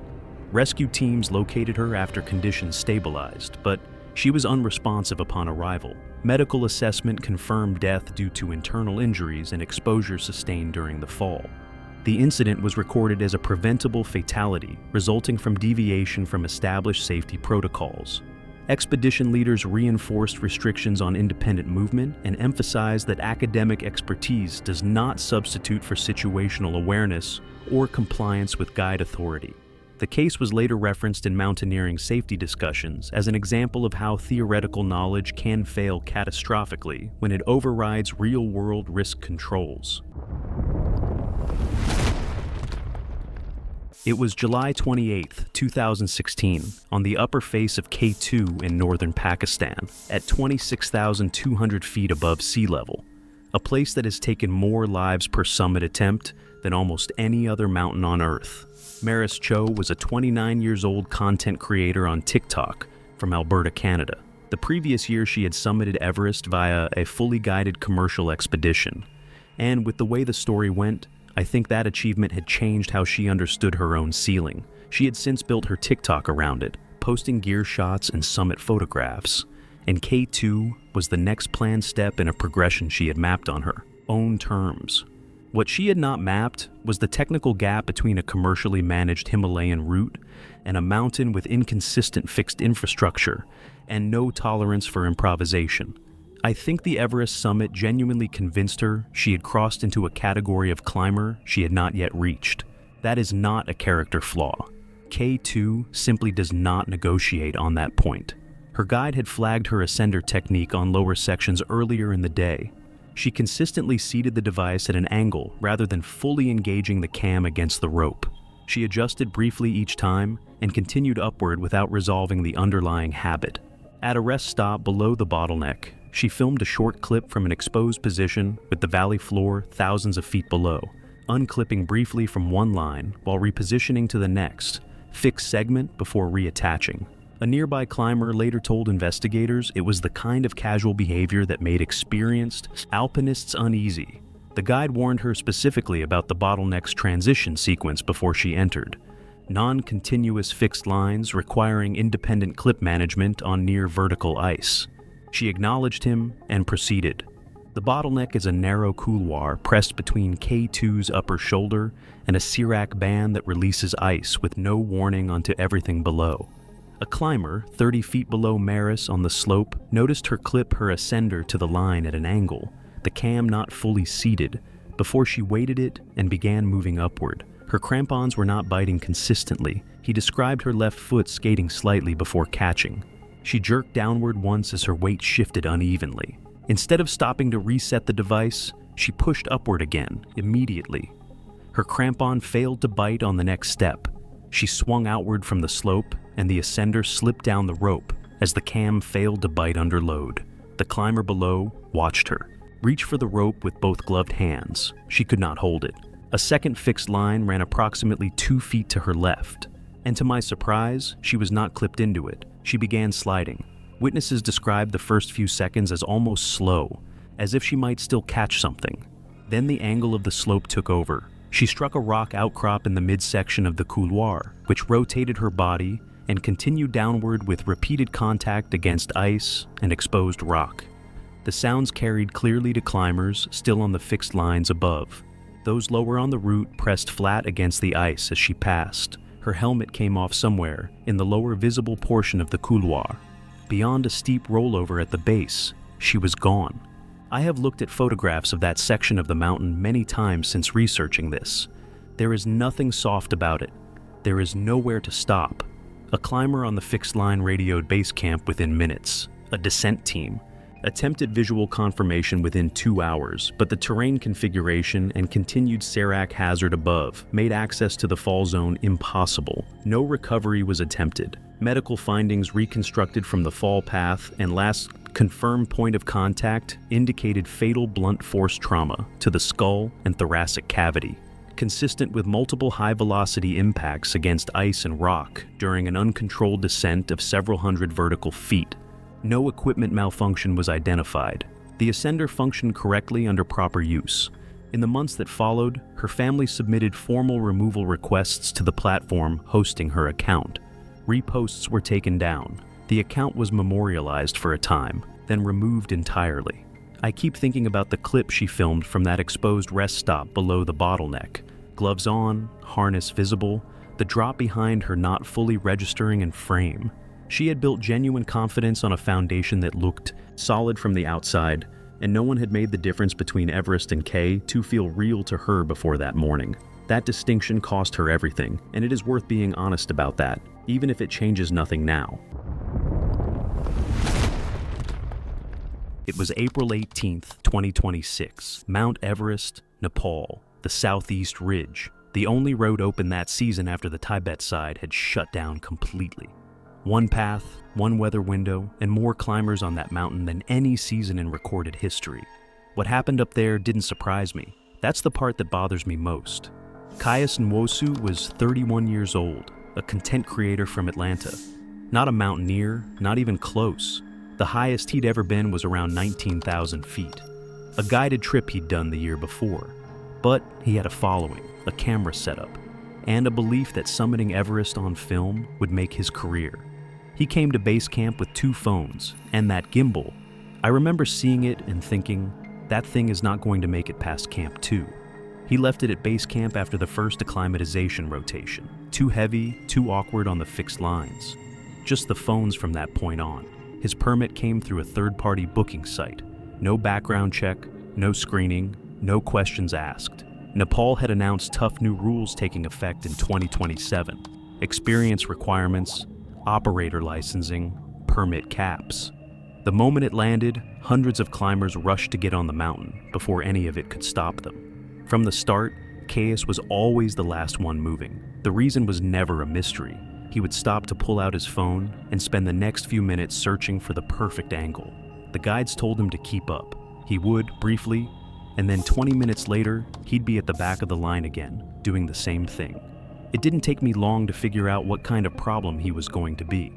Rescue teams located her after conditions stabilized, but she was unresponsive upon arrival. Medical assessment confirmed death due to internal injuries and exposure sustained during the fall. The incident was recorded as a preventable fatality resulting from deviation from established safety protocols. Expedition leaders reinforced restrictions on independent movement and emphasized that academic expertise does not substitute for situational awareness or compliance with guide authority. The case was later referenced in mountaineering safety discussions as an example of how theoretical knowledge can fail catastrophically when it overrides real-world risk controls. It was July 28, 2016, on the upper face of K2 in northern Pakistan, at 26,200 feet above sea level, a place that has taken more lives per summit attempt than almost any other mountain on Earth. Maris Cho was a 29 years old content creator on TikTok from Alberta, Canada. The previous year, she had summited Everest via a fully guided commercial expedition. And with the way the story went, I think that achievement had changed how she understood her own ceiling. She had since built her TikTok around it, posting gear shots and summit photographs. And K2 was the next planned step in a progression she had mapped on her own terms. What she had not mapped was the technical gap between a commercially managed Himalayan route and a mountain with inconsistent fixed infrastructure and no tolerance for improvisation. I think the Everest summit genuinely convinced her she had crossed into a category of climber she had not yet reached. That is not a character flaw. K2 simply does not negotiate on that point. Her guide had flagged her ascender technique on lower sections earlier in the day. She consistently seated the device at an angle rather than fully engaging the cam against the rope. She adjusted briefly each time and continued upward without resolving the underlying habit. At a rest stop below the bottleneck, she filmed a short clip from an exposed position with the valley floor thousands of feet below, unclipping briefly from one line while repositioning to the next, fixed segment before reattaching. A nearby climber later told investigators it was the kind of casual behavior that made experienced alpinists uneasy. The guide warned her specifically about the bottleneck's transition sequence before she entered. Non-continuous fixed lines requiring independent clip management on near vertical ice. She acknowledged him and proceeded. The bottleneck is a narrow couloir pressed between K2's upper shoulder and a Sirac band that releases ice with no warning onto everything below. A climber 30 feet below Maris on the slope noticed her clip her ascender to the line at an angle, the cam not fully seated, before she weighted it and began moving upward. Her crampons were not biting consistently. He described her left foot skating slightly before catching. She jerked downward once as her weight shifted unevenly. Instead of stopping to reset the device, she pushed upward again, immediately. Her crampon failed to bite on the next step. She swung outward from the slope, and the ascender slipped down the rope as the cam failed to bite under load. The climber below watched her. Reach for the rope with both gloved hands. She could not hold it. A second fixed line ran approximately 2 feet to her left. And to my surprise, she was not clipped into it. She began sliding. Witnesses described the first few seconds as almost slow, as if she might still catch something. Then the angle of the slope took over. She struck a rock outcrop in the midsection of the couloir, which rotated her body and continued downward with repeated contact against ice and exposed rock. The sounds carried clearly to climbers still on the fixed lines above. Those lower on the route pressed flat against the ice as she passed. Her helmet came off somewhere in the lower visible portion of the couloir. Beyond a steep rollover at the base, she was gone. I have looked at photographs of that section of the mountain many times since researching this. There is nothing soft about it. There is nowhere to stop. A climber on the fixed line radioed base camp within minutes. A descent team attempted visual confirmation within 2 hours, but the terrain configuration and continued Serac hazard above made access to the fall zone impossible. No recovery was attempted. Medical findings reconstructed from the fall path and last confirmed point of contact indicated fatal blunt force trauma to the skull and thoracic cavity, consistent with multiple high-velocity impacts against ice and rock during an uncontrolled descent of several hundred vertical feet. No equipment malfunction was identified. The ascender functioned correctly under proper use. In the months that followed, her family submitted formal removal requests to the platform hosting her account. Reposts were taken down. The account was memorialized for a time, then removed entirely. I keep thinking about the clip she filmed from that exposed rest stop below the bottleneck. Gloves on, harness visible, the drop behind her not fully registering in frame. She had built genuine confidence on a foundation that looked solid from the outside, and no one had made the difference between Everest and K to feel real to her before that morning. That distinction cost her everything, and it is worth being honest about that, even if it changes nothing now. It was April 18th, 2026, Mount Everest, Nepal, the southeast ridge, the only road open that season after the Tibet side had shut down completely. One path, one weather window, and more climbers on that mountain than any season in recorded history. What happened up there didn't surprise me. That's the part that bothers me most. Caius Nwosu was 31 years old, a content creator from Atlanta. Not a mountaineer, not even close. The highest he'd ever been was around 19,000 feet. A guided trip he'd done the year before. But he had a following, a camera setup, and a belief that summiting Everest on film would make his career. He came to base camp with 2 phones, and that gimbal. I remember seeing it and thinking, that thing is not going to make it past Camp 2. He left it at base camp after the first acclimatization rotation. Too heavy, too awkward on the fixed lines. Just the phones from that point on. His permit came through a third-party booking site. No background check, no screening, no questions asked. Nepal had announced tough new rules taking effect in 2027. Experience requirements, operator licensing, permit caps. The moment it landed, hundreds of climbers rushed to get on the mountain before any of it could stop them. From the start, Caius was always the last one moving. The reason was never a mystery. He would stop to pull out his phone and spend the next few minutes searching for the perfect angle. The guides told him to keep up. He would, briefly, and then 20 minutes later, he'd be at the back of the line again, doing the same thing. It didn't take me long to figure out what kind of problem he was going to be.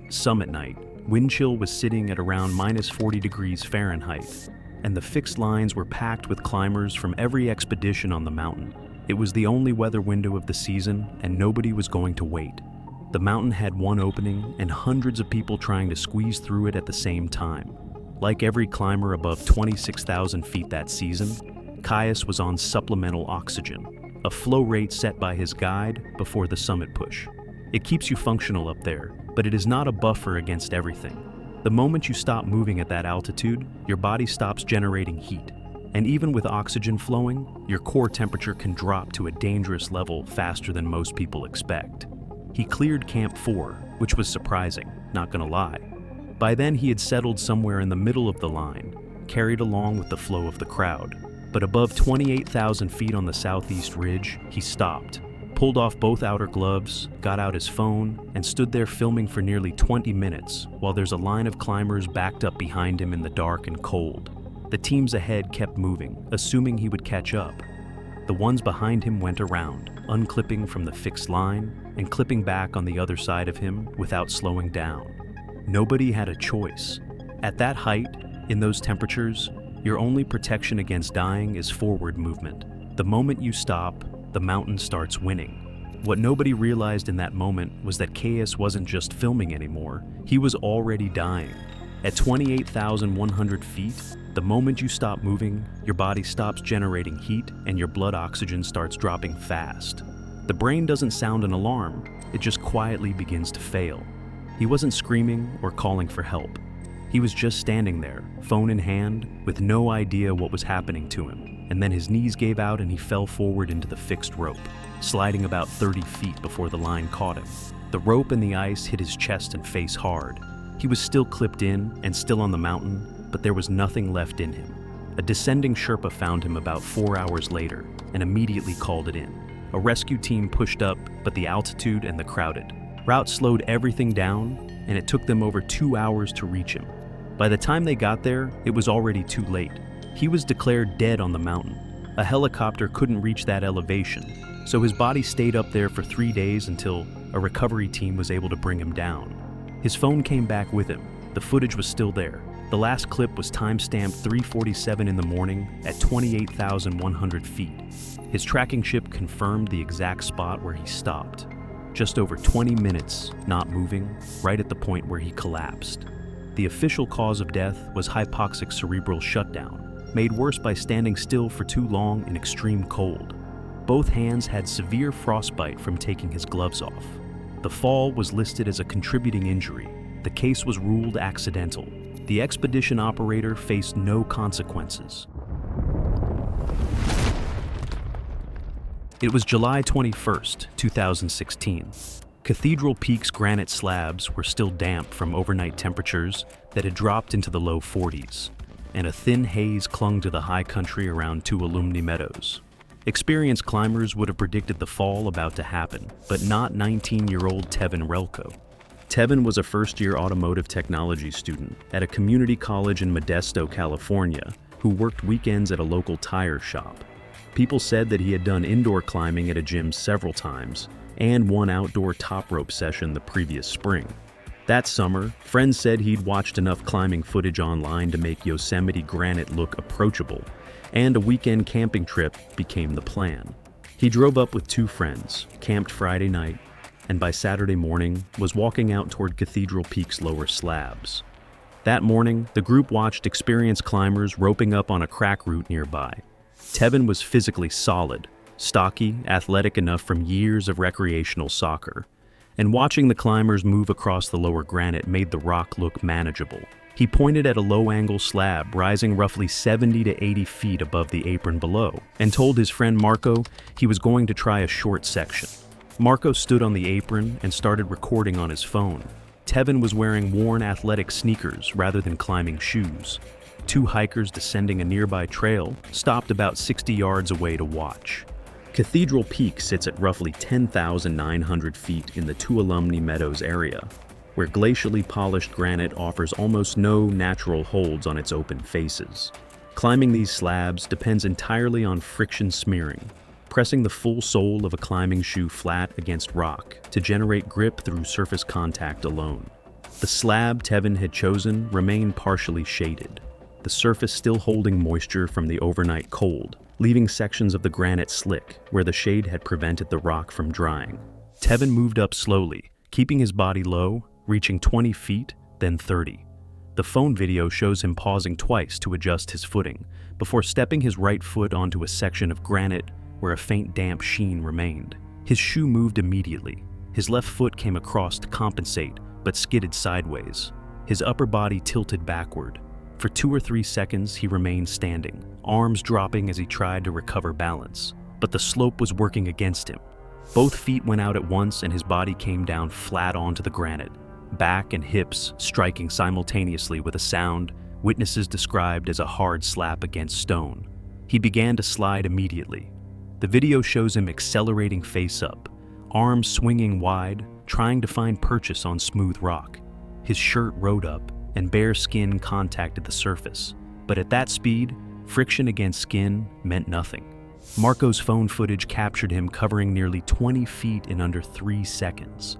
Summit night, wind chill was sitting at around minus 40 degrees Fahrenheit, and the fixed lines were packed with climbers from every expedition on the mountain. It was the only weather window of the season, and nobody was going to wait. The mountain had one opening, and hundreds of people trying to squeeze through it at the same time. Like every climber above 26,000 feet that season, Caius was on supplemental oxygen, a flow rate set by his guide before the summit push. It keeps you functional up there, but it is not a buffer against everything. The moment you stop moving at that altitude, your body stops generating heat. And even with oxygen flowing, your core temperature can drop to a dangerous level faster than most people expect. He cleared Camp 4, which was surprising, not gonna lie. By then he had settled somewhere in the middle of the line, carried along with the flow of the crowd. But above 28,000 feet on the southeast ridge, he stopped, pulled off both outer gloves, got out his phone, and stood there filming for nearly 20 minutes while there's a line of climbers backed up behind him in the dark and cold. The teams ahead kept moving, assuming he would catch up. The ones behind him went around, unclipping from the fixed line and clipping back on the other side of him without slowing down. Nobody had a choice. At that height, in those temperatures, your only protection against dying is forward movement. The moment you stop, the mountain starts winning. What nobody realized in that moment was that Caius wasn't just filming anymore, he was already dying. At 28,100 feet, the moment you stop moving, your body stops generating heat and your blood oxygen starts dropping fast. The brain doesn't sound an alarm, it just quietly begins to fail. He wasn't screaming or calling for help. He was just standing there, phone in hand, with no idea what was happening to him. And then his knees gave out and he fell forward into the fixed rope, sliding about 30 feet before the line caught him. The rope and the ice hit his chest and face hard. He was still clipped in and still on the mountain, but there was nothing left in him. A descending Sherpa found him about 4 hours later and immediately called it in. A rescue team pushed up, but the altitude and the crowded route slowed everything down, and it took them over 2 hours to reach him. By the time they got there, it was already too late. He was declared dead on the mountain. A helicopter couldn't reach that elevation, so his body stayed up there for 3 days until a recovery team was able to bring him down. His phone came back with him. The footage was still there. The last clip was time-stamped 3:47 in the morning at 28,100 feet. His tracking chip confirmed the exact spot where he stopped. Just over 20 minutes, not moving, right at the point where he collapsed. The official cause of death was hypoxic cerebral shutdown, made worse by standing still for too long in extreme cold. Both hands had severe frostbite from taking his gloves off. The fall was listed as a contributing injury. The case was ruled accidental. The expedition operator faced no consequences. It was July 21st, 2016. Cathedral Peak's granite slabs were still damp from overnight temperatures that had dropped into the low 40s, and a thin haze clung to the high country around Tuolumne Meadows. Experienced climbers would have predicted the fall about to happen, but not 19-year-old Tevin Relko. Tevin was a first-year automotive technology student at a community college in Modesto, California, who worked weekends at a local tire shop. People said that he had done indoor climbing at a gym several times and one outdoor top rope session the previous spring. That summer, friends said he'd watched enough climbing footage online to make Yosemite granite look approachable, and a weekend camping trip became the plan. He drove up with two friends, camped Friday night, and by Saturday morning was walking out toward Cathedral Peak's lower slabs. That morning, the group watched experienced climbers roping up on a crack route nearby. Tevin was physically solid, stocky, athletic enough from years of recreational soccer, and watching the climbers move across the lower granite made the rock look manageable. He pointed at a low-angle slab rising roughly 70 to 80 feet above the apron below, and told his friend Marco he was going to try a short section. Marco stood on the apron and started recording on his phone. Tevin was wearing worn athletic sneakers rather than climbing shoes. Two hikers descending a nearby trail stopped about 60 yards away to watch. Cathedral Peak sits at roughly 10,900 feet in the Tuolumne Meadows area, where glacially polished granite offers almost no natural holds on its open faces. Climbing these slabs depends entirely on friction smearing, pressing the full sole of a climbing shoe flat against rock to generate grip through surface contact alone. The slab Tevin had chosen remained partially shaded, the surface still holding moisture from the overnight cold, leaving sections of the granite slick where the shade had prevented the rock from drying. Tevin moved up slowly, keeping his body low, reaching 20 feet, then 30. The phone video shows him pausing twice to adjust his footing, before stepping his right foot onto a section of granite where a faint damp sheen remained. His shoe moved immediately. His left foot came across to compensate, but skidded sideways. His upper body tilted backward. For 2 or 3 seconds, he remained standing, arms dropping as he tried to recover balance. But the slope was working against him. Both feet went out at once and his body came down flat onto the granite, back and hips striking simultaneously with a sound witnesses described as a hard slap against stone. He began to slide immediately. The video shows him accelerating face up, arms swinging wide, trying to find purchase on smooth rock. His shirt rode up, and bare skin contacted the surface. But at that speed, friction against skin meant nothing. Marco's phone footage captured him covering nearly 20 feet in under 3 seconds.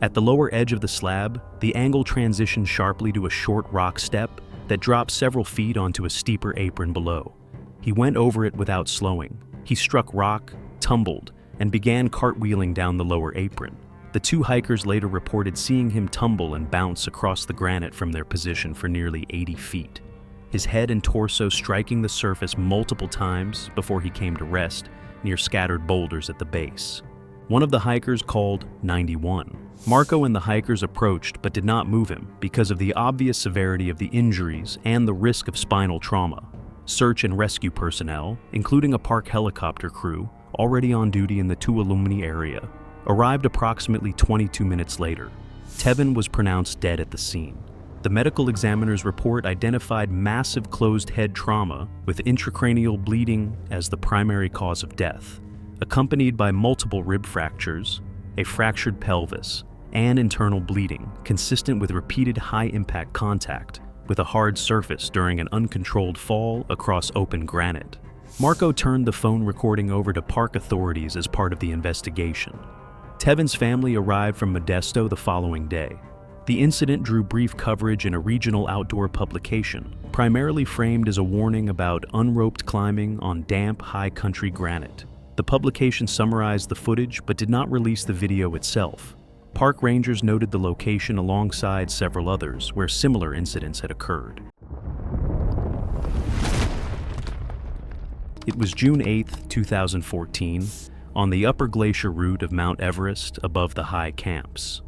At the lower edge of the slab, the angle transitioned sharply to a short rock step that dropped several feet onto a steeper apron below. He went over it without slowing. He struck rock, tumbled, and began cartwheeling down the lower apron. The two hikers later reported seeing him tumble and bounce across the granite from their position for nearly 80 feet, his head and torso striking the surface multiple times before he came to rest near scattered boulders at the base. One of the hikers called 91. Marco and the hikers approached but did not move him because of the obvious severity of the injuries and the risk of spinal trauma. Search and rescue personnel, including a park helicopter crew already on duty in the Tuolumne area, arrived approximately 22 minutes later. Tevin was pronounced dead at the scene. The medical examiner's report identified massive closed head trauma with intracranial bleeding as the primary cause of death, accompanied by multiple rib fractures, a fractured pelvis, and internal bleeding consistent with repeated high-impact contact with a hard surface during an uncontrolled fall across open granite. Marco turned the phone recording over to park authorities as part of the investigation. Tevin's family arrived from Modesto the following day. The incident drew brief coverage in a regional outdoor publication, primarily framed as a warning about unroped climbing on damp, high-country granite. The publication summarized the footage but did not release the video itself. Park rangers noted the location alongside several others where similar incidents had occurred. It was June 8, 2014, on the upper glacier route of Mount Everest above the high camps.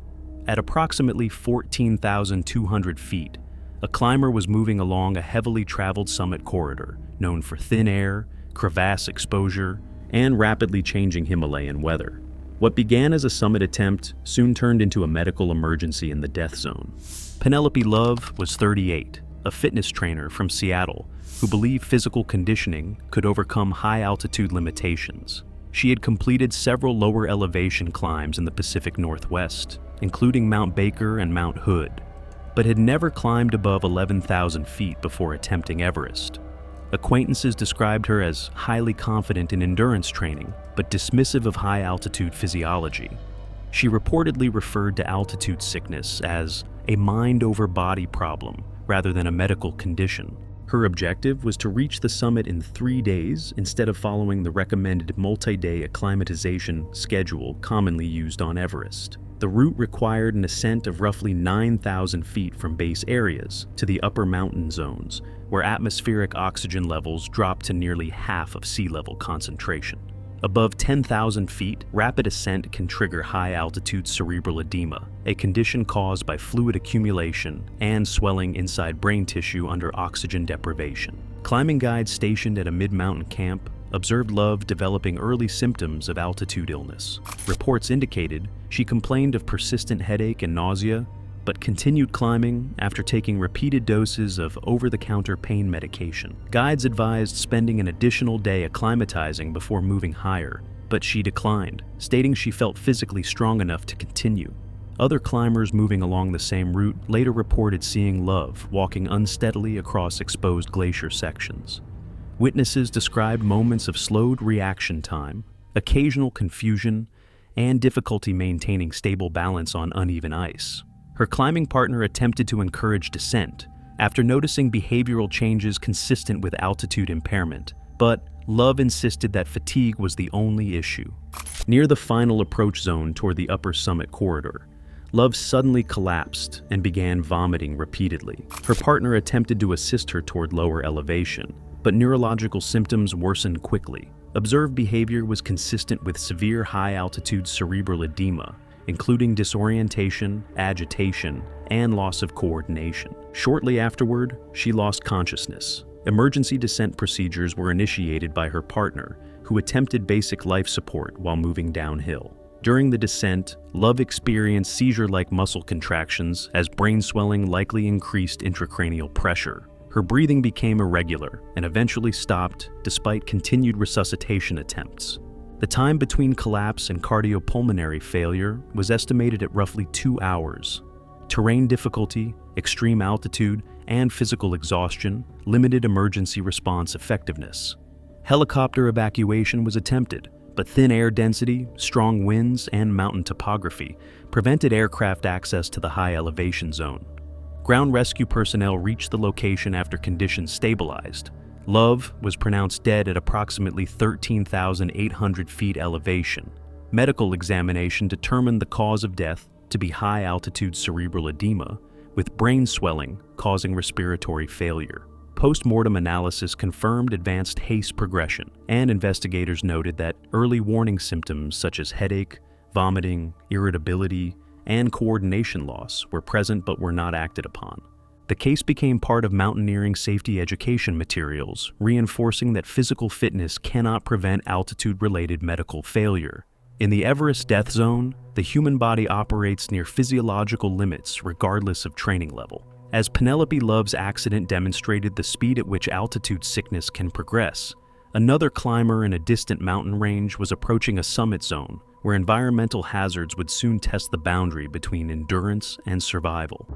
At approximately 14,200 feet, a climber was moving along a heavily traveled summit corridor known for thin air, crevasse exposure, and rapidly changing Himalayan weather. What began as a summit attempt soon turned into a medical emergency in the death zone. Penelope Love was 38, a fitness trainer from Seattle who believed physical conditioning could overcome high-altitude limitations. She had completed several lower elevation climbs in the Pacific Northwest, including Mount Baker and Mount Hood, but had never climbed above 11,000 feet before attempting Everest. Acquaintances described her as highly confident in endurance training, but dismissive of high-altitude physiology. She reportedly referred to altitude sickness as a mind-over-body problem rather than a medical condition. Her objective was to reach the summit in 3 days instead of following the recommended multi-day acclimatization schedule commonly used on Everest. The route required an ascent of roughly 9,000 feet from base areas to the upper mountain zones, where atmospheric oxygen levels dropped to nearly half of sea level concentration. Above 10,000 feet, rapid ascent can trigger high-altitude cerebral edema, a condition caused by fluid accumulation and swelling inside brain tissue under oxygen deprivation. Climbing guides stationed at a mid-mountain camp observed Love developing early symptoms of altitude illness. Reports indicated she complained of persistent headache and nausea, but continued climbing after taking repeated doses of over-the-counter pain medication. Guides advised spending an additional day acclimatizing before moving higher, but she declined, stating she felt physically strong enough to continue. Other climbers moving along the same route later reported seeing Love walking unsteadily across exposed glacier sections. Witnesses described moments of slowed reaction time, occasional confusion, and difficulty maintaining stable balance on uneven ice. Her climbing partner attempted to encourage descent after noticing behavioral changes consistent with altitude impairment, but Love insisted that fatigue was the only issue. Near the final approach zone toward the upper summit corridor, Love suddenly collapsed and began vomiting repeatedly. Her partner attempted to assist her toward lower elevation, but neurological symptoms worsened quickly. Observed behavior was consistent with severe high-altitude cerebral edema, including disorientation, agitation, and loss of coordination. Shortly afterward, she lost consciousness. Emergency descent procedures were initiated by her partner, who attempted basic life support while moving downhill. During the descent, Love experienced seizure-like muscle contractions as brain swelling likely increased intracranial pressure. Her breathing became irregular and eventually stopped despite continued resuscitation attempts. The time between collapse and cardiopulmonary failure was estimated at roughly 2 hours. Terrain difficulty, extreme altitude, and physical exhaustion limited emergency response effectiveness. Helicopter evacuation was attempted, but thin air density, strong winds, and mountain topography prevented aircraft access to the high elevation zone. Ground rescue personnel reached the location after conditions stabilized. Love was pronounced dead at approximately 13,800 feet elevation. Medical examination determined the cause of death to be high-altitude cerebral edema, with brain swelling causing respiratory failure. Post-mortem analysis confirmed advanced HACE progression, and investigators noted that early warning symptoms such as headache, vomiting, irritability, and coordination loss were present but were not acted upon. The case became part of mountaineering safety education materials, reinforcing that physical fitness cannot prevent altitude-related medical failure. In the Everest death zone, the human body operates near physiological limits regardless of training level. As Penelope Love's accident demonstrated the speed at which altitude sickness can progress, another climber in a distant mountain range was approaching a summit zone where environmental hazards would soon test the boundary between endurance and survival.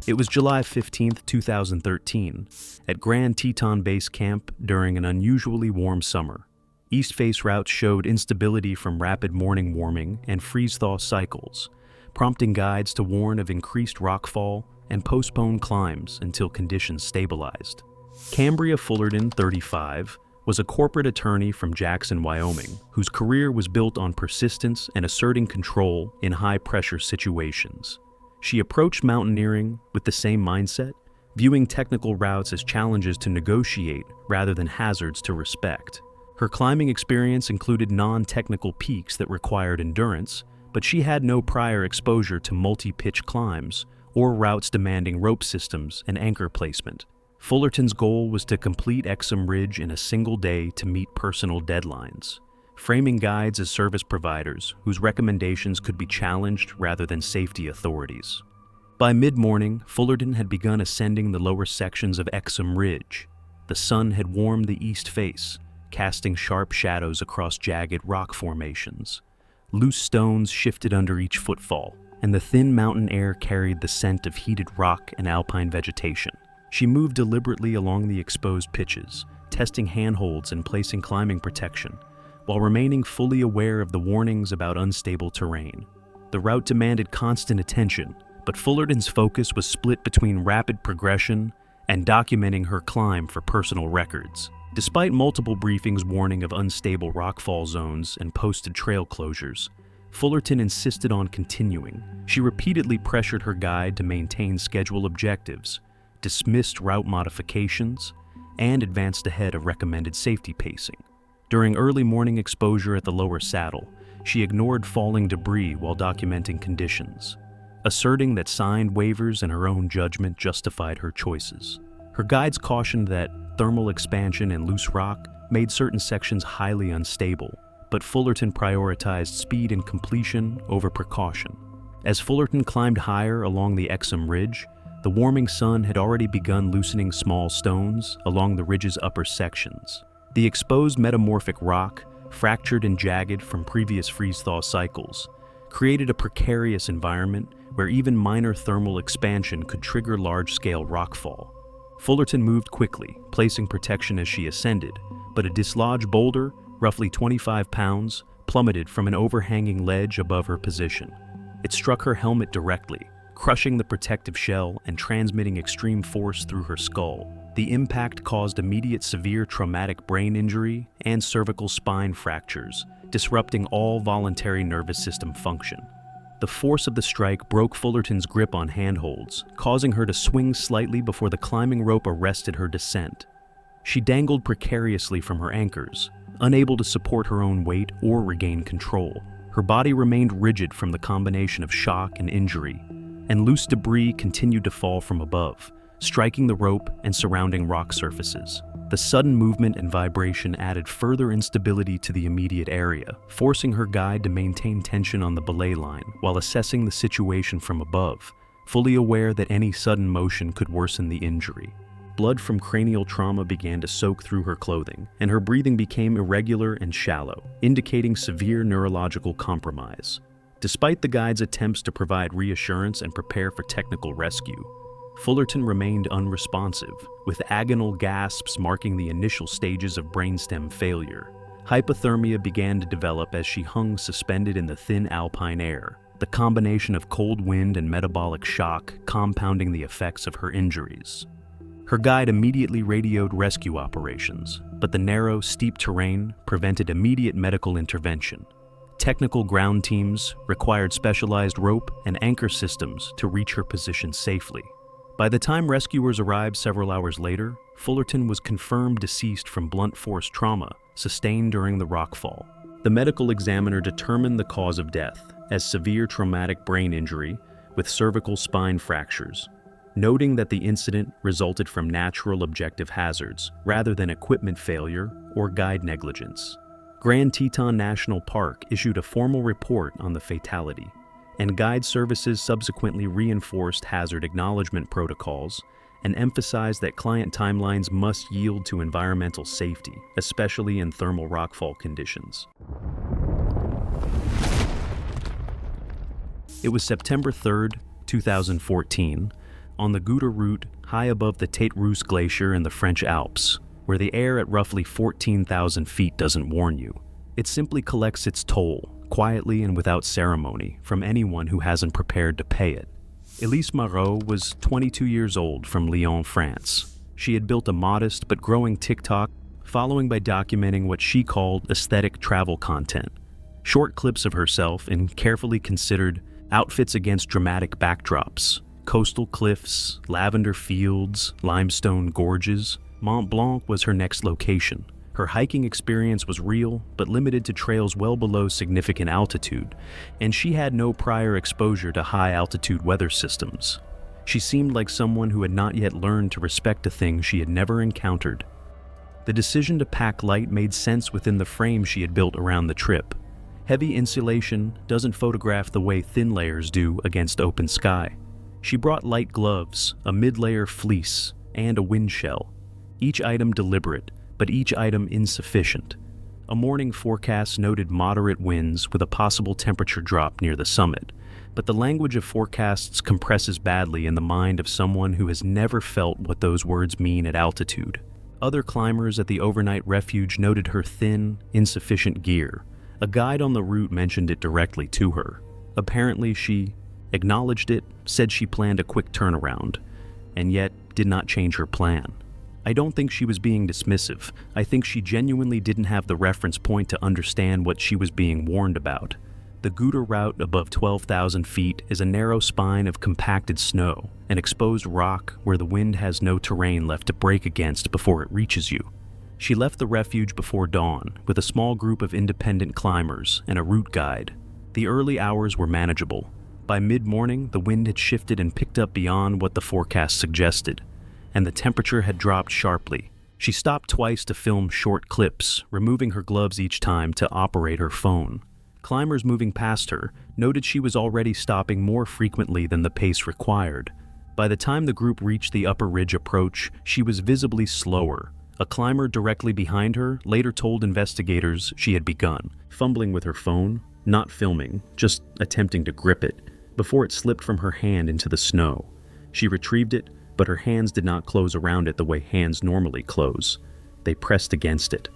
It was July 15, 2013, at Grand Teton Base Camp during an unusually warm summer. East-face routes showed instability from rapid morning warming and freeze-thaw cycles, prompting guides to warn of increased rockfall and postpone climbs until conditions stabilized. Cambria Fullerton, 35, was a corporate attorney from Jackson, Wyoming, whose career was built on persistence and asserting control in high-pressure situations. She approached mountaineering with the same mindset, viewing technical routes as challenges to negotiate rather than hazards to respect. Her climbing experience included non-technical peaks that required endurance, but she had no prior exposure to multi-pitch climbs or routes demanding rope systems and anchor placement. Fullerton's goal was to complete Exum Ridge in a single day to meet personal deadlines, framing guides as service providers whose recommendations could be challenged rather than safety authorities. By mid-morning, Fullerton had begun ascending the lower sections of Exum Ridge. The sun had warmed the east face, casting sharp shadows across jagged rock formations. Loose stones shifted under each footfall, and the thin mountain air carried the scent of heated rock and alpine vegetation. She moved deliberately along the exposed pitches, testing handholds and placing climbing protection, while remaining fully aware of the warnings about unstable terrain. The route demanded constant attention, but Fullerton's focus was split between rapid progression and documenting her climb for personal records. Despite multiple briefings warning of unstable rockfall zones and posted trail closures, Fullerton insisted on continuing. She repeatedly pressured her guide to maintain schedule objectives, dismissed route modifications, and advanced ahead of recommended safety pacing. During early morning exposure at the lower saddle, she ignored falling debris while documenting conditions, asserting that signed waivers and her own judgment justified her choices. Her guides cautioned that thermal expansion and loose rock made certain sections highly unstable, but Fullerton prioritized speed and completion over precaution. As Fullerton climbed higher along the Exum Ridge, the warming sun had already begun loosening small stones along the ridge's upper sections. The exposed metamorphic rock, fractured and jagged from previous freeze-thaw cycles, created a precarious environment where even minor thermal expansion could trigger large-scale rockfall. Fullerton moved quickly, placing protection as she ascended, but a dislodged boulder, roughly 25 pounds, plummeted from an overhanging ledge above her position. It struck her helmet directly, crushing the protective shell and transmitting extreme force through her skull. The impact caused immediate severe traumatic brain injury and cervical spine fractures, disrupting all voluntary nervous system function. The force of the strike broke Fullerton's grip on handholds, causing her to swing slightly before the climbing rope arrested her descent. She dangled precariously from her anchors, unable to support her own weight or regain control. Her body remained rigid from the combination of shock and injury, and loose debris continued to fall from above, striking the rope and surrounding rock surfaces. The sudden movement and vibration added further instability to the immediate area, forcing her guide to maintain tension on the belay line while assessing the situation from above, fully aware that any sudden motion could worsen the injury. Blood from cranial trauma began to soak through her clothing, and her breathing became irregular and shallow, indicating severe neurological compromise. Despite the guide's attempts to provide reassurance and prepare for technical rescue, Fullerton remained unresponsive, with agonal gasps marking the initial stages of brainstem failure. Hypothermia began to develop as she hung suspended in the thin alpine air, the combination of cold wind and metabolic shock compounding the effects of her injuries. Her guide immediately radioed rescue operations, but the narrow, steep terrain prevented immediate medical intervention. Technical ground teams required specialized rope and anchor systems to reach her position safely. By the time rescuers arrived several hours later, Fullerton was confirmed deceased from blunt force trauma sustained during the rockfall. The medical examiner determined the cause of death as severe traumatic brain injury with cervical spine fractures, noting that the incident resulted from natural objective hazards rather than equipment failure or guide negligence. Grand Teton National Park issued a formal report on the fatality, and guide services subsequently reinforced hazard acknowledgement protocols and emphasized that client timelines must yield to environmental safety, especially in thermal rockfall conditions. It was September 3rd, 2014, on the Gouda route high above the Tête Rousse Glacier in the French Alps, where the air at roughly 14,000 feet doesn't warn you. It simply collects its toll, quietly and without ceremony, from anyone who hasn't prepared to pay it. Elise Marot was 22 years old from Lyon, France. She had built a modest but growing TikTok following by documenting what she called aesthetic travel content. Short clips of herself in carefully considered outfits against dramatic backdrops, coastal cliffs, lavender fields, limestone gorges. Mont Blanc was her next location. Her hiking experience was real, but limited to trails well below significant altitude, and she had no prior exposure to high-altitude weather systems. She seemed like someone who had not yet learned to respect a thing she had never encountered. The decision to pack light made sense within the frame she had built around the trip. Heavy insulation doesn't photograph the way thin layers do against open sky. She brought light gloves, a mid-layer fleece, and a wind shell. Each item deliberate, but each item insufficient. A morning forecast noted moderate winds with a possible temperature drop near the summit, but the language of forecasts compresses badly in the mind of someone who has never felt what those words mean at altitude. Other climbers at the overnight refuge noted her thin, insufficient gear. A guide on the route mentioned it directly to her. Apparently, she acknowledged it, said she planned a quick turnaround, and yet did not change her plan. I don't think she was being dismissive. I think she genuinely didn't have the reference point to understand what she was being warned about. The Gouda route above 12,000 feet is a narrow spine of compacted snow, an exposed rock where the wind has no terrain left to brake against before it reaches you. She left the refuge before dawn with a small group of independent climbers and a route guide. The early hours were manageable. By mid-morning, the wind had shifted and picked up beyond what the forecast suggested, and the temperature had dropped sharply. She stopped twice to film short clips, removing her gloves each time to operate her phone. Climbers moving past her noted she was already stopping more frequently than the pace required. By the time the group reached the upper ridge approach, she was visibly slower. A climber directly behind her later told investigators she had begun fumbling with her phone, not filming, just attempting to grip it, before it slipped from her hand into the snow. She retrieved it, but her hands did not close around it the way hands normally close. They pressed against it.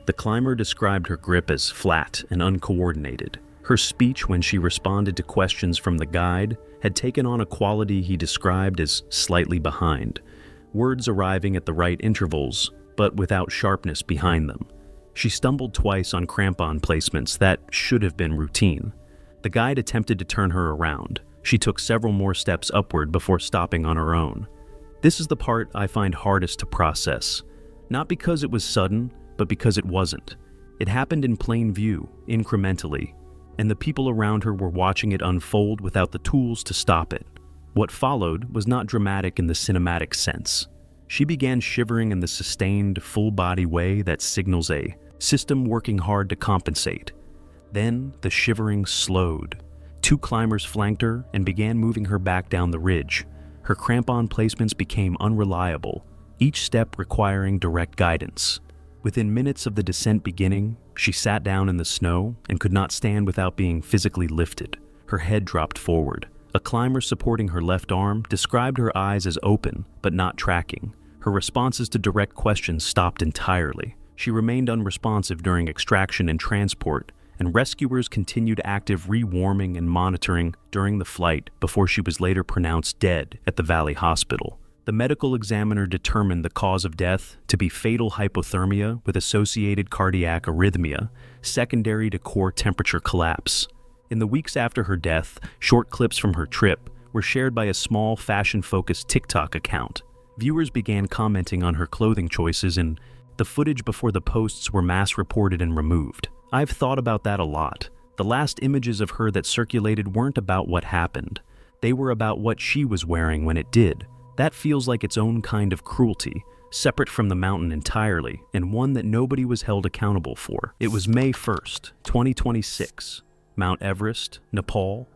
The climber described her grip as flat and uncoordinated. Her speech when she responded to questions from the guide had taken on a quality he described as slightly behind, words arriving at the right intervals, but without sharpness behind them. She stumbled twice on crampon placements that should have been routine. The guide attempted to turn her around. She took several more steps upward before stopping on her own. This is the part I find hardest to process. Not because it was sudden, but because it wasn't. It happened in plain view, incrementally, and the people around her were watching it unfold without the tools to stop it. What followed was not dramatic in the cinematic sense. She began shivering in the sustained, full-body way that signals a system working hard to compensate. Then the shivering slowed. 2 climbers flanked her and began moving her back down the ridge. Her crampon placements became unreliable, each step requiring direct guidance. Within minutes of the descent beginning, she sat down in the snow and could not stand without being physically lifted. Her head dropped forward. A climber supporting her left arm described her eyes as open, but not tracking. Her responses to direct questions stopped entirely. She remained unresponsive during extraction and transport, and rescuers continued active rewarming and monitoring during the flight before she was later pronounced dead at the Valley Hospital. The medical examiner determined the cause of death to be fatal hypothermia with associated cardiac arrhythmia, secondary to core temperature collapse. In the weeks after her death, short clips from her trip were shared by a small fashion-focused TikTok account. Viewers began commenting on her clothing choices, and the footage before the posts were mass-reported and removed. I've thought about that a lot. The last images of her that circulated weren't about what happened. They were about what she was wearing when it did. That feels like its own kind of cruelty, separate from the mountain entirely, and one that nobody was held accountable for. It was May 1st, 2026. Mount Everest, Nepal.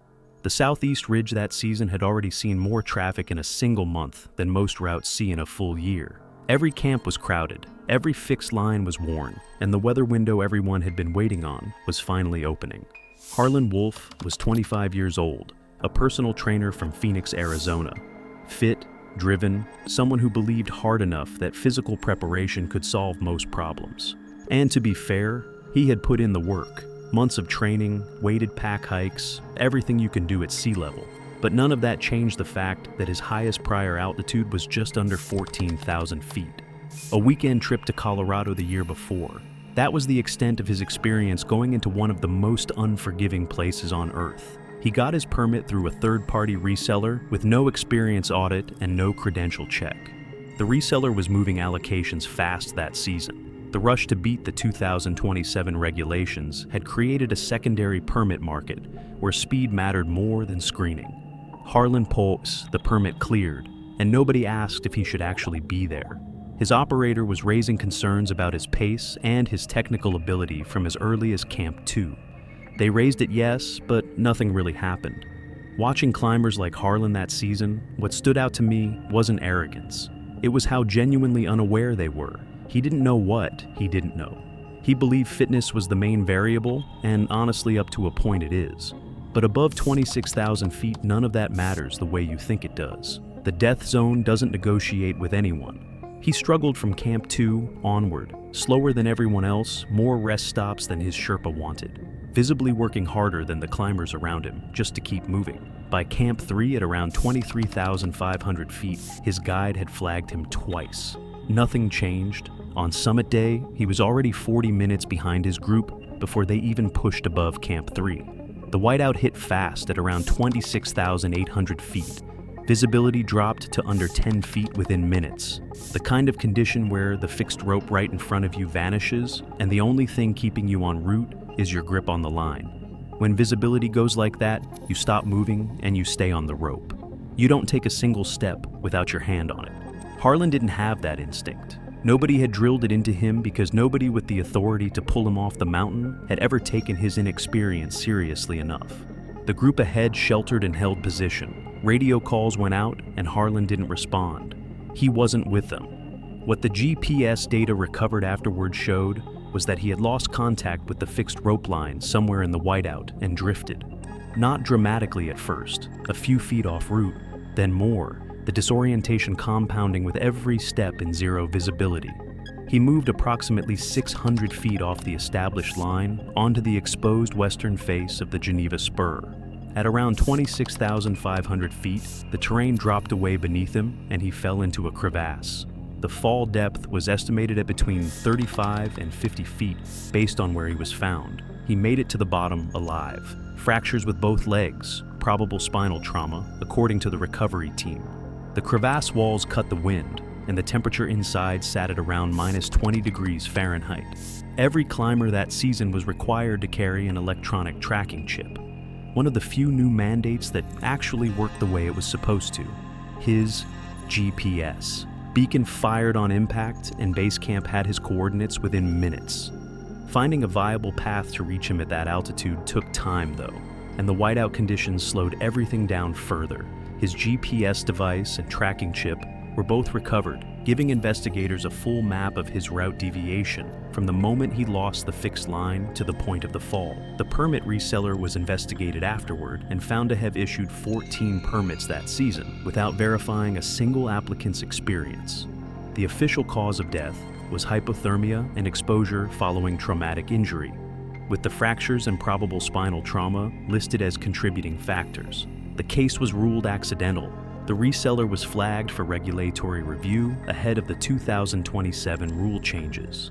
The southeast ridge that season had already seen more traffic in a single month than most routes see in a full year. Every camp was crowded, every fixed line was worn, and the weather window everyone had been waiting on was finally opening. Harlan Wolf was 25 years old, a personal trainer from Phoenix, Arizona. Fit, driven, someone who believed hard enough that physical preparation could solve most problems. And to be fair, he had put in the work. Months of training, weighted pack hikes, everything you can do at sea level. But none of that changed the fact that his highest prior altitude was just under 14,000 feet. A weekend trip to Colorado the year before. That was the extent of his experience going into one of the most unforgiving places on Earth. He got his permit through a third-party reseller with no experience audit and no credential check. The reseller was moving allocations fast that season. The rush to beat the 2027 regulations had created a secondary permit market where speed mattered more than screening. Harlan Polk's the permit cleared, and nobody asked if he should actually be there. His operator was raising concerns about his pace and his technical ability from as early as Camp 2. They raised it yes, but nothing really happened. Watching climbers like Harlan that season, what stood out to me wasn't arrogance. It was how genuinely unaware they were. He didn't know what he didn't know. He believed fitness was the main variable, and honestly up to a point it is. But above 26,000 feet, none of that matters the way you think it does. The death zone doesn't negotiate with anyone. He struggled from Camp 2 onward, slower than everyone else, more rest stops than his Sherpa wanted, visibly working harder than the climbers around him just to keep moving. By Camp 3 at around 23,500 feet, his guide had flagged him twice. Nothing changed. On summit day, he was already 40 minutes behind his group before they even pushed above Camp 3. The whiteout hit fast at around 26,800 feet. Visibility dropped to under 10 feet within minutes, the kind of condition where the fixed rope right in front of you vanishes and the only thing keeping you en route is your grip on the line. When visibility goes like that, you stop moving and you stay on the rope. You don't take a single step without your hand on it. Harlan didn't have that instinct. Nobody had drilled it into him because nobody with the authority to pull him off the mountain had ever taken his inexperience seriously enough. The group ahead sheltered and held position. Radio calls went out and Harlan didn't respond. He wasn't with them. What the GPS data recovered afterward showed was that he had lost contact with the fixed rope line somewhere in the whiteout and drifted. Not dramatically at first, a few feet off route, then more, the disorientation compounding with every step in zero visibility. He moved approximately 600 feet off the established line onto the exposed western face of the Geneva Spur. At around 26,500 feet, the terrain dropped away beneath him and he fell into a crevasse. The fall depth was estimated at between 35 and 50 feet based on where he was found. He made it to the bottom alive. Fractures with both legs, probable spinal trauma, according to the recovery team. The crevasse walls cut the wind, and the temperature inside sat at around -20 degrees Fahrenheit. Every climber that season was required to carry an electronic tracking chip, one of the few new mandates that actually worked the way it was supposed to. His GPS. Beacon fired on impact, and base camp had his coordinates within minutes. Finding a viable path to reach him at that altitude took time, though, and the whiteout conditions slowed everything down further. His GPS device and tracking chip were both recovered, giving investigators a full map of his route deviation from the moment he lost the fixed line to the point of the fall. The permit reseller was investigated afterward and found to have issued 14 permits that season without verifying a single applicant's experience. The official cause of death was hypothermia and exposure following traumatic injury, with the fractures and probable spinal trauma listed as contributing factors. The case was ruled accidental. The reseller was flagged for regulatory review ahead of the 2027 rule changes.